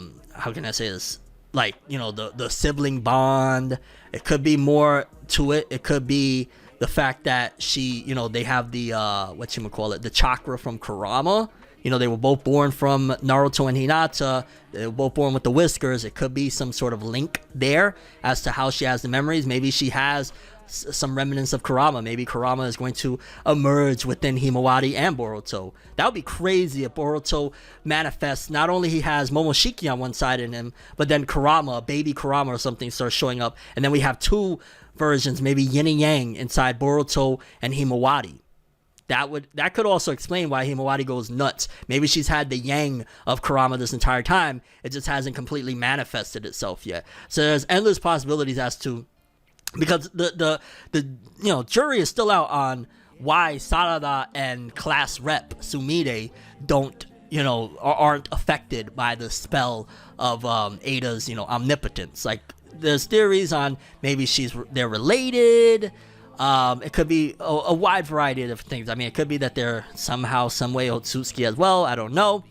Speaker 1: can I say this? Like, the sibling bond. It could be more to it. It could be the fact that she, they have the, the chakra from Kurama. They were both born from Naruto and Hinata. They were both born with the whiskers. It could be some sort of link there as to how she has the memories. Maybe she has some remnants of Kurama. Maybe Kurama is going to emerge within Himawari and Boruto. That would be crazy if Boruto manifests. Not only he has Momoshiki on one side in him, but then Kurama, baby Kurama or something, starts showing up. And then we have two versions, maybe yin and yang, inside Boruto and Himawari. That could also explain why Himawari goes nuts. Maybe she's had the yang of Kurama this entire time. It just hasn't completely manifested itself yet. So there's endless possibilities as to, because the jury is still out on why Sarada and class rep Sumire aren't affected by the spell of Ada's omnipotence. Like, there's theories on maybe they're related. It could be a wide variety of different things. I mean, it could be that they're somehow, some way Otsutsuki as well. I don't know.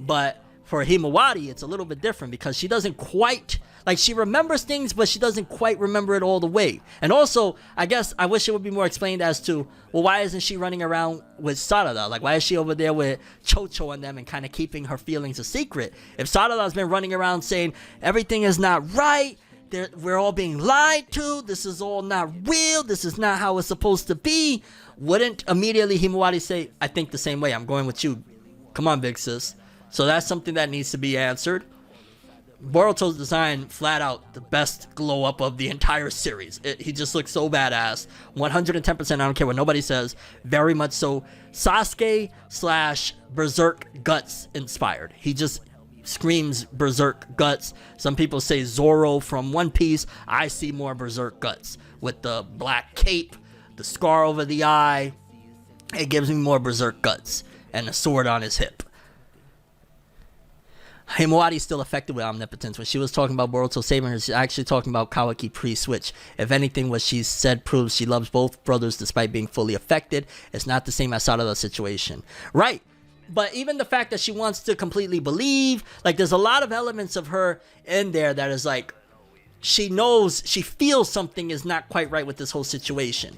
Speaker 1: But for Himawari, it's a little bit different because she doesn't quite, like, she remembers things, but she doesn't quite remember it all the way. And also, I guess I wish it would be more explained as to, well, why isn't she running around with Sarada? Like, why is she over there with Chocho and them and kind of keeping her feelings a secret? If Sarada's been running around saying everything is not right, we're all being lied to, this is all not real, this is not how it's supposed to be, wouldn't immediately Himawari say, I think the same way, I'm going with you, come on big sis? So that's something that needs to be answered. Boruto's design, flat out the best glow up of the entire series. He just looks so badass. 110%, I don't care what nobody says. Very much so Sasuke / Berserk Guts inspired. He just screams Berserk Guts. Some people say Zoro from One Piece. I see more Berserk Guts with the black cape, the scar over the eye. It gives me more Berserk Guts and a sword on his hip. Himawari's still affected with omnipotence. When she was talking about Boruto saving her, she's actually talking about Kawaki pre-switch. If anything, what she said proves she loves both brothers despite being fully affected. It's not the same as Sarada's situation. Right. But even the fact that she wants to completely believe, like, there's a lot of elements of her in there that is like, she knows, she feels something is not quite right with this whole situation.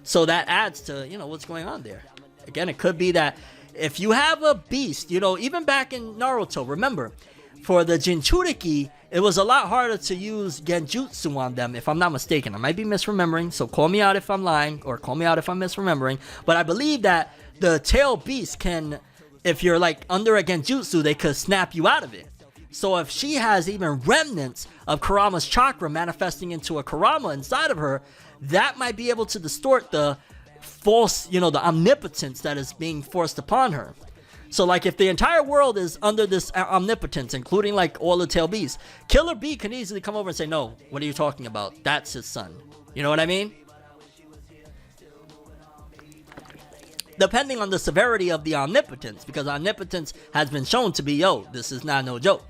Speaker 1: So that adds to, what's going on there. Again, it could be that if you have a beast, even back in Naruto, remember, for the Jinchuriki, it was a lot harder to use Genjutsu on them, if I'm not mistaken. I might be misremembering, so call me out if I'm lying, or call me out if I'm misremembering. But I believe that the tail beast can, if you're like under a Genjutsu, they could snap you out of it. So if she has even remnants of Kurama's chakra manifesting into a Kurama inside of her, that might be able to distort the false, the omnipotence that is being forced upon her. So like if the entire world is under this omnipotence, including like all the tail beasts, Killer Bee can easily come over and say, no, what are you talking about? That's his son. You know what I mean? depending on the severity of the omnipotence, because omnipotence has been shown to be, yo, this is not no joke.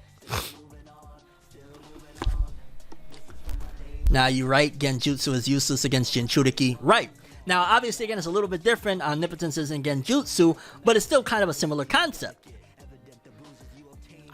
Speaker 1: Now, you're right, Genjutsu is useless against Jinchuriki. Right. Now, obviously, again, it's a little bit different. Omnipotence is in Genjutsu, but it's still kind of a similar concept.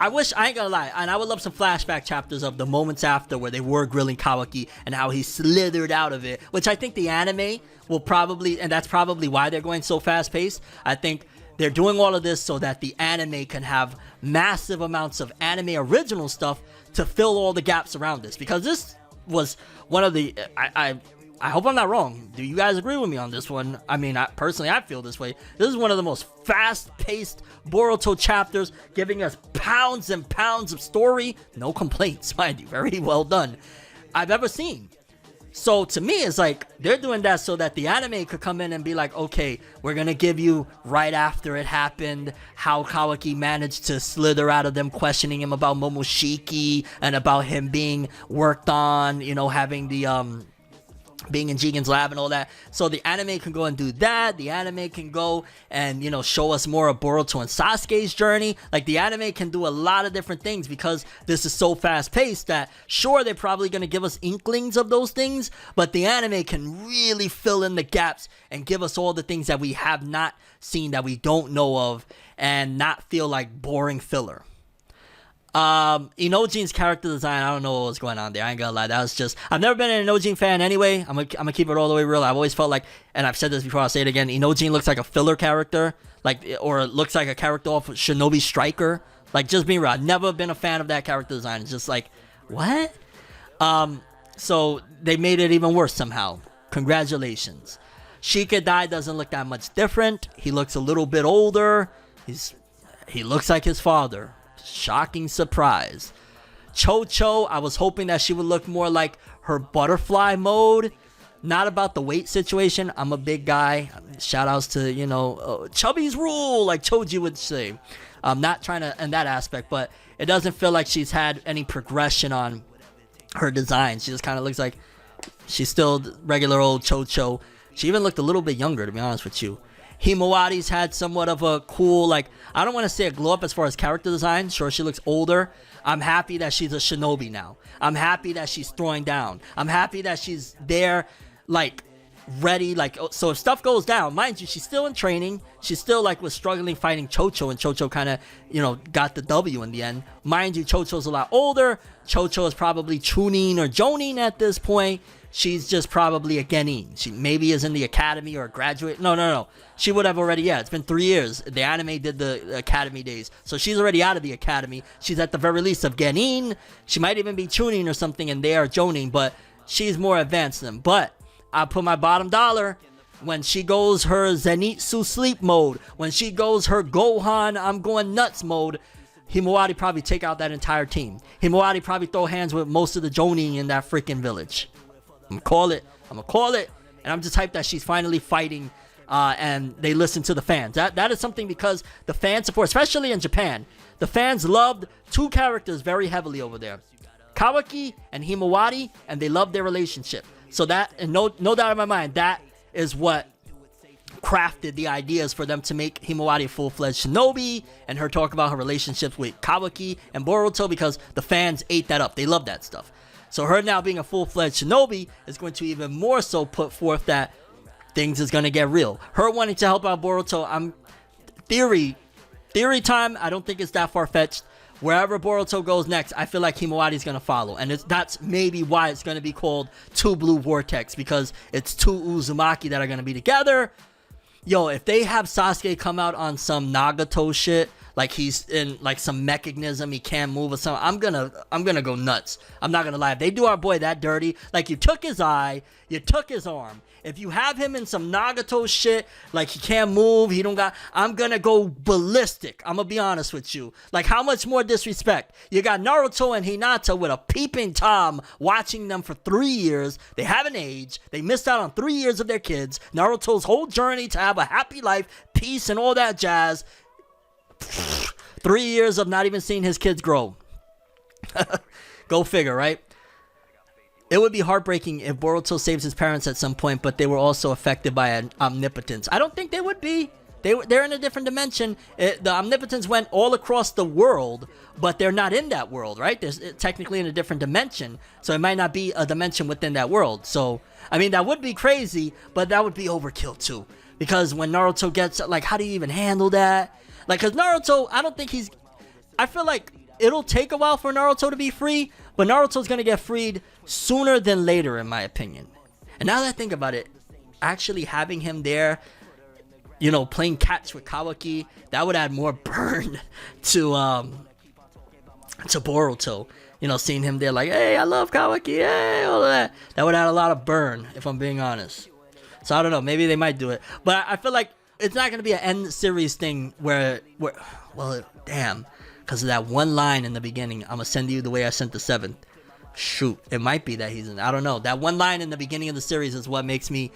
Speaker 1: I ain't gonna lie, and I would love some flashback chapters of the moments after where they were grilling Kawaki and how he slithered out of it, which I think the anime will probably, and that's probably why they're going so fast-paced. I think they're doing all of this so that the anime can have massive amounts of anime original stuff to fill all the gaps around this, because this was one of the, I hope I'm not wrong. Do you guys agree with me on this one? I mean, personally, I feel this way. This is one of the most fast-paced Boruto chapters, giving us pounds and pounds of story. No complaints, mind you. Very well done. I've ever seen. So, to me, it's like, they're doing that so that the anime could come in and be like, okay, we're going to give you, right after it happened, how Kawaki managed to slither out of them, questioning him about Momoshiki, and about him being worked on, you know, having the, being in Jigen's lab and all that. So the anime can go and do that. The anime can go and, you know, show us more of Boruto and Sasuke's journey. Like, the anime can do a lot of different things because this is so fast-paced that, sure, they're probably going to give us inklings of those things, but the anime can really fill in the gaps and give us all the things that we have not seen, that we don't know of, and not feel like boring filler. Inojin's character design, I don't know what was going on there. I ain't gonna lie, that was just, I've never been an Inojin fan anyway. I'm gonna keep it all the way real. I've always felt like, and I've said this before, I'll say it again, Inojin looks like a filler character, like, or looks like a character off of Shinobi Striker. Like, just being real, I've never been a fan of that character design. It's just like, what? So they made it even worse somehow. Congratulations. Shikadai doesn't look that much different. He looks a little bit older. He looks like his father. Shocking surprise. Cho, I was hoping that she would look more like her butterfly mode. Not about the weight situation. I'm a big guy. Shout outs to, you know, Chubby's rule, like Choji would say. I'm not trying to in that aspect, but it doesn't feel like she's had any progression on her design. She just kind of looks like she's still regular old Cho. She even looked a little bit younger, to be honest with you. Himawari's had somewhat of a cool, like, I don't want to say a glow up as far as character design. Sure, she looks older. I'm happy that she's a shinobi now. I'm happy that she's throwing down. I'm happy that she's there, like, ready. Like, so if stuff goes down, mind you, she's still in training. She's still, like, was struggling fighting Chocho, and Chocho kind of, you know, got the W in the end. Mind you, Chocho's a lot older. Chocho is probably Chunin or Jonin at this point. She's just probably a Genin. She maybe is in the academy or a graduate. No. She would have already, yeah, it's been 3 years. The anime did the academy days. So she's already out of the academy. She's at the very least of Genin. She might even be Chunin or something, and they are Jonin, but she's more advanced than them. But I put my bottom dollar when she goes her Zenitsu sleep mode, when she goes her Gohan I'm going nuts mode, Himawari probably take out that entire team. Himawari probably throw hands with most of the Jonin in that freaking village. I'm gonna call it, and I'm just hyped that she's finally fighting, and they listen to the fans. That is something, because the fan support, especially in Japan, the fans loved two characters very heavily over there, Kawaki and Himawari, and they loved their relationship. So that, and no doubt in my mind, that is what crafted the ideas for them to make Himawari a full-fledged shinobi, and her talk about her relationships with Kawaki and Boruto, because the fans ate that up. They loved that stuff. So her now being a full-fledged shinobi is going to even more so put forth that things is going to get real. Her wanting to help out Boruto, theory time, I don't think it's that far-fetched. Wherever Boruto goes next, I feel like Himawari's going to follow. And that's maybe why it's going to be called Two Blue Vortex, because it's two Uzumaki that are going to be together. Yo, if they have Sasuke come out on some Nagato shit, like he's in like some mechanism, he can't move or something, I'm gonna go nuts. I'm not gonna lie. If they do our boy that dirty, like you took his eye, you took his arm. If you have him in some Nagato shit, like he can't move, I'm gonna go ballistic. I'm gonna be honest with you. Like, how much more disrespect? You got Naruto and Hinata with a peeping Tom watching them for 3 years. They haven't aged. They missed out on 3 years of their kids. Naruto's whole journey to have a happy life, peace, and all that jazz. 3 years of not even seeing his kids grow. Go figure, right? It would be heartbreaking if Boruto saves his parents at some point, but they were also affected by an omnipotence. I don't think they would be. They're in a different dimension. The omnipotence went all across the world, but they're not in that world, right? They're technically in a different dimension, so it might not be a dimension within that world. So, I mean, that would be crazy, but that would be overkill too. Because when Naruto gets, like, how do you even handle that? Like, because Naruto, I feel like it'll take a while for Naruto to be free, but Naruto's going to get freed sooner than later, in my opinion. And now that I think about it, actually having him there, you know, playing catch with Kawaki, that would add more burn to Boruto. You know, seeing him there like, hey, I love Kawaki, hey, all of that. That would add a lot of burn, if I'm being honest. So I don't know, maybe they might do it. But I feel like it's not going to be an end series thing where well, damn. Because of that one line in the beginning, I'm going to send you the way I sent the 7th. Shoot, it might be that he's in, I don't know. That one line in the beginning of the series is what makes me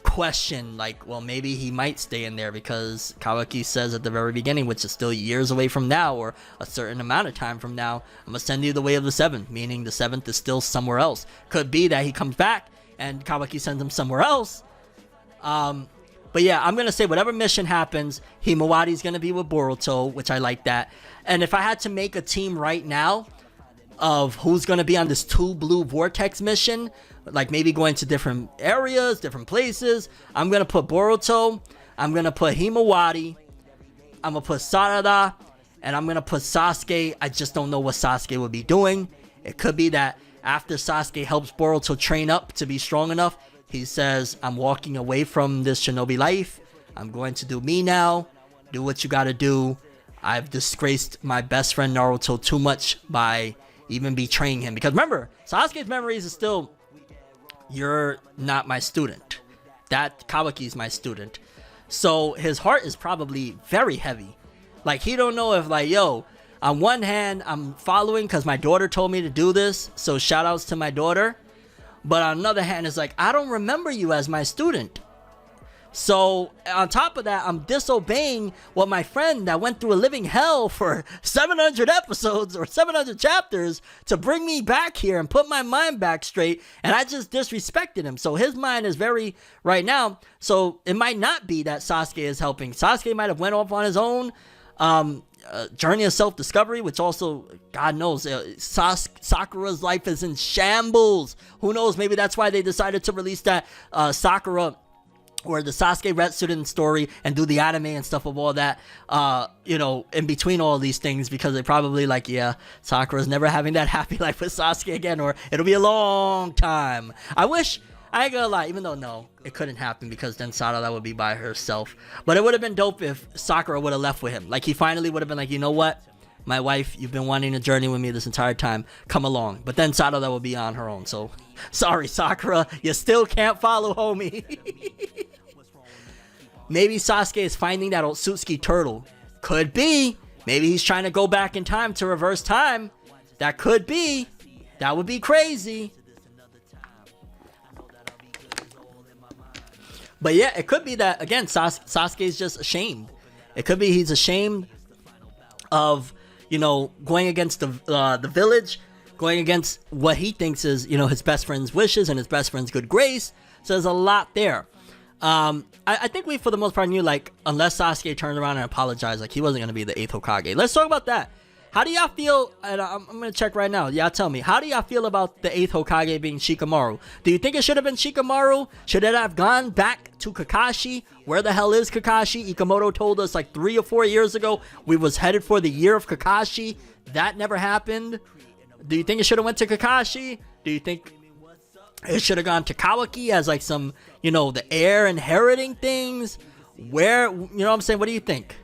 Speaker 1: question, like, well, maybe he might stay in there, because Kawaki says at the very beginning, which is still years away from now, or a certain amount of time from now, I'm going to send you the way of the 7th, meaning the 7th is still somewhere else. Could be that he comes back and Kawaki sends him somewhere else. But yeah, I'm going to say whatever mission happens, Himawari's going to be with Boruto, which I like that. And if I had to make a team right now of who's going to be on this 2 blue Vortex mission, like maybe going to different areas, different places, I'm going to put Boruto, I'm going to put Himawari, I'm going to put Sarada, and I'm going to put Sasuke. I just don't know what Sasuke will be doing. It could be that after Sasuke helps Boruto train up to be strong enough, he says, I'm walking away from this shinobi life. I'm going to do me now. Do what you gotta do. I've disgraced my best friend Naruto too much by even betraying him. Because remember, Sasuke's memories is still, you're not my student. That Kawaki's my student. So his heart is probably very heavy. Like, he don't know if, like, yo, on one hand, I'm following because my daughter told me to do this. So shout outs to my daughter. But on another hand, it's like, I don't remember you as my student. So on top of that, I'm disobeying what my friend that went through a living hell for 700 episodes or 700 chapters to bring me back here and put my mind back straight. And I just disrespected him. So his mind is very right now. So it might not be that Sasuke is helping. Sasuke might have went off on his own. Journey of self-discovery, which also, God knows, Sakura's life is in shambles. Who knows, maybe that's why they decided to release that Sakura or the Sasuke Retsuden story and do the anime and stuff of all that, you know, in between all these things, because they probably like, yeah, Sakura's never having that happy life with Sasuke again, or it'll be a long time. I ain't gonna lie, even though, no, it couldn't happen, because then Sarada would be by herself. But it would have been dope if Sakura would have left with him. Like, he finally would have been like, you know what? My wife, you've been wanting to journey with me this entire time. Come along. But then Sarada will be on her own. So, sorry, Sakura. You still can't follow, homie. Maybe Sasuke is finding that Otsutsuki turtle. Could be. Maybe he's trying to go back in time to reverse time. That could be. That would be crazy. But yeah, it could be that, again, Sasuke is just ashamed. It could be he's ashamed of, you know, going against the village, going against what he thinks is, you know, his best friend's wishes and his best friend's good grace. So there's a lot there. I think we, for the most part, knew, like, unless Sasuke turned around and apologized, like, he wasn't going to be the 8th Hokage. Let's talk about that. How do y'all feel, and I'm going to check right now, y'all tell me, how do y'all feel about the 8th Hokage being Shikamaru? Do you think it should have been Shikamaru? Should it have gone back to Kakashi? Where the hell is Kakashi? Ikamoto told us like 3 or 4 years ago we was headed for the year of Kakashi. That never happened. Do you think it should have went to Kakashi? Do you think it should have gone to Kawaki as like some, you know, the heir inheriting things? Where, you know what I'm saying? What do you think?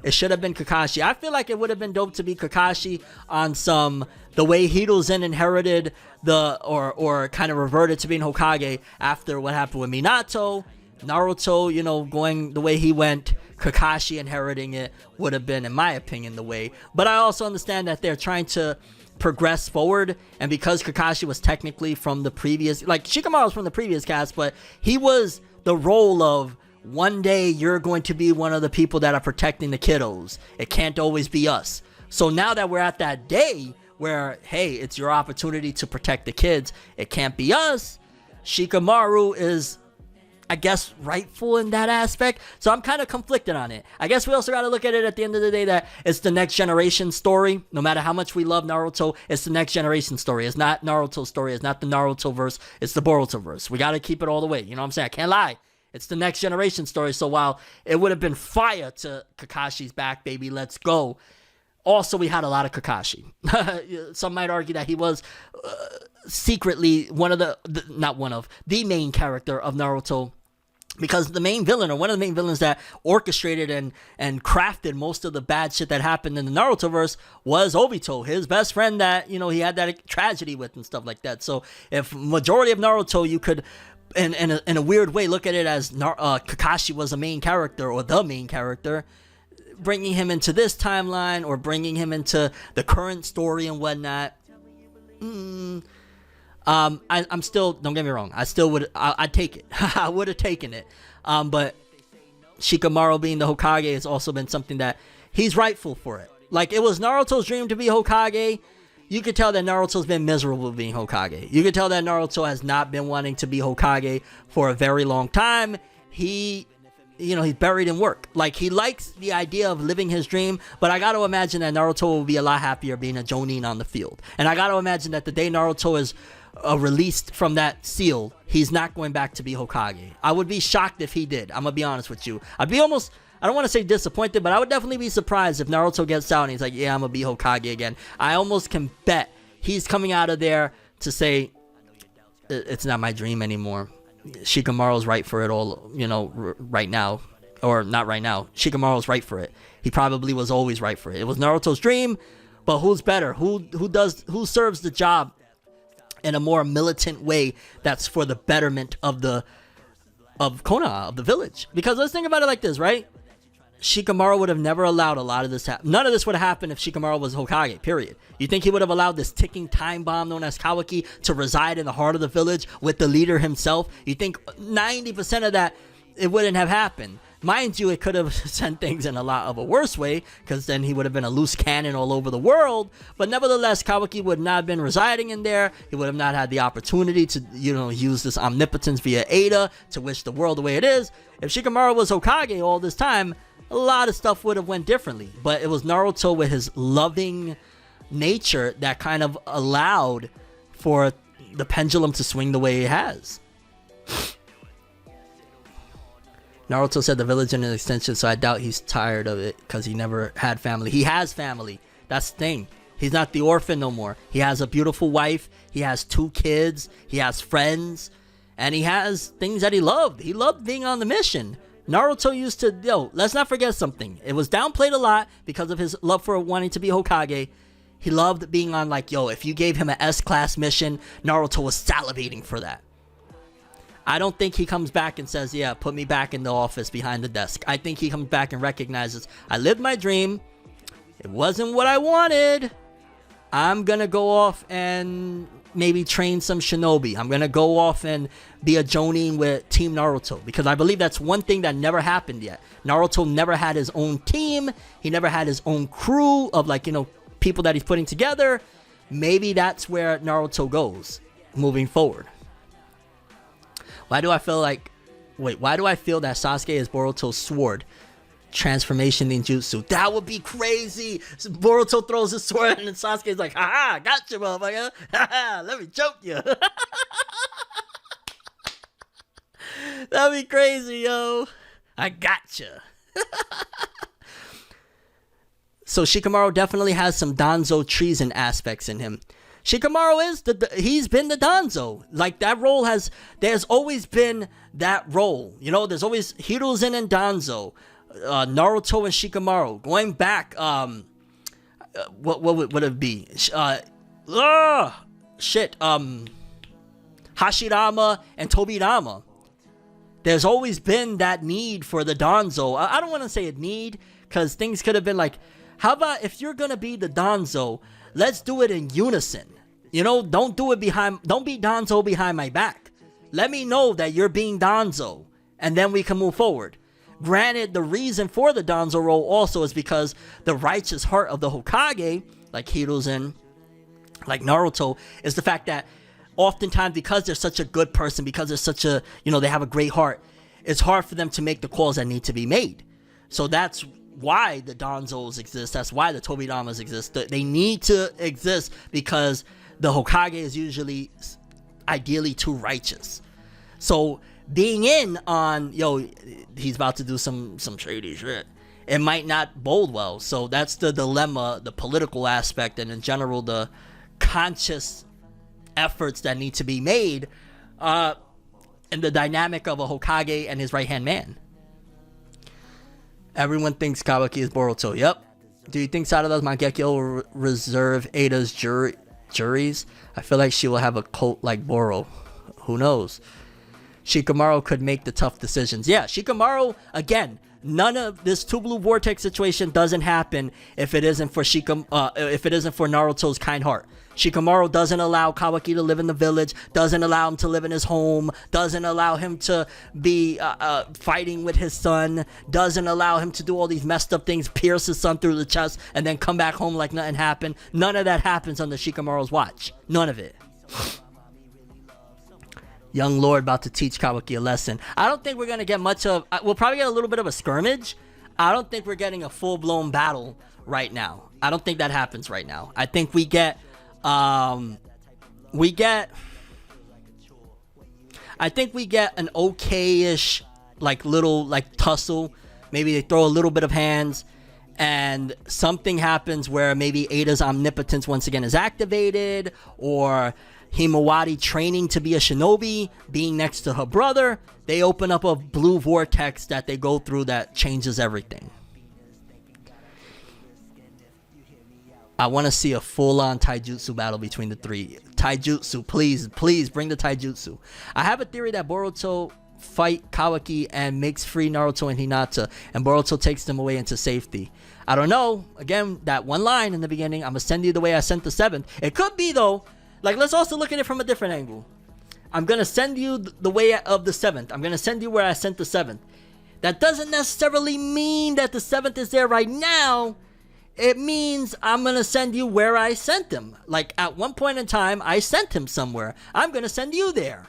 Speaker 1: It should have been Kakashi. I feel like it would have been dope to be Kakashi on some, the way Hiruzen inherited or kind of reverted to being Hokage after what happened with Minato. Naruto, you know, going the way he went, Kakashi inheriting it would have been, in my opinion, the way. But I also understand that they're trying to progress forward, and because Kakashi was technically from the previous, like, Shikamaru was from the previous cast, but he was the role of, one day you're going to be one of the people that are protecting the kiddos. It can't always be us. So now that we're at that day where, hey, it's your opportunity to protect the kids, it can't be us. Shikamaru is I guess, rightful in that aspect. So I'm kind of conflicted on it. I guess we also got to look at it at the end of the day that it's the next generation story. No matter how much we love Naruto, it's the next generation story. It's not Naruto's story. It's not the Naruto verse. It's the Boruto verse. We got to keep it all the way. You know what I'm saying? I can't lie. It's the next generation story. So while it would have been fire to Kakashi's back, baby, let's go. Also, we had a lot of Kakashi. Some might argue that he was secretly the main character of Naruto, because the main villain, or one of the main villains that orchestrated and crafted most of the bad shit that happened in the Narutoverse was Obito, his best friend that, you know, he had that tragedy with and stuff like that. So if majority of Naruto, you could, in a weird way, look at it as Kakashi was the main character or the main character, bringing him into this timeline or bringing him into the current story and whatnot. I'm still, don't get me wrong, I'd take it. I would have taken it. But Shikamaru being the Hokage has also been something that he's rightful for it. Like, it was Naruto's dream to be Hokage. You could tell that Naruto's been miserable being Hokage. You could tell that Naruto has not been wanting to be Hokage for a very long time. He's buried in work. Like, he likes the idea of living his dream, but I gotta imagine that Naruto will be a lot happier being a Jonin on the field. And I gotta imagine that the day Naruto is released from that seal, he's not going back to be Hokage. I would be shocked if he did. I'm gonna be honest with you. I'd be almost, I don't want to say disappointed, but I would definitely be surprised if Naruto gets out and he's like, yeah, I'm gonna be Hokage again. I almost can bet he's coming out of there to say, it's not my dream anymore. Shikamaru's right for it all, right now. Or not right now. Shikamaru's right for it. He probably was always right for it. It was Naruto's dream, but who's better? Who serves the job in a more militant way that's for the betterment of Konoha, of the village? Because let's think about it like this, right? Shikamaru would have never allowed a lot of this to happen. None of this would have happened if Shikamaru was Hokage, period. You think he would have allowed this ticking time bomb known as Kawaki to reside in the heart of the village with the leader himself? You think 90% of that, it wouldn't have happened. Mind you, it could have sent things in a lot of a worse way, because then he would have been a loose cannon all over the world. But nevertheless, Kawaki would not have been residing in there. He would have not had the opportunity to, use this omnipotence via Ada to wish the world the way it is. If Shikamaru was Hokage all this time, a lot of stuff would have went differently. But it was Naruto with his loving nature that kind of allowed for the pendulum to swing the way it has. Naruto said the village in an extension, so I doubt he's tired of it because he never had family. He has family. That's the thing. He's not the orphan no more. He has a beautiful wife. He has 2 kids. He has friends. And he has things that he loved. He loved being on the mission. Naruto used to, let's not forget something. It was downplayed a lot because of his love for wanting to be Hokage. He loved being on, if you gave him an S-class mission, Naruto was salivating for that. I don't think he comes back and says, yeah, put me back in the office behind the desk. I think he comes back and recognizes, I lived my dream. It wasn't what I wanted. I'm going to go off and maybe train some shinobi. I'm going to go off and be a Jonin with Team Naruto. Because I believe that's one thing that never happened yet. Naruto never had his own team. He never had his own crew of people that he's putting together. Maybe that's where Naruto goes moving forward. Why do I feel that Sasuke is Boruto's sword? Transformation ninjutsu. That would be crazy. So Boruto throws his sword and then Sasuke's like, haha, gotcha, motherfucker. Haha, let me choke you. That'd be crazy, yo. I gotcha. So Shikamaru definitely has some Danzo treason aspects in him. Shikamaru he's been the Danzo. That role there's always been that role. There's always Hiruzen and Danzo, Naruto and Shikamaru. Going back, what would it be? Hashirama and Tobirama. There's always been that need for the Danzo. I don't want to say a need, because things could have been how about if you're gonna be the Danzo, let's do it in unison. Don't be Danzo behind my back. Let me know that you're being Danzo, and then we can move forward. Granted, the reason for the Danzo role also is because the righteous heart of the Hokage, like Hiruzen, like Naruto, is the fact that oftentimes, because they're such a good person, because they're such a, they have a great heart, it's hard for them to make the calls that need to be made. So that's why the Danzos exist. That's why the Tobidamas exist. They need to exist because the Hokage is usually ideally too righteous. So being in on, he's about to do some shady shit, it might not bode well. So that's the dilemma, the political aspect, and in general the conscious efforts that need to be made in the dynamic of a Hokage and his right-hand man. Everyone thinks Kawaki is Boruto. Yep. Do you think Sadada's Mangekyo will reserve Ada's juries? I feel like she will have a cult like Boro. Who knows? Shikamaru could make the tough decisions. Yeah, Shikamaru, again, none of this Two Blue Vortex situation doesn't happen if it isn't for Naruto's kind heart. Shikamaru doesn't allow Kawaki to live in the village, doesn't allow him to live in his home, doesn't allow him to be fighting with his son, doesn't allow him to do all these messed up things, pierce his son through the chest, and then come back home like nothing happened. None of that happens under Shikamaru's watch. None of it. Young Lord about to teach Kawaki a lesson. I don't think we're going to get much of... We'll probably get a little bit of a skirmish. I don't think we're getting a full-blown battle right now. I don't think that happens right now. I think we get... I think we get an okay-ish, little, tussle. Maybe they throw a little bit of hands, and something happens where maybe Ada's omnipotence once again is activated, or Himawari training to be a shinobi, being next to her brother. They open up a blue vortex that they go through that changes everything. I want to see a full-on taijutsu battle between the three. Taijutsu, please bring the taijutsu. I have a theory that Boruto fight Kawaki and makes free Naruto and Hinata, and Boruto takes them away into safety. I don't know. Again, that one line in the beginning, I'm going to send you the way I sent the 7th. It could be, though. Let's also look at it from a different angle. I'm going to send you the way of the 7th. I'm going to send you where I sent the 7th. That doesn't necessarily mean that the 7th is there right now. It means I'm going to send you where I sent him. At one point in time, I sent him somewhere. I'm going to send you there.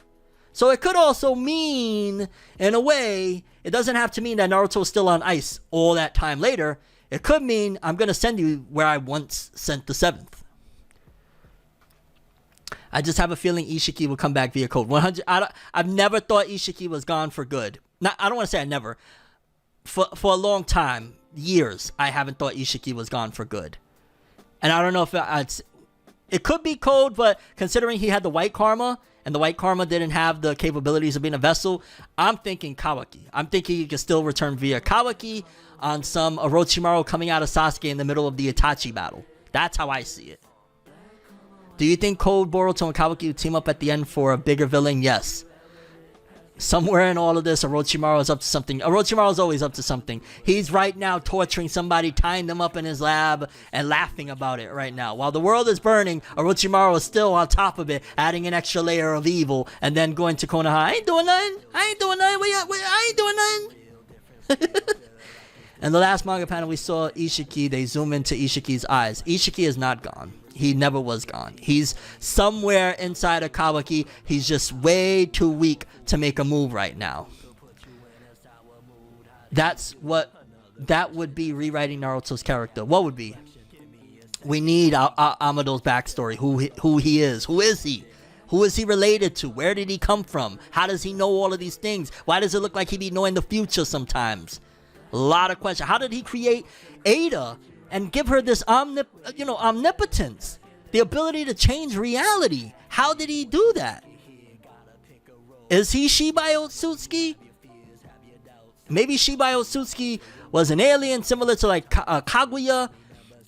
Speaker 1: So it could also mean, in a way, it doesn't have to mean that Naruto's still on ice all that time later. It could mean I'm going to send you where I once sent the 7th. I just have a feeling Ishiki will come back via code 100. I've never thought Ishiki was gone for good. I don't want to say I never. For a long time, years, I haven't thought Ishiki was gone for good. And I don't know if it could be code, but considering he had the white karma, and the white karma didn't have the capabilities of being a vessel, I'm thinking Kawaki. I'm thinking he can still return via Kawaki on some Orochimaru coming out of Sasuke in the middle of the Itachi battle. That's how I see it. Do you think Code, Boruto, and Kawaki will team up at the end for a bigger villain? Yes. Somewhere in all of this, Orochimaru is up to something. Orochimaru is always up to something. He's right now torturing somebody, tying them up in his lab, and laughing about it right now. While the world is burning, Orochimaru is still on top of it, adding an extra layer of evil, and then going to Konoha. I ain't doing nothing. I ain't doing nothing. In the last manga panel, we saw Ishiki. They zoom into Ishiki's eyes. Ishiki is not gone. He never was gone. He's somewhere inside of Kawaki. He's just way too weak to make a move right now. That would be rewriting Naruto's character. What would be? We need Amado's backstory. Who he is. Who is he? Who is he related to? Where did he come from? How does he know all of these things? Why does it look like he be knowing the future sometimes? A lot of questions. How did he create Ada and give her this omnipotence, the ability to change reality? How did he do that? Is he Shibai Otsutsuki? Maybe Shibai Otsutsuki was an alien similar to Kaguya,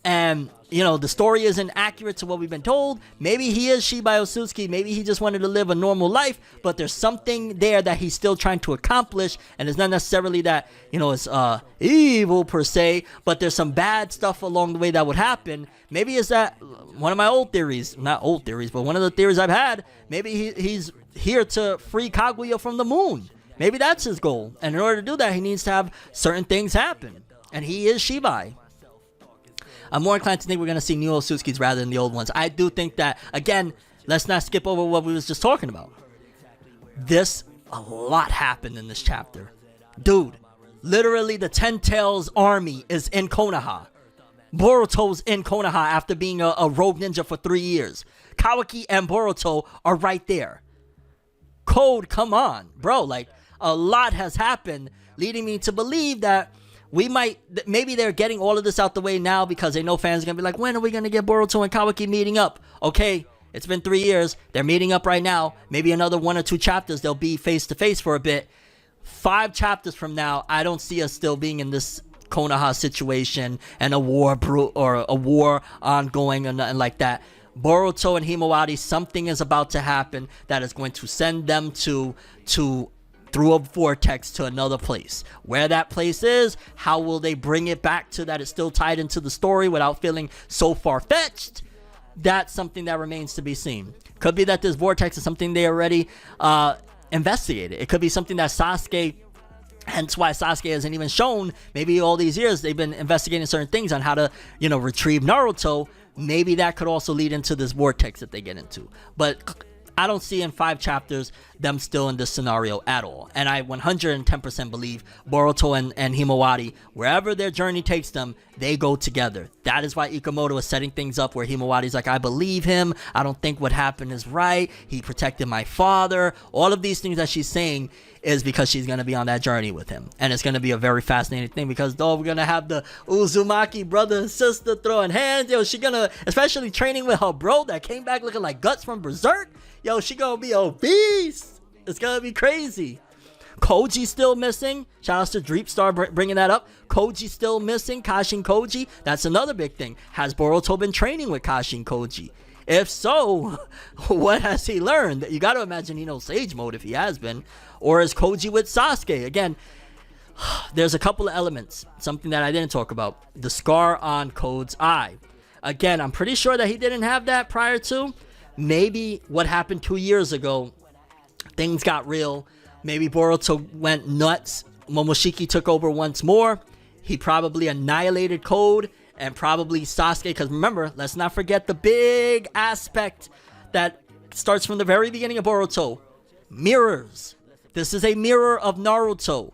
Speaker 1: and the story isn't accurate to what we've been told. Maybe he is Shibai Otsutsuki. Maybe he just wanted to live a normal life, but there's something there that he's still trying to accomplish, and it's not necessarily that it's evil per se, but there's some bad stuff along the way that would happen. Maybe it's that one of my old theories, not old theories, but one of the theories I've had. Maybe he's here to free Kaguya from the moon. Maybe that's his goal, and in order to do that, he needs to have certain things happen, and he is Shibai. I'm more inclined to think we're going to see new Otsutskis rather than the old ones. I do think that, again, let's not skip over what we was just talking about. A lot happened in this chapter. Dude, literally the Ten Tails army is in Konoha. Boruto's in Konoha after being a rogue ninja for 3 years. Kawaki and Boruto are right there. Code, come on, bro. Like, a lot has happened, leading me to believe that maybe they're getting all of this out the way now because they know fans are going to be like, when are we going to get Boruto and Kawaki meeting up? Okay, it's been 3 years. They're meeting up right now. Maybe another 1 or 2 chapters, they'll be face to face for a bit. 5 chapters from now, I don't see us still being in this Konoha situation and a war ongoing or nothing like that. Boruto and Himawari, something is about to happen that is going to send them through a vortex to another place. Where that place is, how will they bring it back to that it's still tied into the story without feeling so far-fetched? That's something that remains to be seen. Could be that this vortex is something they already investigated. It could be something that Sasuke, hence why Sasuke hasn't even shown, maybe all these years they've been investigating certain things on how to, retrieve Naruto. Maybe that could also lead into this vortex that they get into. But I don't see in 5 chapters them still in this scenario at all. And I 110% believe Boruto and Himawari, wherever their journey takes them, they go together. That is why Ikamoto is setting things up where Himawari's like, I believe him. I don't think what happened is right. He protected my father. All of these things that she's saying is because she's going to be on that journey with him. And it's going to be a very fascinating thing because, we're going to have the Uzumaki brother and sister throwing hands. She going to, especially training with her bro that came back looking like Guts from Berserk. She going to be obese. It's going to be crazy. Koji's still missing. Shout out to Dreepstar bringing that up. Koji's still missing. Kashin Koji. That's another big thing. Has Boruto been training with Kashin Koji? If so, what has he learned? You got to imagine he knows Sage Mode if he has been. Or is Koji with Sasuke? Again, there's a couple of elements. Something that I didn't talk about. The scar on Code's eye. Again, I'm pretty sure that he didn't have that prior to. Maybe what happened 2 years ago, things got real. Maybe Boruto went nuts. Momoshiki took over once more. He probably annihilated Code and probably Sasuke. Because remember, let's not forget the big aspect that starts from the very beginning of Boruto. Mirrors. This is a mirror of Naruto.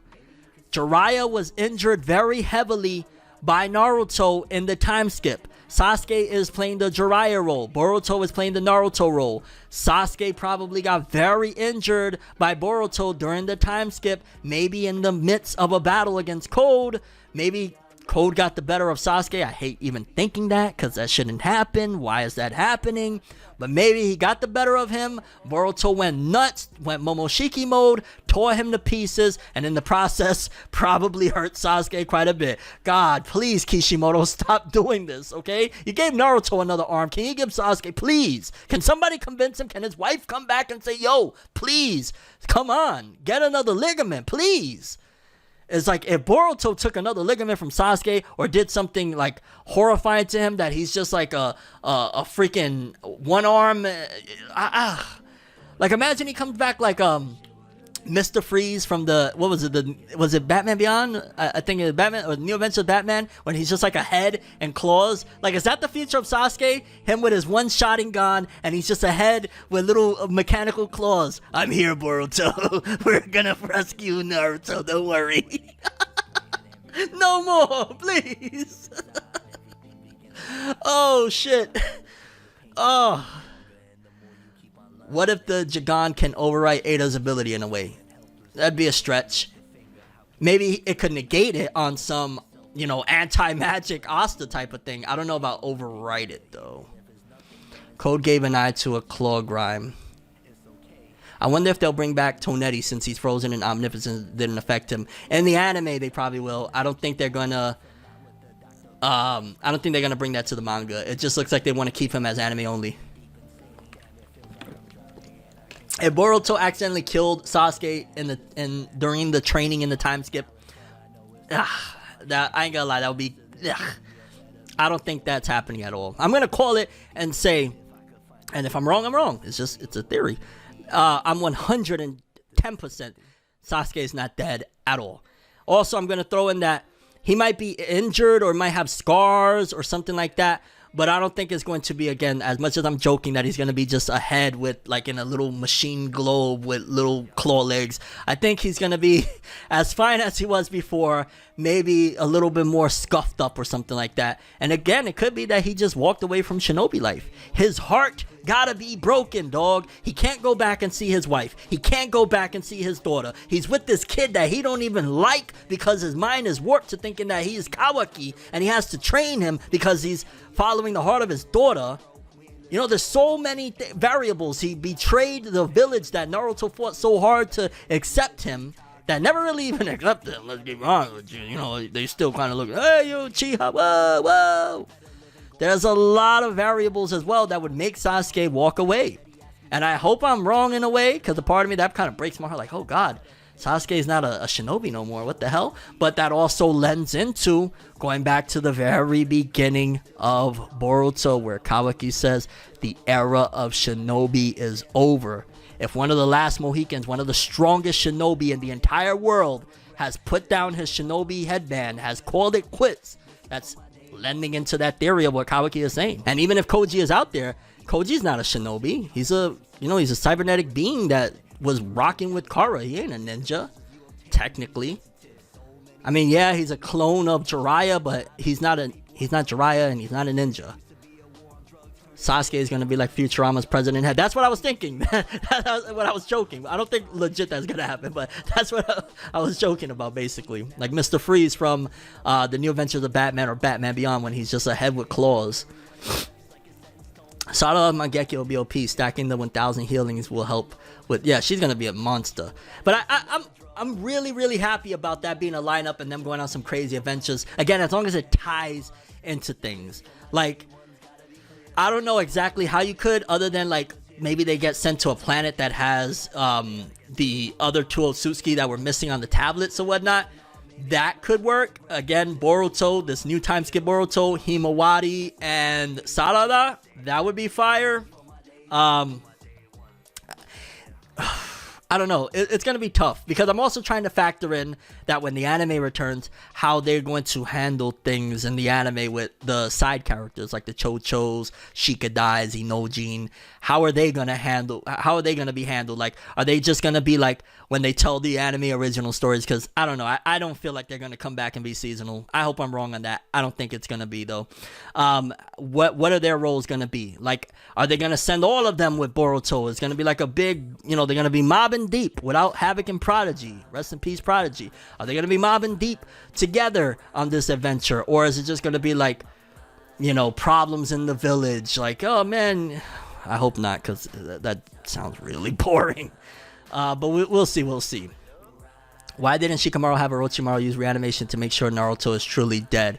Speaker 1: Jiraiya was injured very heavily by Naruto in the time skip. Sasuke is playing the Jiraiya role. Boruto is playing the Naruto role. Sasuke probably got very injured by Boruto during the time skip. Maybe in the midst of a battle against Code. Maybe Code got the better of Sasuke. I hate even thinking that because that shouldn't happen. Why is that happening? But maybe he got the better of him. Boruto went nuts, went Momoshiki mode, tore him to pieces, and in the process, probably hurt Sasuke quite a bit. God, please, Kishimoto, stop doing this, okay? You gave Naruto another arm. Can you give Sasuke, please? Can somebody convince him? Can his wife come back and say, yo, please, come on, get another ligament, please? It's like if Boruto took another ligament from Sasuke or did something like horrifying to him that he's just like a freaking one arm. Like imagine he comes back like Mr. Freeze from the was it Batman Beyond? I think it was Batman or New Adventures of Batman when he's just like a head and claws. Like is that the future of Sasuke? Him with his one Sharingan and he's just a head with little mechanical claws. I'm here, Boruto. We're gonna rescue Naruto. Don't worry. No more, please. Oh shit. Oh. What if the Jigan can overwrite Ada's ability in a way? That'd be a stretch. Maybe it could negate it on some, anti-magic Asta type of thing. I don't know about overwrite it, though. Code gave an eye to a claw grime. I wonder if they'll bring back Tonetti since he's frozen and Omnipotence didn't affect him. In the anime, they probably will. I don't think they're gonna bring that to the manga. It just looks like they want to keep him as anime only. If Boruto accidentally killed Sasuke during the training in the time skip, that I ain't gonna lie, that would be. I don't think that's happening at all. I'm gonna call it and say, and if I'm wrong, I'm wrong. It's a theory. I'm 110% Sasuke is not dead at all. Also, I'm gonna throw in that he might be injured or might have scars or something like that. But I don't think it's going to be, again, as much as I'm joking that he's going to be just a head with like in a little machine globe with little claw legs. I think he's going to be as fine as he was before, maybe a little bit more scuffed up or something like that. And again, it could be that he just walked away from shinobi life. His heart gotta be broken, dog. He can't go back and see his wife. He can't go back and see his daughter. He's with this kid that he don't even like because his mind is warped to thinking that he is Kawaki and he has to train him because he's following the heart of his daughter. You know, there's so many variables. He betrayed the village that Naruto fought so hard to accept him, that never really even accepted him. Let's get wrong with you. You know, they still kind of look, hey, you Chiha, whoa, whoa. There's a lot of variables as well that would make Sasuke walk away. And I hope I'm wrong in a way, because a part of me that kind of breaks my heart. Like, oh God, Sasuke's not a shinobi no more. What the hell? But that also lends into going back to the very beginning of Boruto, where Kawaki says the era of shinobi is over. If one of the last Mohicans, one of the strongest shinobi in the entire world, has put down his shinobi headband, has called it quits, that's lending into that theory of what Kawaki is saying. And even if Koji is out there, Koji's not a shinobi. He's a, you know, he's a cybernetic being that was rocking with Kara. He ain't a ninja, technically. I mean, yeah, he's a clone of Jiraiya, but he's not Jiraiya and he's not a ninja. Sasuke is going to be like Futurama's president head. That's what I was thinking. That's what I was joking. I don't think legit that's going to happen, but that's what I was joking about, basically. Like Mr. Freeze from The New Adventures of Batman or Batman Beyond, when he's just a head with claws. Sada of Mangeki will be OP. Stacking the 1000 healings will help with... Yeah, she's going to be a monster. But I'm really, really happy about that being a lineup and them going on some crazy adventures. Again, as long as it ties into things. Like... I don't know exactly how you could, other than like maybe they get sent to a planet that has the other two Otsutsuki that were missing on the tablets or whatnot. That could work. Again, Boruto, this new time skip Boruto, Himawari, and Sarada, that would be fire. I don't know. It's going to be tough because I'm also trying to factor in that when the anime returns, how they're going to handle things in the anime with the side characters like the Chochos, Shikadai, Zenojin. How are they going to be handled? Like, are they just going to be like when they tell the anime original stories? Because I don't know. I don't feel like they're going to come back and be seasonal. I hope I'm wrong on that. I don't think it's going to be, though. What are their roles going to be? Like, are they going to send all of them with Boruto? It's going to be like a big, you know, they're going to be mobbing deep without Havoc and Prodigy. Rest in peace, Prodigy. Are they going to be mobbing deep together on this adventure? Or is it just going to be like, you know, problems in the village? Like, oh, man, I hope not, because that sounds really boring. But we'll see. We'll see. Why didn't Shikamaru have Orochimaru use reanimation to make sure Naruto is truly dead?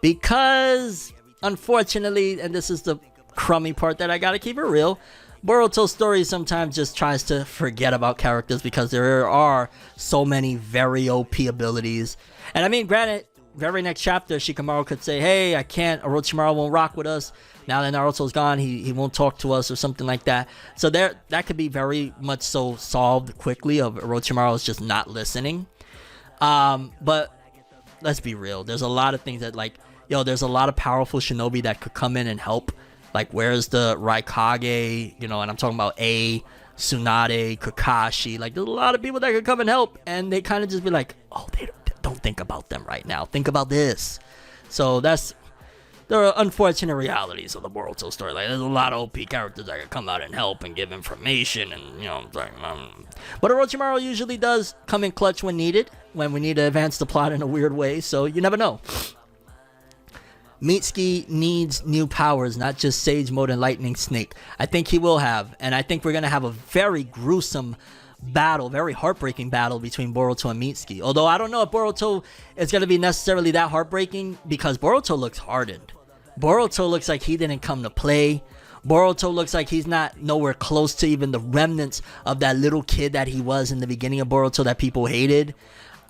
Speaker 1: Because, unfortunately, and this is the crummy part that I gotta keep it real, Boruto's story sometimes just tries to forget about characters because there are so many very OP abilities. And I mean, granted, very next chapter, Shikamaru could say, hey, I can't, Orochimaru won't rock with us. Now that Naruto's gone, he won't talk to us or something like that. So that could be very much so solved quickly of Orochimaru's just not listening. But let's be real. There's a lot of things that, like, yo, there's a lot of powerful shinobi that could come in and help. Like, where's the Raikage, you know, and I'm talking about Tsunade, Kakashi. Like, there's a lot of people that could come and help, and they kind of just be like, oh, they don't think about them right now. Think about this. So there are unfortunate realities of the Boruto story. Like, there's a lot of OP characters that could come out and help and give information, and, you know, like, but Orochimaru usually does come in clutch when needed, when we need to advance the plot in a weird way, so you never know. Mitsuki needs new powers, not just Sage Mode and Lightning Snake. I think he will have, and I think we're going to have a very gruesome battle, very heartbreaking battle between Boruto and Mitsuki. Although I don't know if Boruto is going to be necessarily that heartbreaking, because Boruto looks hardened. Boruto looks like he didn't come to play. Boruto looks like he's not nowhere close to even the remnants of that little kid that he was in the beginning of Boruto that people hated.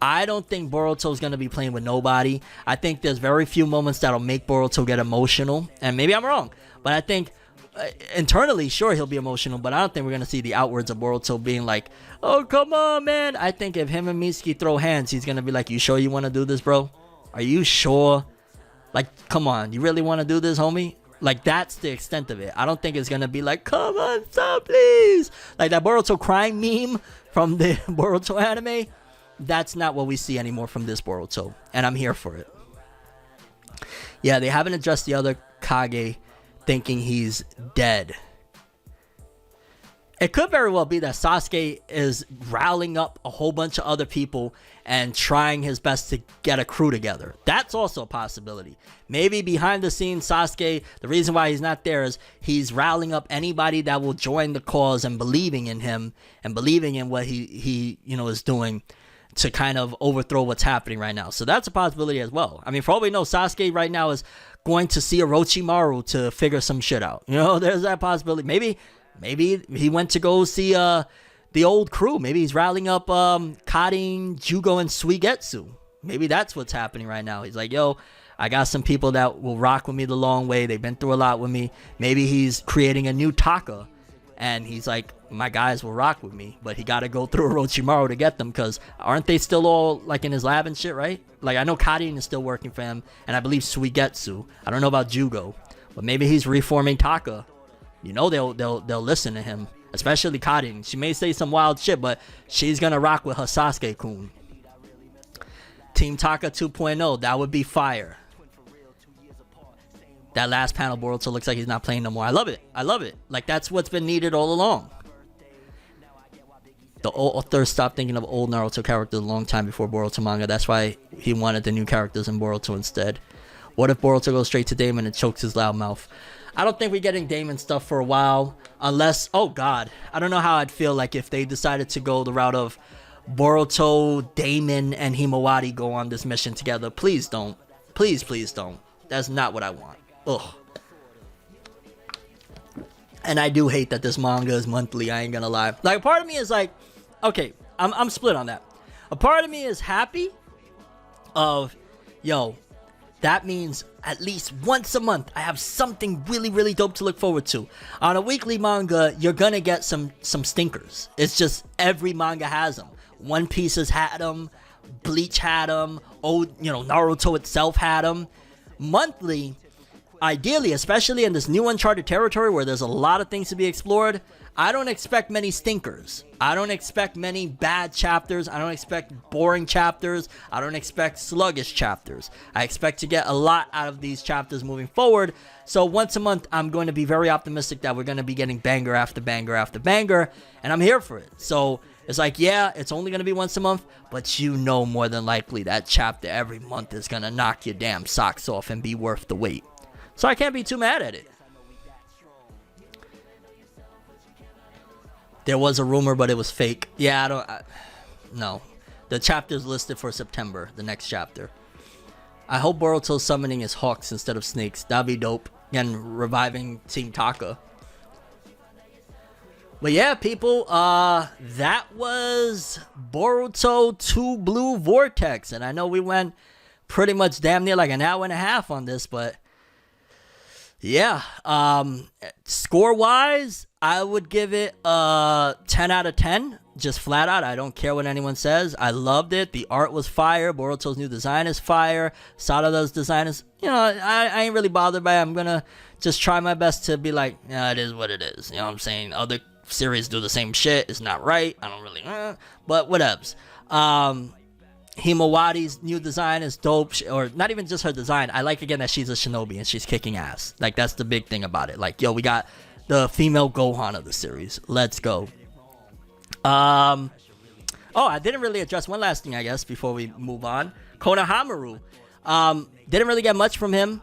Speaker 1: I don't think Boruto's going to be playing with nobody. I think there's very few moments that'll make Boruto get emotional. And maybe I'm wrong, but I think internally, sure, he'll be emotional, but I don't think we're going to see the outwards of Boruto being like, oh, come on, man. I think if him and Mitsuki throw hands, he's going to be like, you sure you want to do this, bro? Are you sure? Like, come on. You really want to do this, homie? Like, that's the extent of it. I don't think it's gonna be like, come on, stop, please. Like that Boruto crying meme from the Boruto anime. That's not what we see anymore from this Boruto, and I'm here for it. Yeah, they haven't addressed the other Kage thinking he's dead. It could very well be that Sasuke is rallying up a whole bunch of other people and trying his best to get a crew together. That's also a possibility. Maybe behind the scenes, Sasuke, the reason why he's not there is he's rallying up anybody that will join the cause and believing in him and believing in what he is doing to kind of overthrow what's happening right now. So that's a possibility as well. I mean, for all we know, Sasuke right now is going to see Orochimaru to figure some shit out. There's that possibility. Maybe he went to go see the old crew. Maybe he's rallying up Karin, Jugo, and Suigetsu. Maybe that's what's happening right now. He's like, yo, I got some people that will rock with me the long way. They've been through a lot with me. Maybe he's creating a new Taka. And he's like, my guys will rock with me. But he got to go through Orochimaru to get them. Because aren't they still all like in his lab and shit, right? Like, I know Karin is still working for him. And I believe Suigetsu. I don't know about Jugo. But maybe he's reforming Taka. They'll listen to him, especially Karin. She may say some wild shit, but she's gonna rock with her Sasuke-kun. Team Taka 2.0, that would be fire. That last panel, Boruto looks like he's not playing no more. I love it. Like, that's what's been needed all along. The author stopped thinking of old Naruto characters a long time before Boruto manga. That's why he wanted the new characters in Boruto instead. What if Boruto goes straight to Damon and chokes his loud mouth? I don't think we're getting Damon stuff for a while, unless, oh god, I don't know how I'd feel like if they decided to go the route of Boruto, Damon, and Himawari go on this mission together. Please don't. Please don't. That's not what I want. Ugh. And I do hate that this manga is monthly, I ain't gonna lie. Like, a part of me is like, okay, I'm split on that. A part of me is happy of, yo, that means at least once a month I have something really, really dope to look forward to. On a weekly manga, you're gonna get some stinkers. It's just every manga has them. One Piece has had them. Bleach had them. Naruto itself had them. Monthly, ideally, especially in this new uncharted territory where there's a lot of things to be explored, I don't expect many stinkers. I don't expect many bad chapters. I don't expect boring chapters. I don't expect sluggish chapters. I expect to get a lot out of these chapters moving forward. So once a month, I'm going to be very optimistic that we're going to be getting banger after banger after banger, and I'm here for it. So it's like, yeah, it's only going to be once a month, but more than likely that chapter every month is going to knock your damn socks off and be worth the wait. So I can't be too mad at it. There was a rumor, but it was fake. Yeah, no. The chapter's listed for September, the next chapter. I hope Boruto's summoning is hawks instead of snakes. That'd be dope. Again, reviving Team Taka. But yeah, people, that was Boruto 2 Blue Vortex. And I know we went pretty much damn near like an hour and a half on this, but yeah, score-wise, I would give it a 10 out of 10, just flat out. I don't care what anyone says. I loved it. The art was fire. Boruto's new design is fire. Sadada's design is, I ain't really bothered by it. I'm going to just try my best to be like, yeah, it is what it is. You know what I'm saying? Other series do the same shit. It's not right. I don't really, but whatevs. Himawari's new design is dope, or not even just her design. I like, again, that she's a shinobi and she's kicking ass. Like, that's the big thing about it. Like, yo, we got the female Gohan of the series. Let's go. I didn't really address one last thing, I guess, before we move on. Konohamaru. Didn't really get much from him.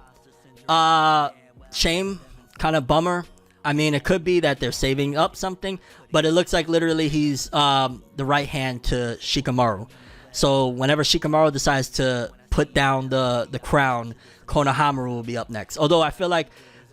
Speaker 1: Shame. Kind of bummer. I mean, it could be that they're saving up something, but it looks like literally he's the right hand to Shikamaru. So whenever Shikamaru decides to put down the crown, Konohamaru will be up next. Although I feel like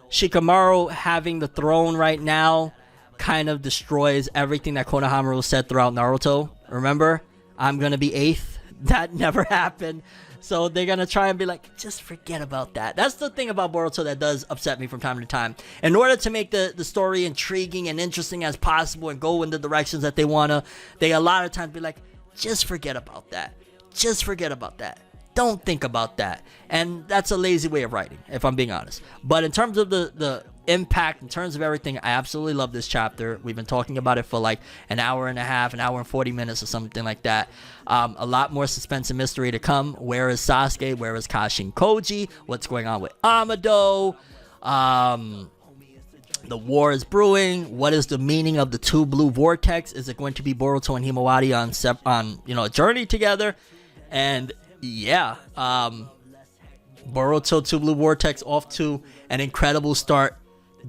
Speaker 1: Shikamaru having the throne right now kind of destroys everything that Konohamaru said throughout Naruto. Remember? I'm going to be 8th. That never happened. So they're going to try and be like, just forget about that. That's the thing about Boruto that does upset me from time to time. In order to make the story intriguing and interesting as possible and go in the directions that they want to, they a lot of times be like, just forget about that. Just forget about that. don't think about that. And that's a lazy way of writing, if I'm being honest. But in terms of the impact, in terms of everything, I absolutely love this chapter. We've been talking about it for like an hour and a half, an hour and 40 minutes or something like that. A lot more suspense and mystery to come. Where is Sasuke? Where is Kashin Koji? What's going on with Amado? The war is brewing. What is the meaning of the two blue vortex? Is it going to be Boruto and Himawari on a journey together? And yeah, Boruto two blue vortex off to an incredible start,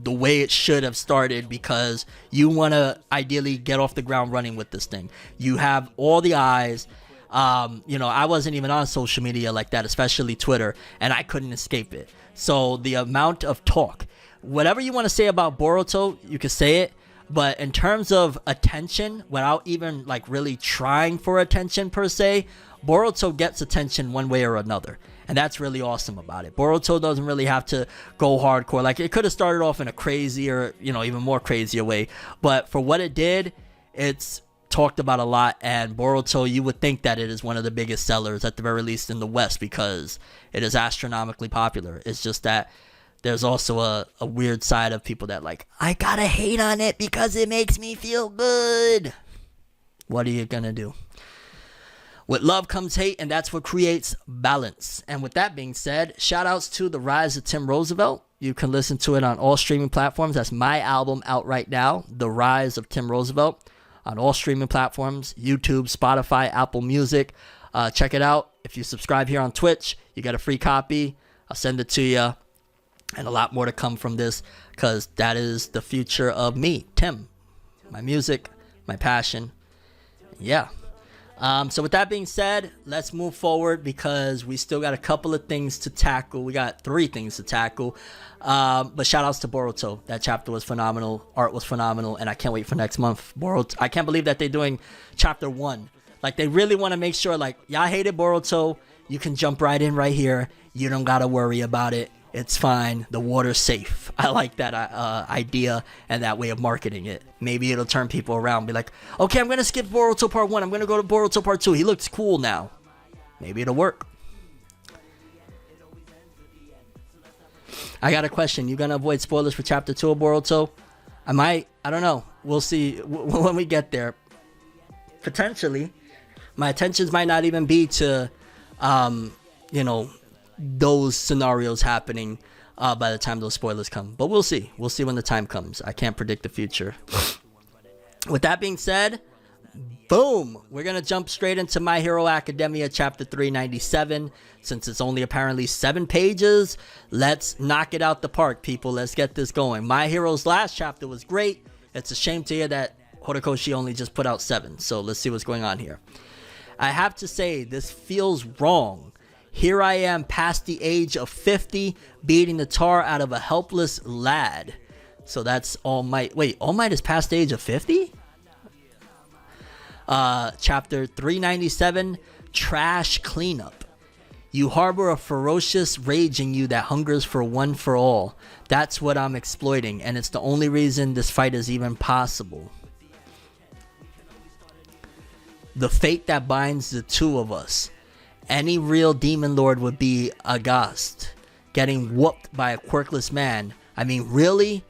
Speaker 1: the way it should have started, because you want to ideally get off the ground running with this thing. You have all the eyes. I wasn't even on social media like that, especially Twitter, and I couldn't escape it. So the amount of talk, whatever you want to say about Boruto, you can say it, but in terms of attention, without even like really trying for attention per se, Boruto gets attention one way or another, and that's really awesome about it. Boruto doesn't really have to go hardcore. Like, it could have started off in a crazier, even more crazier way, but for what it did, it's talked about a lot. And Boruto, you would think that it is one of the biggest sellers, at the very least in the West, because it is astronomically popular. It's just that there's also a weird side of people that like, I gotta hate on it because it makes me feel good. What are you gonna do? With love comes hate, and that's what creates balance. And with that being said, shout outs to The Rise of Tim Roosevelt. You can listen to it on all streaming platforms. That's my album out right now, The Rise of Tim Roosevelt, on all streaming platforms, YouTube, Spotify, Apple Music. Check it out. If you subscribe here on Twitch, you get a free copy. I'll send it to you. And a lot more to come from this, because that is the future of me, Tim. My music, my passion. Yeah. So with that being said, let's move forward, because we still got a couple of things to tackle. We got 3 things to tackle. But shout outs to Boruto. That chapter was phenomenal. Art was phenomenal. And I can't wait for next month. Boruto. I can't believe that they're doing chapter 1. Like, they really want to make sure, like, y'all hated Boruto. You can jump right in right here. You don't got to worry about it. It's fine. The water's safe. I like that idea and that way of marketing it. Maybe it'll turn people around. Be like, okay, I'm going to skip Boruto Part 1. I'm going to go to Boruto Part 2. He looks cool now. Maybe it'll work. I got a question. You going to avoid spoilers for Chapter 2 of Boruto? I might. I don't know. We'll see when we get there. Potentially. My intentions might not even be to, those scenarios happening by the time those spoilers come. But we'll see. We'll see when the time comes. I can't predict the future. With that being said, boom! We're going to jump straight into My Hero Academia Chapter 397. Since it's only apparently 7 pages, let's knock it out the park, people. Let's get this going. My Hero's last chapter was great. It's a shame to hear that Horikoshi only just put out 7. So let's see what's going on here. I have to say, this feels wrong. Here I am past the age of 50, beating the tar out of a helpless lad. So that's All Might. Wait, All Might is past the age of 50? Chapter 397, Trash Cleanup. You harbor a ferocious rage in you that hungers for one for all. That's what I'm exploiting, and it's the only reason this fight is even possible. The fate that binds the two of us. Any real demon lord would be aghast, getting whooped by a quirkless man. I mean, really?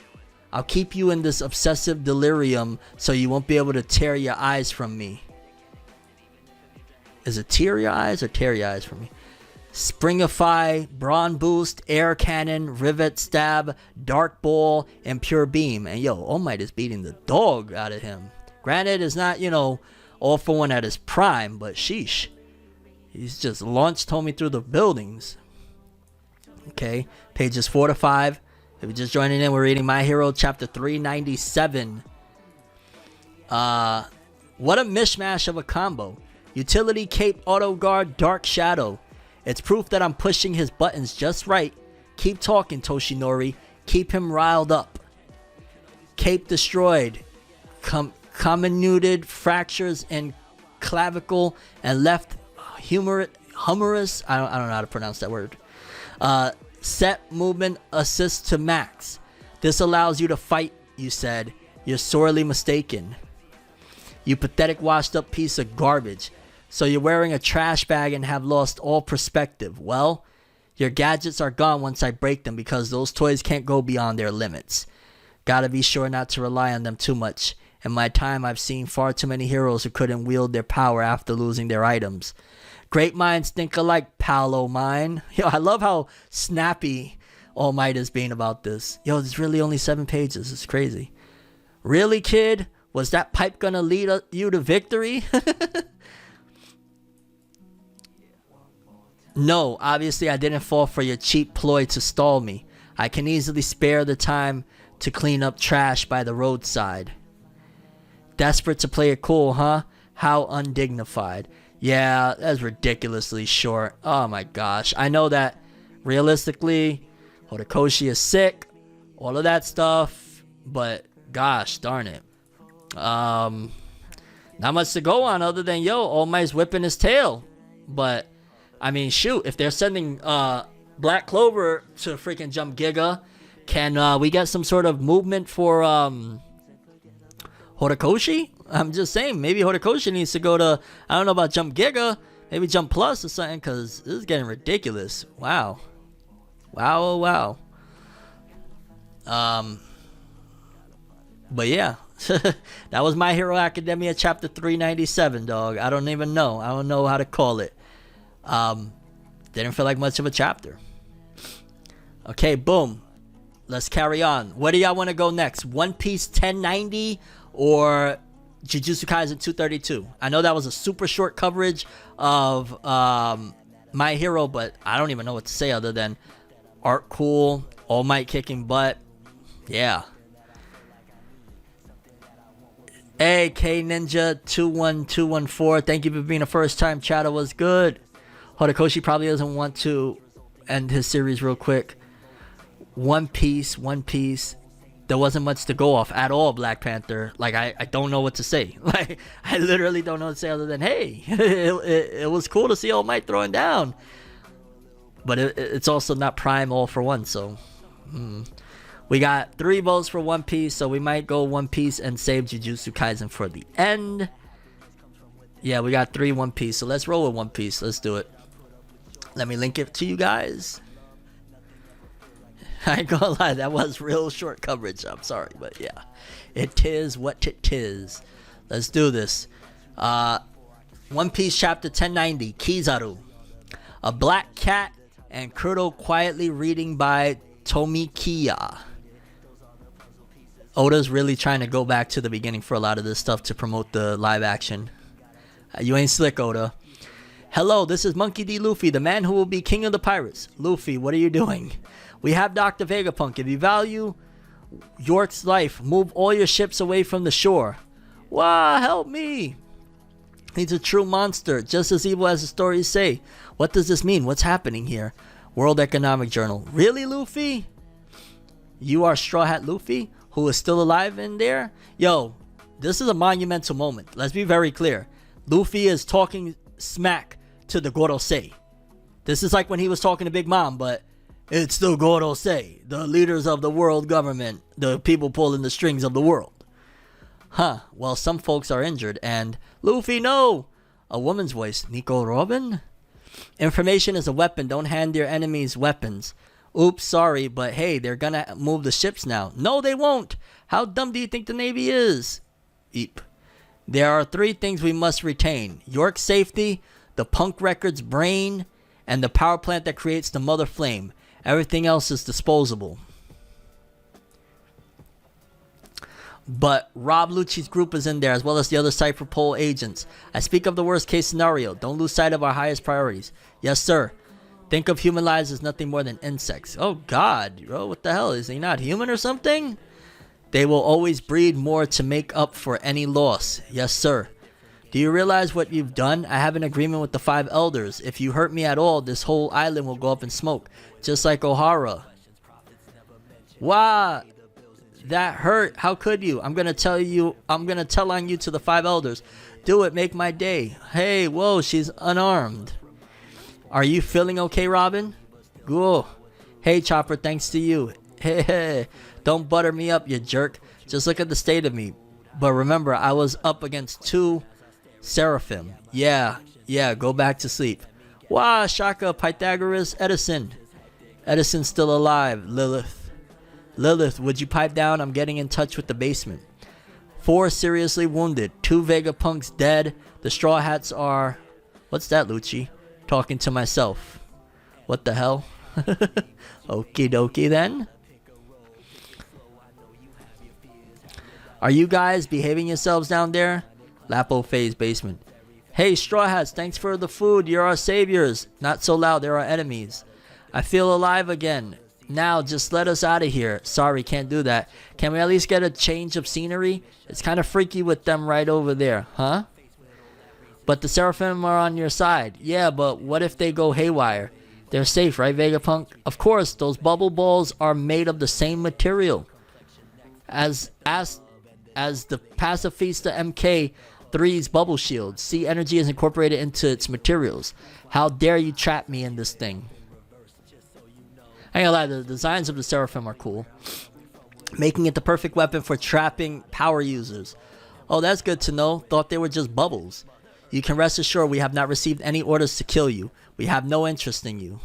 Speaker 1: I'll keep you in this obsessive delirium so you won't be able to tear your eyes from me. Is it tear your eyes or tear your eyes from me? Springify, Brawn Boost, Air Cannon, Rivet Stab, Dark Ball, and Pure Beam. And yo, All Might is beating the dog out of him. Granted, it's not, all for one at his prime, but sheesh. He's just launched homie through the buildings. Okay, pages 4 to 5. If you're just joining in, we're reading My Hero Chapter 397. What a mishmash of a combo. Utility Cape Auto Guard Dark Shadow. It's proof that I'm pushing his buttons just right. Keep talking, Toshinori. Keep him riled up. Cape destroyed. Comminuted fractures in clavicle and left humerus. I don't know how to pronounce that word. Set movement assist to max. This allows you to fight, you said. You're sorely mistaken. You pathetic washed up piece of garbage. So you're wearing a trash bag and have lost all perspective. Well, your gadgets are gone once I break them because those toys can't go beyond their limits. Gotta be sure not to rely on them too much. In my time, I've seen far too many heroes who couldn't wield their power after losing their items. Great minds think alike, Paolo mine. Yo, I love how snappy All Might is being about this. Yo, there's really only 7 pages. It's crazy. Really, kid? Was that pipe gonna lead you to victory? No, obviously I didn't fall for your cheap ploy to stall me. I can easily spare the time to clean up trash by the roadside. Desperate to play it cool, huh? How undignified. Yeah, that's ridiculously short. Oh my gosh. I know that realistically, Horikoshi is sick, all of that stuff, but gosh darn it. Not much to go on other than, yo, All Might's whipping his tail. But, I mean, shoot, if they're sending Black Clover to freaking Jump Giga, can we get some sort of movement for Horikoshi? I'm just saying, maybe Horikoshi needs to go to, I don't know about Jump Giga, maybe Jump Plus or something, because this is getting ridiculous. Wow. Wow, oh wow. But yeah, that was My Hero Academia chapter 397, dog. I don't even know. I don't know how to call it. Didn't feel like much of a chapter. Okay, boom. Let's carry on. Where do y'all want to go next? One Piece 1090 or Jujutsu Kaisen 232? I know that was a super short coverage of My Hero, but I don't even know what to say other than art cool, All Might kicking butt. Yeah. Hey, K Ninja 21214. Thank you for being a first time chatter. Was good. Horikoshi probably doesn't want to end his series real quick. One Piece. There wasn't much to go off at all, Black Panther. Like, I don't know what to say. Like, I literally don't know what to say other than, hey, it was cool to see All Might throwing down. But it's also not Prime All for One, so... We got 3 votes for One Piece, so we might go One Piece and save Jujutsu Kaisen for the end. Yeah, we got 3 One Piece, so let's roll with One Piece. Let's do it. Let me link it to you guys. I ain't gonna lie, that was real short coverage. I'm sorry, but yeah. It is what it is. Let's do this. One Piece chapter 1090, Kizaru. A black cat and Kurto quietly reading by Tomikiya. Oda's really trying to go back to the beginning for a lot of this stuff to promote the live action. You ain't slick, Oda. Hello, this is Monkey D. Luffy, the man who will be king of the pirates. Luffy, what are you doing? We have Dr. Vegapunk. If you value York's life, move all your ships away from the shore. Wow, help me. He's a true monster, just as evil as the stories say. What does this mean? What's happening here? World Economic Journal. Really, Luffy? You are Straw Hat Luffy, who is still alive in there? Yo, this is a monumental moment. Let's be very clear. Luffy is talking smack to the Gorosei. This is like when he was talking to Big Mom, but it's the Gorosei, the leaders of the world government, the people pulling the strings of the world. Huh, well, some folks are injured, and Luffy, no! A woman's voice. Nico Robin? Information is a weapon. Don't hand your enemies weapons. Oops, sorry, but hey, they're gonna move the ships now. No, they won't. How dumb do you think the Navy is? Eep. There are 3 things we must retain. York's safety, the Punk Records brain, and the power plant that creates the mother flame. Everything else is disposable. But Rob Lucci's group is in there, as well as the other Cypher Pole agents. I speak of the worst case scenario. Don't lose sight of our highest priorities. Yes, sir. Think of human lives as nothing more than insects. Oh, God. Bro, what the hell? Is he not human or something? They will always breed more to make up for any loss. Yes, sir. Do you realize what you've done? I have an agreement with the 5 elders. If you hurt me at all, this whole island will go up in smoke. Just like Ohara. Wow. That hurt. How could you? I'm gonna tell on you to the 5 elders. Do it. Make my day. Hey, whoa, she's unarmed. Are you feeling okay, Robin? Cool. Hey, Chopper, thanks to you. Hey, don't butter me up, you jerk. Just look at the state of me. But remember, I was up against 2 Seraphim. Yeah, Yeah, go back to sleep. Wow, Shaka, Pythagoras, Edison. Edison's still alive. Lilith. Lilith, would you pipe down? I'm getting in touch with the basement. 4 seriously wounded. 2 Vegapunks dead. The Straw Hats are... What's that, Lucci? Talking to myself. What the hell? Okie dokie then. Are you guys behaving yourselves down there? Lapo Phase basement. Hey, Straw Hats, thanks for the food. You're our saviors. Not so loud, they're our enemies. I feel alive again. Now, just let us out of here. Sorry, can't do that. Can we at least get a change of scenery? It's kind of freaky with them right over there, huh? But the Seraphim are on your side. Yeah, but what if they go haywire? They're safe, right, Vegapunk? Of course, those bubble balls are made of the same material as the Pacifista MK3's bubble shield. Sea energy is incorporated into its materials. How dare you trap me in this thing? I ain't gonna lie, the designs of the Seraphim are cool. Making it the perfect weapon for trapping power users. Oh, that's good to know. Thought they were just bubbles. You can rest assured we have not received any orders to kill you. We have no interest in you.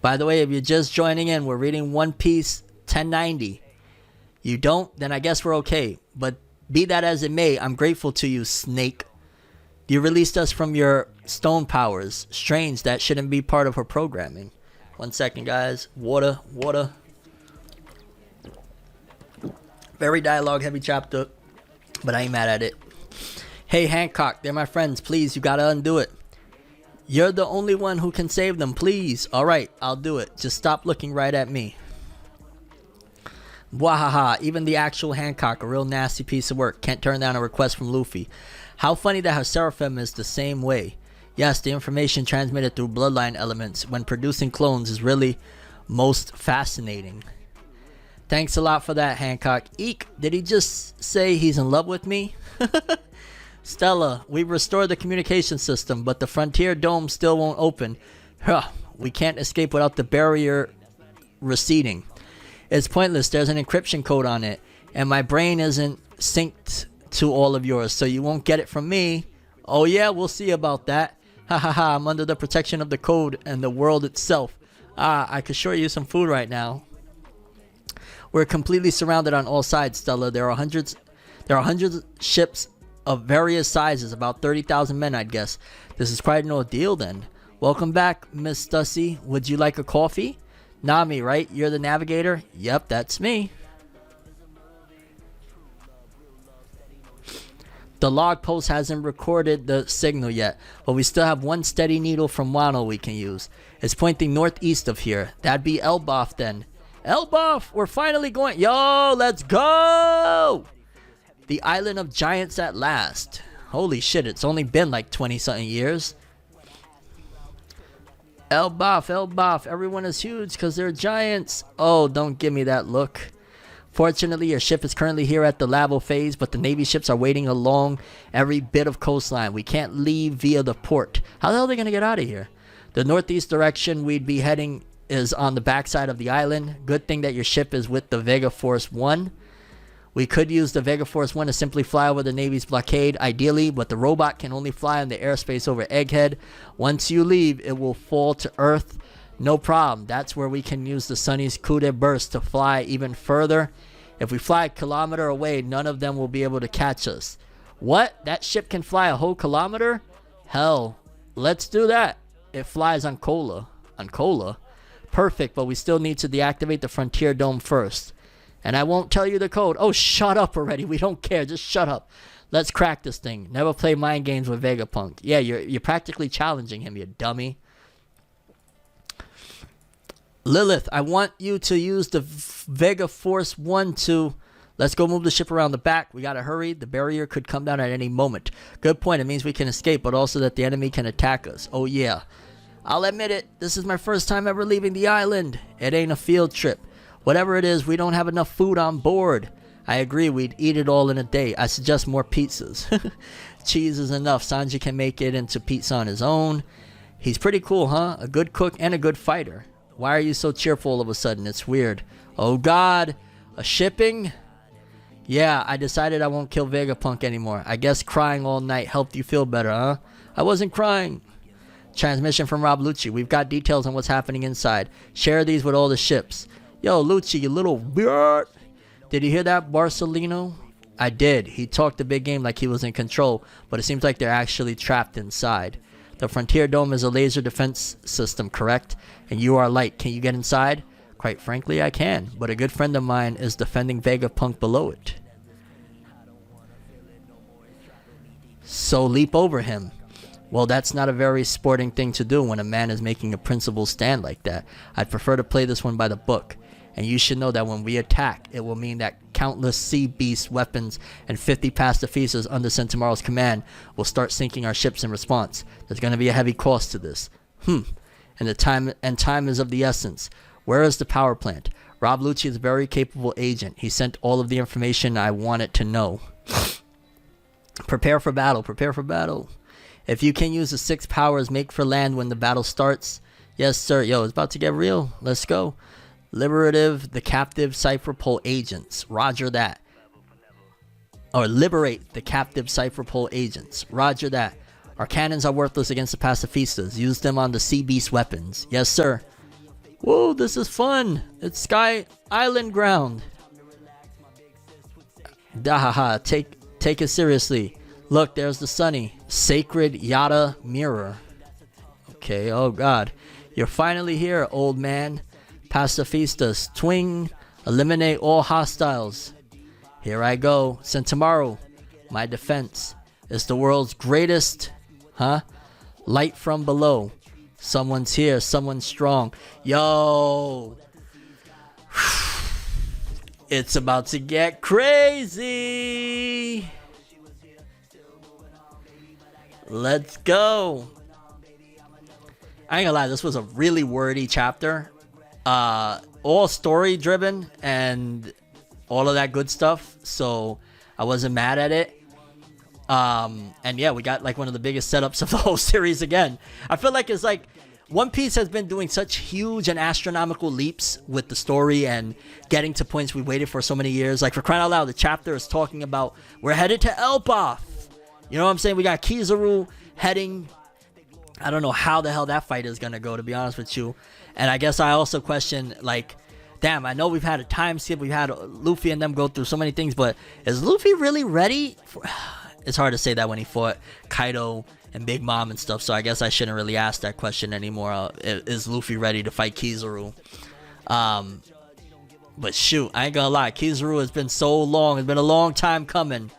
Speaker 1: By the way, if you're just joining in, we're reading One Piece 1090. You don't? Then I guess we're okay. But be that as it may, I'm grateful to you, Snake. You released us from your stone powers. Strange, that shouldn't be part of her programming. 1 second, guys. Water. Very dialogue heavy chapter, but I ain't mad at it. Hey, Hancock, they're my friends. Please, you gotta undo it. You're the only one who can save them, please. Alright, I'll do it. Just stop looking right at me. Wahaha, even the actual Hancock, a real nasty piece of work, can't turn down a request from Luffy. How funny that her Seraphim is the same way. Yes, the information transmitted through bloodline elements when producing clones is really most fascinating. Thanks a lot for that, Hancock. Eek, did he just say he's in love with me? Stella, we restored the communication system, but the Frontier Dome still won't open. Huh, we can't escape without the barrier receding. It's pointless, there's an encryption code on it, and my brain isn't synced to all of yours, so you won't get it from me. Oh yeah, we'll see about that. Ha ha ha, I'm under the protection of the code and the world itself. I could sure use some food right now. We're completely surrounded on all sides, Stella. There are hundreds ships of various sizes, about 30,000 men, I'd guess. This is quite an ordeal then. Welcome back, Miss Stussy. Would you like a coffee? Nami, right? You're the navigator? Yep, that's me. The log post hasn't recorded the signal yet, but we still have one steady needle from Wano we can use. It's pointing northeast of here. That'd be Elbaf then. Elbaf, we're finally going. Yo, let's go! The Island of Giants at last. Holy shit, it's only been like 20-something years. Elbaf, everyone is huge because they're giants. Oh, don't give me that look. Fortunately, your ship is currently here at the Lavo phase, but the Navy ships are waiting along every bit of coastline. We can't leave via the port. How the hell are they going to get out of here? The northeast direction we'd be heading is on the backside of the island. Good thing that your ship is with the Vega Force 1. We could use the Vega Force 1 to simply fly over the Navy's blockade, ideally, but the robot can only fly in the airspace over Egghead. Once you leave, it will fall to Earth. No problem. That's where we can use the Sunny's coup de burst to fly even further. If we fly a kilometer away, none of them will be able to catch us. What? That ship can fly a whole kilometer? Hell, let's do that. It flies on Kola. On Kola? Perfect, but we still need to deactivate the Frontier Dome first. And I won't tell you the code. Oh, shut up already. We don't care. Just shut up. Let's crack this thing. Never play mind games with Vegapunk. Yeah, you're practically challenging him, you dummy. Lilith, I want you to use the Vega Force 1 to... Let's go move the ship around the back. We gotta hurry. The barrier could come down at any moment. Good point. It means we can escape, but also that the enemy can attack us. Oh, yeah. I'll admit it. This is my first time ever leaving the island. It ain't a field trip. Whatever it is, we don't have enough food on board. I agree, we'd eat it all in a day. I suggest more pizzas. Cheese is enough. Sanji can make it into pizza on his own. He's pretty cool, huh? A good cook and a good fighter. Why are you so cheerful all of a sudden? It's weird. Oh God, a shipping? Yeah, I decided I won't kill Vegapunk anymore. I guess crying all night helped you feel better, huh? I wasn't crying. Transmission from Rob Lucci. We've got details on what's happening inside. Share these with all the ships. Yo, Lucci, you little beard. Did you hear that, Barcelino? I did. He talked a big game like he was in control, but it seems like they're actually trapped inside. The Frontier Dome is a laser defense system, correct? And you are light. Can you get inside? Quite frankly, I can, but a good friend of mine is defending Vegapunk below it. So leap over him. Well, that's not a very sporting thing to do when a man is making a principled stand like that. I'd prefer to play this one by the book. And you should know that when we attack, it will mean that countless sea beast weapons and 50 pacifistas under Centaur's command will start sinking our ships in response. There's going to be a heavy cost to this. And time is of the essence. Where is the power plant? Rob Lucci is a very capable agent. He sent all of the information I wanted to know. Prepare for battle. Prepare for battle. If you can use the 6 powers, make for land when the battle starts. Yes, sir. Yo, it's about to get real. Let's go. Liberative the captive Cypher Pole agents. Roger that. Or liberate the captive Cypher Pole agents. Roger that. Our cannons are worthless against the pacifistas. Use them on the sea beast weapons. Yes, sir. Whoa, this is fun. It's Sky Island ground. Dahaha, take it seriously. Look, there's the Sunny. Sacred Yada Mirror. Okay, oh god. You're finally here, old man. Pacifistas, twing. Eliminate all hostiles. Here I go. Centauro. My defense is the world's greatest. Light from below. Someone's here. Someone's strong. Yo. It's about to get crazy. Let's go. I ain't gonna lie, this was a really wordy chapter. All story driven and all of that good stuff. So I wasn't mad at it. And yeah, we got like one of the biggest setups of the whole series again. I feel like it's like One Piece has been doing such huge and astronomical leaps with the story and getting to points we waited for so many years. Like, for crying out loud, the chapter is talking about we're headed to Elbaf. You know what I'm saying? We got Kizaru heading. I don't know how the hell that fight is going to go, to be honest with you. And I guess I also question, like, damn, I know we've had a time skip. We've had Luffy and them go through so many things, but is Luffy really ready? It's hard to say that when he fought Kaido and Big Mom and stuff, so I guess I shouldn't really ask that question anymore. Is Luffy ready to fight Kizaru? But shoot, I ain't gonna lie, Kizaru has been so long. It's been a long time coming.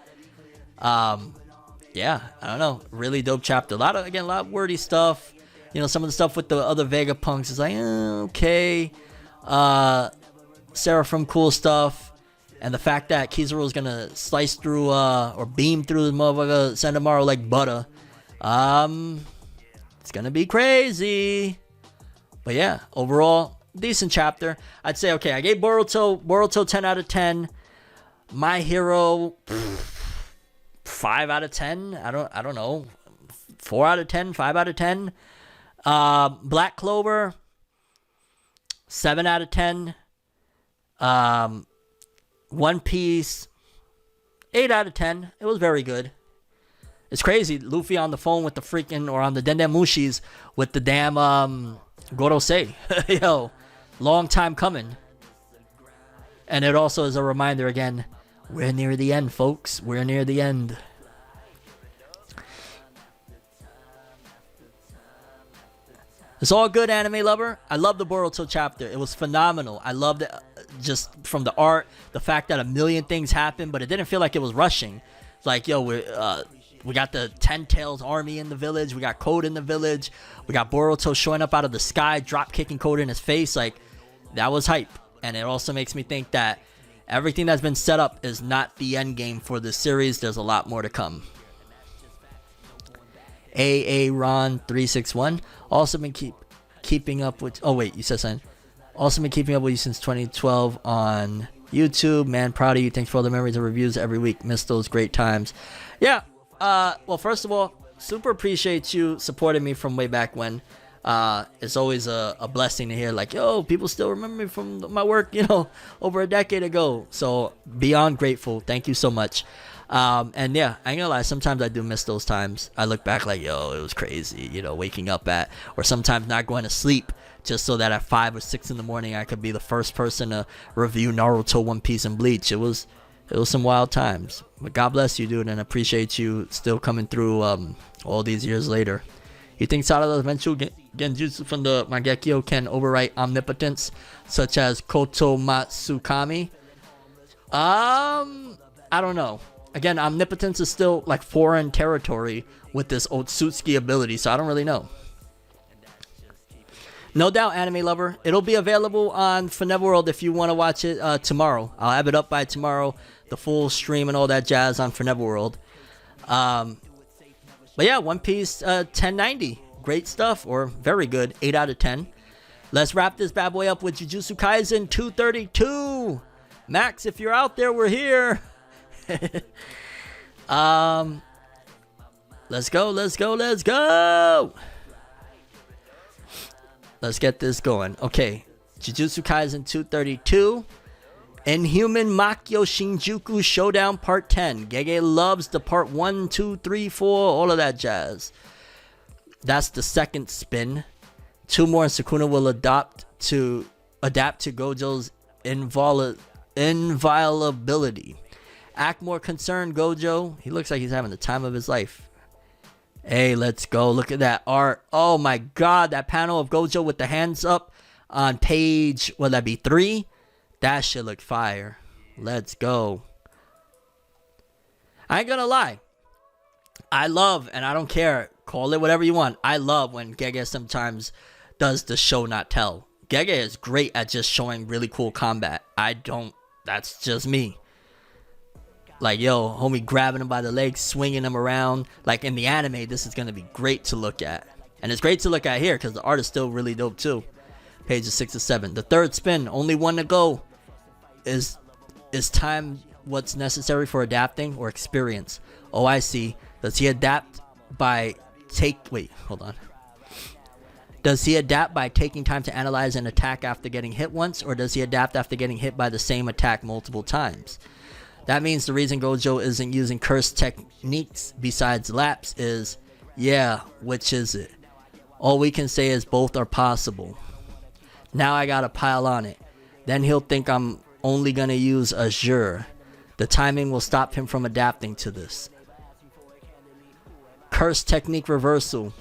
Speaker 1: Yeah, I don't know. Really dope chapter. A lot of wordy stuff. You know, some of the stuff with the other Vegapunks is like, okay. Seraphim, cool stuff. And the fact that Kizaru is gonna slice through, or beam through the motherfucker Sandamaru like butter. It's gonna be crazy. But yeah, overall, decent chapter. I'd say, okay, I gave Boruto 10 out of 10. My Hero, 5 out of 10. I don't know. 4 out of 10, 5 out of 10. Black Clover, 7 out of 10. One Piece, 8 out of 10. It was very good. It's crazy. Luffy on the phone with the freaking, or on the Dendemushis with the damn Gorosei. Yo, long time coming. And it also is a reminder again, we're near the end, folks. We're near the end. It's all good, anime lover. I love the Boruto chapter. It was phenomenal. I loved it, just from the art, the fact that a million things happened, but it didn't feel like it was rushing. It's like, yo, we got the Ten Tails army in the village. We got Code in the village. We got Boruto showing up out of the sky, drop kicking Code in his face. Like, that was hype. And it also makes me think that everything that's been set up is not the end game for this series. There's a lot more to come. Ron 361 also been keeping up with. Oh wait, you said something. Also been keeping up with you since 2012 on YouTube. Man, proud of you. Thanks for all the memories and reviews every week. Miss those great times. Yeah. Well, first of all, super appreciate you supporting me from way back when. It's always a blessing to hear, like, yo, people still remember me from my work, over a decade ago. So beyond grateful. Thank you so much. And yeah, I ain't gonna lie, sometimes I do miss those times. I look back like, yo, it was crazy, waking up or sometimes not going to sleep just so that at 5 or 6 in the morning I could be the first person to review Naruto, One Piece, and Bleach. It was some wild times. But God bless you, dude, and appreciate you still coming through all these years later. You think Sarada's eventual genjutsu from the Mangekyo can overwrite omnipotence, such as Koto Matsukami? I don't know. Again, omnipotence is still like foreign territory with this Otsutsuki ability, so I don't really know. No doubt, anime lover. It'll be available on ForneverWorld if you want to watch it tomorrow. I'll have it up by tomorrow, the full stream and all that jazz on ForneverWorld. But yeah, One Piece 1090. Great stuff, or very good, 8 out of 10. Let's wrap this bad boy up with Jujutsu Kaisen 232. Max, if you're out there, we're here. Let's go. Let's get this going. Okay, Jujutsu Kaisen 232. Inhuman Makyo Shinjuku Showdown Part 10. Gege loves the part 1, 2, 3, 4, all of that jazz. That's the second spin. 2 more and Sukuna will adapt to Gojo's inviolability. Act more concerned, Gojo. He looks like he's having the time of his life. Hey, let's go. Look at that art. Oh my god, that panel of Gojo with the hands up on page, will that be 3? That shit looked fire. Let's go. I ain't gonna lie. I love, and I don't care, call it whatever you want. I love when Gege sometimes does the show not tell. Gege is great at just showing really cool combat. That's just me. Like, yo, homie grabbing him by the legs, swinging him around. Like, in the anime, this is going to be great to look at. And it's great to look at here because the art is still really dope, too. Pages 6 to 7. The third spin, only one to go. Is time what's necessary for adapting or experience? Oh, I see. Does he adapt by Does he adapt by taking time to analyze an attack after getting hit once? Or does he adapt after getting hit by the same attack multiple times? That means the reason Gojo isn't using cursed techniques besides laps is, yeah, which is it? All we can say is both are possible. Now I gotta pile on it. Then he'll think I'm only gonna use Azure. The timing will stop him from adapting to this. Cursed technique reversal.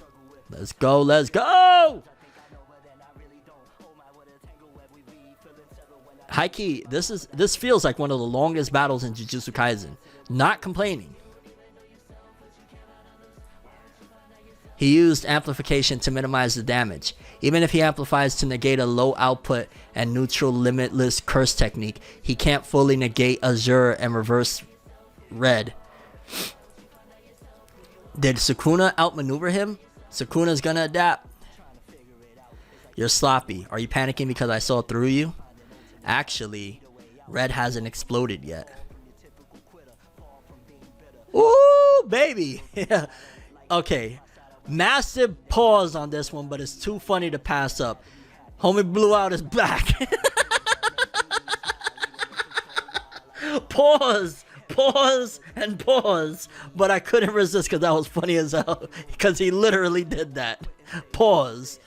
Speaker 1: Let's go, let's go! High-key, this feels like one of the longest battles in Jujutsu Kaisen. Not complaining. He used amplification to minimize the damage. Even if he amplifies to negate a low output and neutral limitless curse technique, he can't fully negate Azure and reverse Red. Did Sukuna outmaneuver him? Sukuna's gonna adapt. You're sloppy. Are you panicking because I saw through you? Actually, Red hasn't exploded yet. Ooh, baby. Yeah. Okay. Massive pause on this one, but it's too funny to pass up. Homie blew out his back. Pause, and pause. But I couldn't resist because that was funny as hell. Because he literally did that. Pause.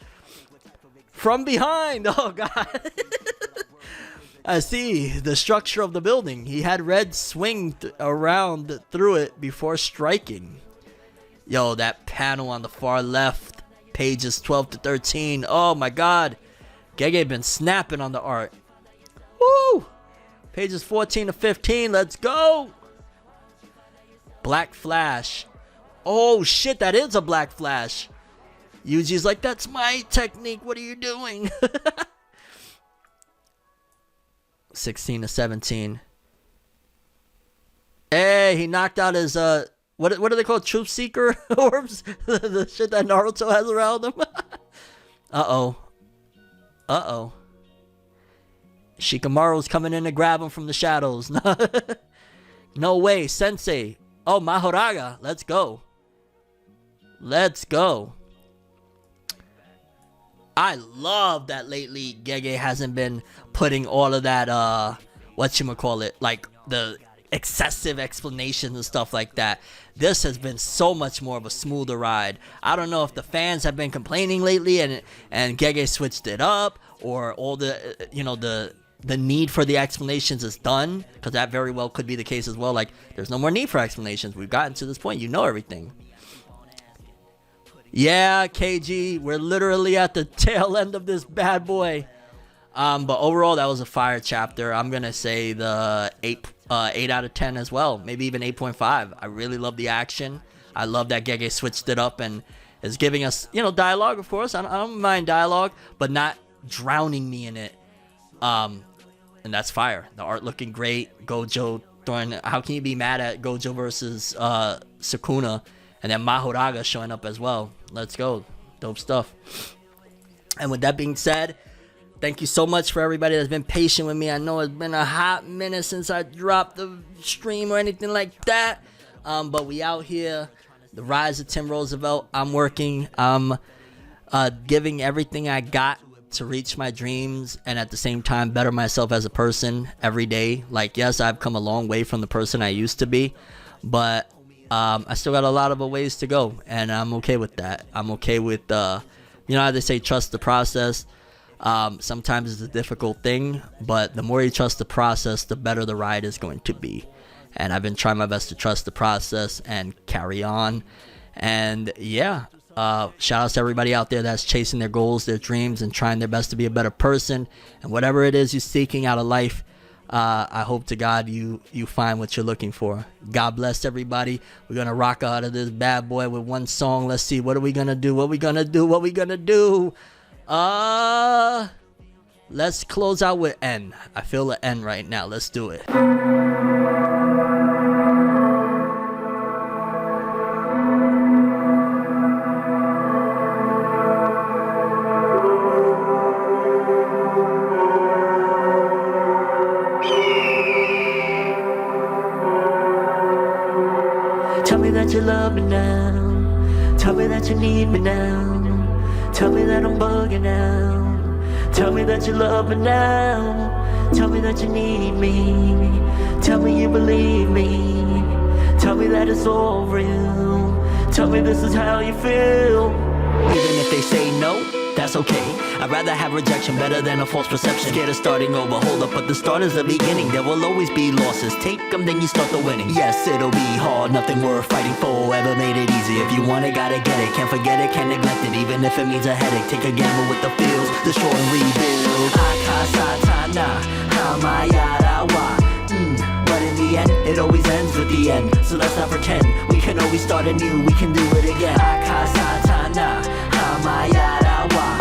Speaker 1: From behind. Oh, God. I see the structure of the building. He had Red swing around through it before striking. Yo, that panel on the far left, pages 12 to 13. Oh my god. Gege been snapping on the art. Woo! Pages 14 to 15. Let's go! Black Flash. Oh shit, that is a Black Flash. Yuji's like, that's my technique. What are you doing? 16 to 17. Hey, he knocked out his what do they call, truth seeker orbs? The shit that Naruto has around him. Uh-oh. Shikamaru's coming in to grab him from the shadows. No way, Sensei. Oh, Mahoraga. Let's go. I love that lately Gege hasn't been putting all of that, whatchamacallit, like the excessive explanations and stuff like that. This has been so much more of a smoother ride. I don't know if the fans have been complaining lately and Gege switched it up, or all the, the need for the explanations is done, because that very well could be the case as well. Like, there's no more need for explanations. We've gotten to this point. You know everything. Yeah, KG, we're literally at the tail end of this bad boy. But overall, that was a fire chapter. I'm gonna say the 8 out of 10 as well, maybe even 8.5. I really love the action. I love that Gege switched it up and is giving us, dialogue. Of course, I don't mind dialogue, but not drowning me in it. And that's fire. The art looking great. Gojo throwing. How can you be mad at Gojo versus Sukuna? And then Mahoraga showing up as well. Let's go. Dope stuff. And with that being said, thank you so much for everybody that's been patient with me. I know it's been a hot minute since I dropped the stream or anything like that. But we out here. The Rise of Tim Roosevelt. I'm working. I'm giving everything I got to reach my dreams, and at the same time better myself as a person every day. Like, yes, I've come a long way from the person I used to be, but I still got a lot of ways to go, and I'm okay with that. I'm okay with, how they say, trust the process. Sometimes it's a difficult thing, but the more you trust the process, the better the ride is going to be. And I've been trying my best to trust the process and carry on. And yeah, shout out to everybody out there that's chasing their goals, their dreams, and trying their best to be a better person. And whatever it is you're seeking out of life, I hope to God you find what you're looking for. God bless everybody. We're gonna rock out of this bad boy with one song. Let's see, what are we gonna do? Let's close out with N. I feel the N right now. Let's do it.
Speaker 2: Tell me that you love me now. Tell me that you need me now. Tell me that I'm bugging now. Tell me that you love me now. Tell me that you need me. Tell me you believe me. Tell me that it's all real. Tell me this is how you feel.
Speaker 1: Even if they say no, that's okay. I'd rather have rejection better than a false perception. Scared of starting over, hold up, but the start is the beginning. There will always be losses, take them, then you start the winning. Yes, it'll be hard, nothing worth fighting for ever made it easy. If you want it, gotta get it, can't forget it, can't neglect it. Even if it means a headache, take a gamble with the feels, destroy and rebuild. Akasatana, hamayarawa. But in the end, it always ends with the end. So let's not pretend, we can always start anew, we can do it again. Akasatana, hamayarawa.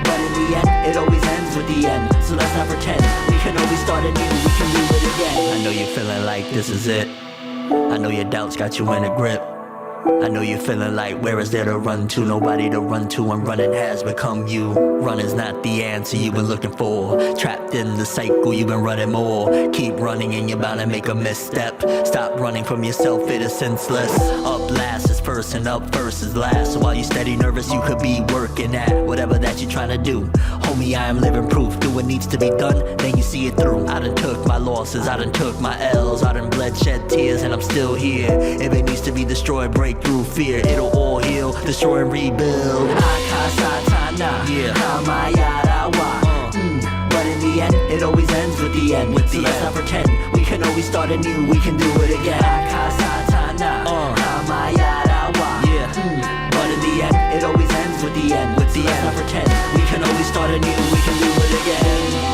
Speaker 1: But in the end, it always ends with the end. So let's not pretend, we can always start anew, we can do it again. I know you're feeling like this is it. I know your doubts got you in a grip. I know you're feeling like, where is there to run to? Nobody to run to, and running has become you. Running's not the answer you've been looking for. Trapped in the cycle, you've been running more. Keep running and you're bound to make a misstep. Stop running from yourself, it is senseless. Up last is first and up first is last. So while you steady nervous, you could be working at whatever that you're trying to do. Homie, I am living proof. Do what needs to be done, then you see it through. I done took my losses, I done took my L's. I done bled, shed tears, and I'm still here. If it needs to be destroyed, break through fear, it'll all heal, destroy and rebuild. Akasatana, yeah. Hamayarawa. But in the end, it always ends with the end. So let's not pretend, we can always start anew, we can do it again. Akasatana, hamayarawa. Yeah. But in the end, it always ends with the end. So let's not pretend, we can always start anew, we can do it again.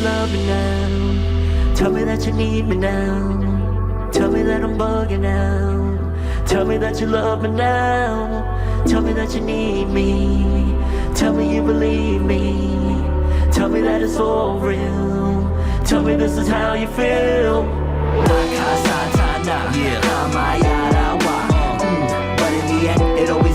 Speaker 2: Love me now. Tell me that you need me now. Tell me that I'm bugging now. Tell me that you love me now. Tell me that you need me. Tell me you believe me. Tell me that it's all real. Tell me this is how you feel. Akasatana, yeah. Hamayarawa. But in the end, it always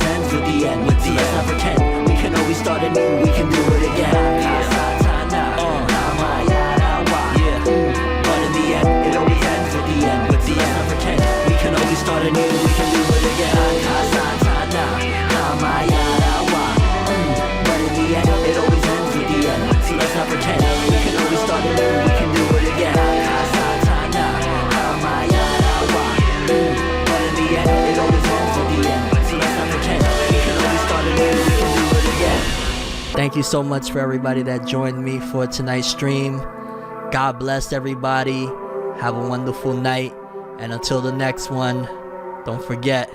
Speaker 1: Thank you so much for everybody that joined me for tonight's stream. God bless everybody. Have a wonderful night. And until the next one, don't forget,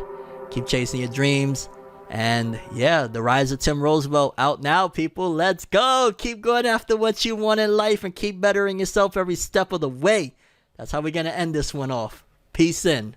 Speaker 1: keep chasing your dreams. And yeah, The Rise of Tim Roosevelt out now, people. Let's go. Keep going after what you want in life and keep bettering yourself every step of the way. That's how we're going to end this one off. Peace in.